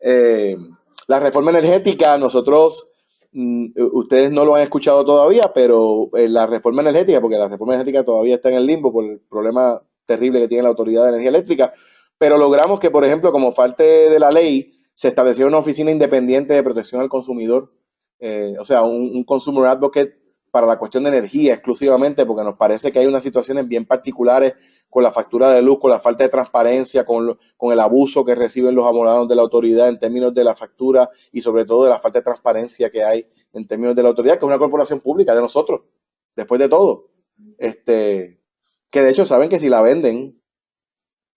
La reforma energética, nosotros, ustedes no lo han escuchado todavía, pero la reforma energética, porque la reforma energética todavía está en el limbo por el problema terrible que tiene la Autoridad de Energía Eléctrica, pero logramos que, por ejemplo, como parte de la ley, se estableció una oficina independiente de protección al consumidor, o sea, un consumer advocate para la cuestión de energía exclusivamente, porque nos parece que hay unas situaciones bien particulares con la factura de luz, con la falta de transparencia, con el abuso que reciben los abonados de la autoridad en términos de la factura y sobre todo de la falta de transparencia que hay en términos de la autoridad, que es una corporación pública de nosotros, después de todo. Que de hecho saben que si la venden,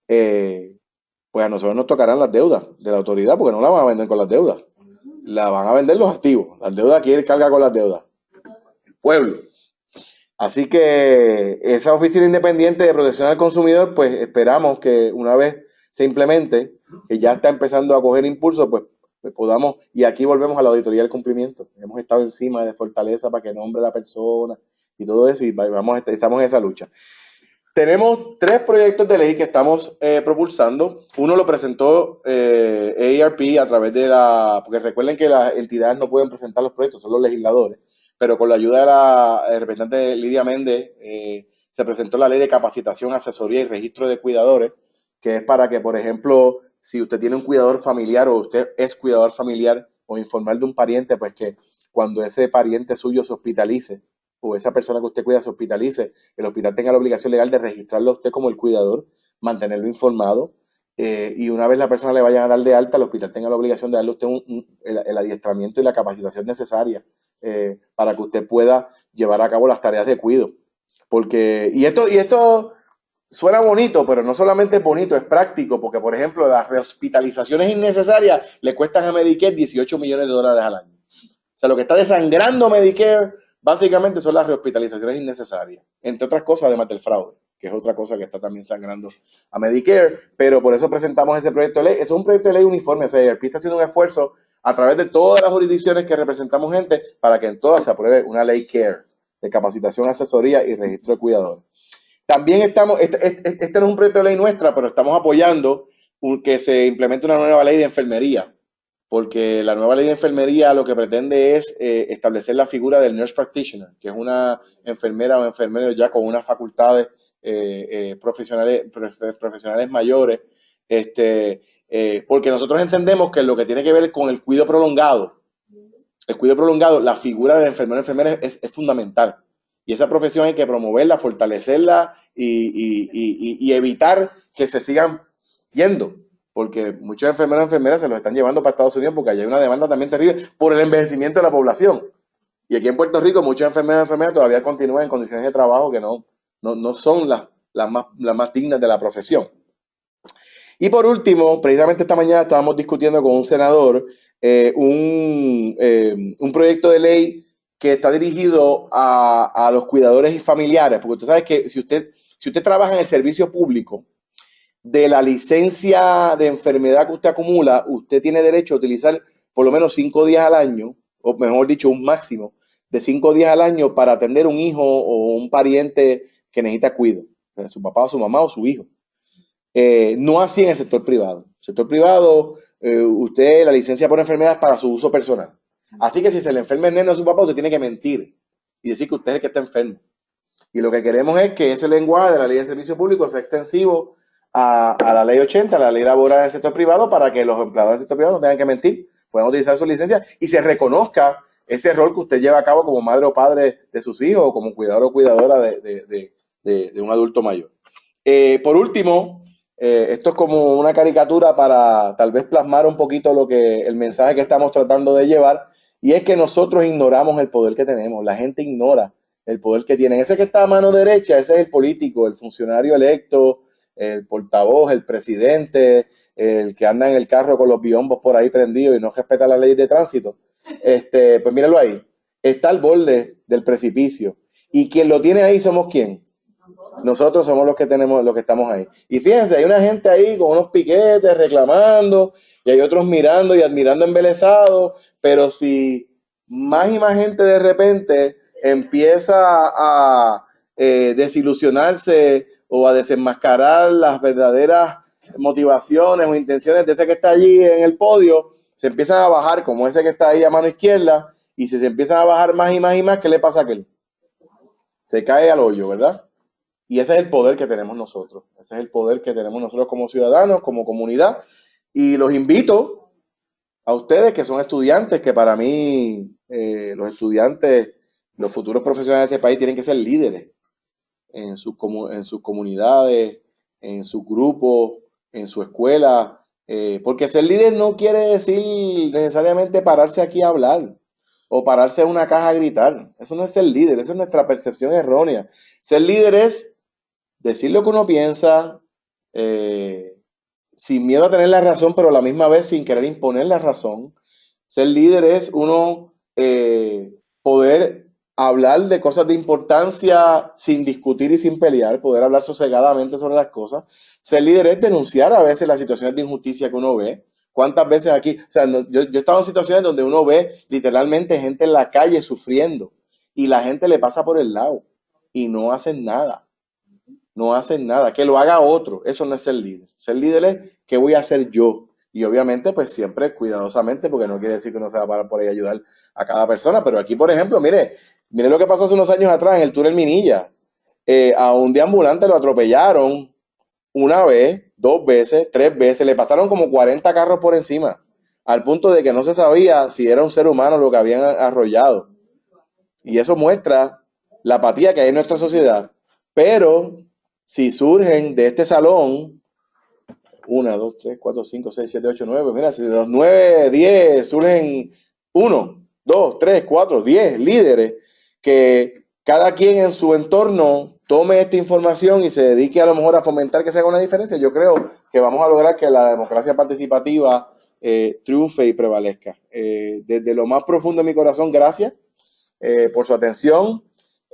pues a nosotros nos tocarán las deudas de la autoridad, porque no la van a vender con las deudas, la van a vender los activos. Las deudas, ¿quién carga con las deudas? El pueblo. Así que esa oficina independiente de protección al consumidor, pues esperamos que una vez se implemente, que ya está empezando a coger impulso, pues podamos, y aquí volvemos a la auditoría del cumplimiento. Hemos estado encima de Fortaleza para que nombre la persona y todo eso, y estamos en esa lucha. Tenemos 3 proyectos de ley que estamos propulsando. Uno lo presentó AARP a través de porque recuerden que las entidades no pueden presentar los proyectos, son los legisladores, pero con la ayuda de la representante Lidia Méndez se presentó la ley de capacitación, asesoría y registro de cuidadores, que es para que, por ejemplo, si usted tiene un cuidador familiar o usted es cuidador familiar o informar de un pariente, pues que cuando ese pariente suyo se hospitalice, o esa persona que usted cuida se hospitalice, el hospital tenga la obligación legal de registrarlo a usted como el cuidador, mantenerlo informado, y una vez la persona le vayan a dar de alta, el hospital tenga la obligación de darle a usted el adiestramiento y la capacitación necesaria para que usted pueda llevar a cabo las tareas de cuidado. Y esto suena bonito, pero no solamente es bonito, es práctico, porque por ejemplo las rehospitalizaciones innecesarias le cuestan a Medicare $18 millones al año. O sea, lo que está desangrando Medicare básicamente son las rehospitalizaciones innecesarias, entre otras cosas, además del fraude, que es otra cosa que está también sangrando a Medicare, pero por eso presentamos ese proyecto de ley. Es un proyecto de ley uniforme, o sea, AARP está haciendo un esfuerzo a través de todas las jurisdicciones que representamos gente para que en todas se apruebe una ley CARE, de capacitación, asesoría y registro de cuidadores. También estamos, este no es un proyecto de ley nuestra, pero estamos apoyando que se implemente una nueva ley de enfermería, porque la nueva ley de enfermería lo que pretende es establecer la figura del nurse practitioner, que es una enfermera o enfermero ya con unas facultades profesionales mayores, porque nosotros entendemos que lo que tiene que ver con el cuidado prolongado, la figura del enfermero o enfermera es fundamental. Y esa profesión hay que promoverla, fortalecerla y evitar que se sigan yendo, porque muchos enfermeros y enfermeras se los están llevando para Estados Unidos porque allá hay una demanda también terrible por el envejecimiento de la población. Y aquí en Puerto Rico muchos enfermeros y enfermeras todavía continúan en condiciones de trabajo que no son las más dignas de la profesión. Y por último, precisamente esta mañana estábamos discutiendo con un senador un proyecto de ley que está dirigido a los cuidadores y familiares, porque usted sabe que si usted trabaja en el servicio público, de la licencia de enfermedad que usted acumula, usted tiene derecho a utilizar por lo menos 5 días al año, o mejor dicho, un máximo de 5 días al año para atender un hijo o un pariente que necesita cuidado, su papá, su mamá o su hijo. No así en el sector privado. El sector privado, usted la licencia por enfermedad es para su uso personal. Así que si se le enferma el nene a su papá, usted tiene que mentir y decir que usted es el que está enfermo. Y lo que queremos es que ese lenguaje de la ley de servicio público sea extensivo a la ley 80, a la ley laboral del sector privado, para que los empleados del sector privado no tengan que mentir, puedan utilizar su licencia y se reconozca ese rol que usted lleva a cabo como madre o padre de sus hijos o como cuidador o cuidadora de un adulto mayor. Por último, esto es como una caricatura para tal vez plasmar un poquito el mensaje que estamos tratando de llevar, y es que nosotros ignoramos el poder que tenemos. La gente ignora el poder que tienen. Ese que está a mano derecha, ese es el político, el funcionario electo, el portavoz, el presidente, el que anda en el carro con los biombos por ahí prendidos y no respeta la ley de tránsito. Pues míralo ahí, está al borde del precipicio. Y quien lo tiene ahí somos ¿quién? Nosotros somos los que estamos ahí. Y fíjense, hay una gente ahí con unos piquetes reclamando, y hay otros mirando y admirando embelesados, pero si más y más gente de repente empieza a desilusionarse o a desenmascarar las verdaderas motivaciones o intenciones de ese que está allí en el podio, se empiezan a bajar, como ese que está ahí a mano izquierda, y si se empiezan a bajar más y más y más, ¿qué le pasa a aquel? Se cae al hoyo, ¿verdad? Y ese es el poder que tenemos nosotros. Ese es el poder que tenemos nosotros como ciudadanos, como comunidad. Y los invito a ustedes que son estudiantes, que para mí los estudiantes, los futuros profesionales de este país tienen que ser líderes en sus comunidades, en sus grupos, en su escuela. Porque ser líder no quiere decir necesariamente pararse aquí a hablar o pararse en una caja a gritar. Eso no es ser líder, esa es nuestra percepción errónea. Ser líder es decir lo que uno piensa, sin miedo a tener la razón, pero a la misma vez sin querer imponer la razón. Ser líder es uno poder hablar de cosas de importancia sin discutir y sin pelear, poder hablar sosegadamente sobre las cosas. Ser líder es denunciar a veces las situaciones de injusticia que uno ve. ¿Cuántas veces aquí? O sea, yo he estado en situaciones donde uno ve literalmente gente en la calle sufriendo y la gente le pasa por el lado y no hacen nada. No hacen nada, que lo haga otro. Eso no es ser líder. Ser líder es ¿qué voy a hacer yo? Y obviamente, pues siempre cuidadosamente, porque no quiere decir que uno se va a parar por ahí a ayudar a cada persona. Pero aquí, por ejemplo, mire lo que pasó hace unos años atrás en el túnel Minilla. A un deambulante lo atropellaron una vez, 2 veces, 3 veces. Le pasaron como 40 carros por encima, al punto de que no se sabía si era un ser humano lo que habían arrollado. Y eso muestra la apatía que hay en nuestra sociedad. Pero si surgen de este salón 1, 2, 3, 4, 5, 6, 7, 8, 9, mira, si de los 9, 10 surgen 1, 2, 3, 4, 10 líderes, que cada quien en su entorno tome esta información y se dedique a lo mejor a fomentar que se haga una diferencia, yo creo que vamos a lograr que la democracia participativa triunfe y prevalezca. Desde lo más profundo de mi corazón, gracias por su atención.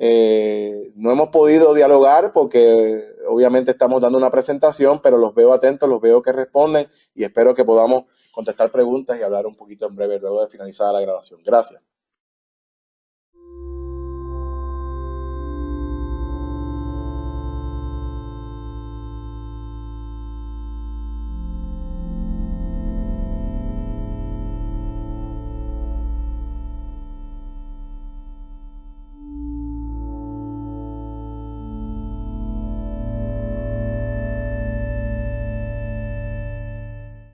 No hemos podido dialogar porque obviamente estamos dando una presentación, pero los veo atentos, los veo que responden y espero que podamos contestar preguntas y hablar un poquito en breve luego de finalizada la grabación. Gracias.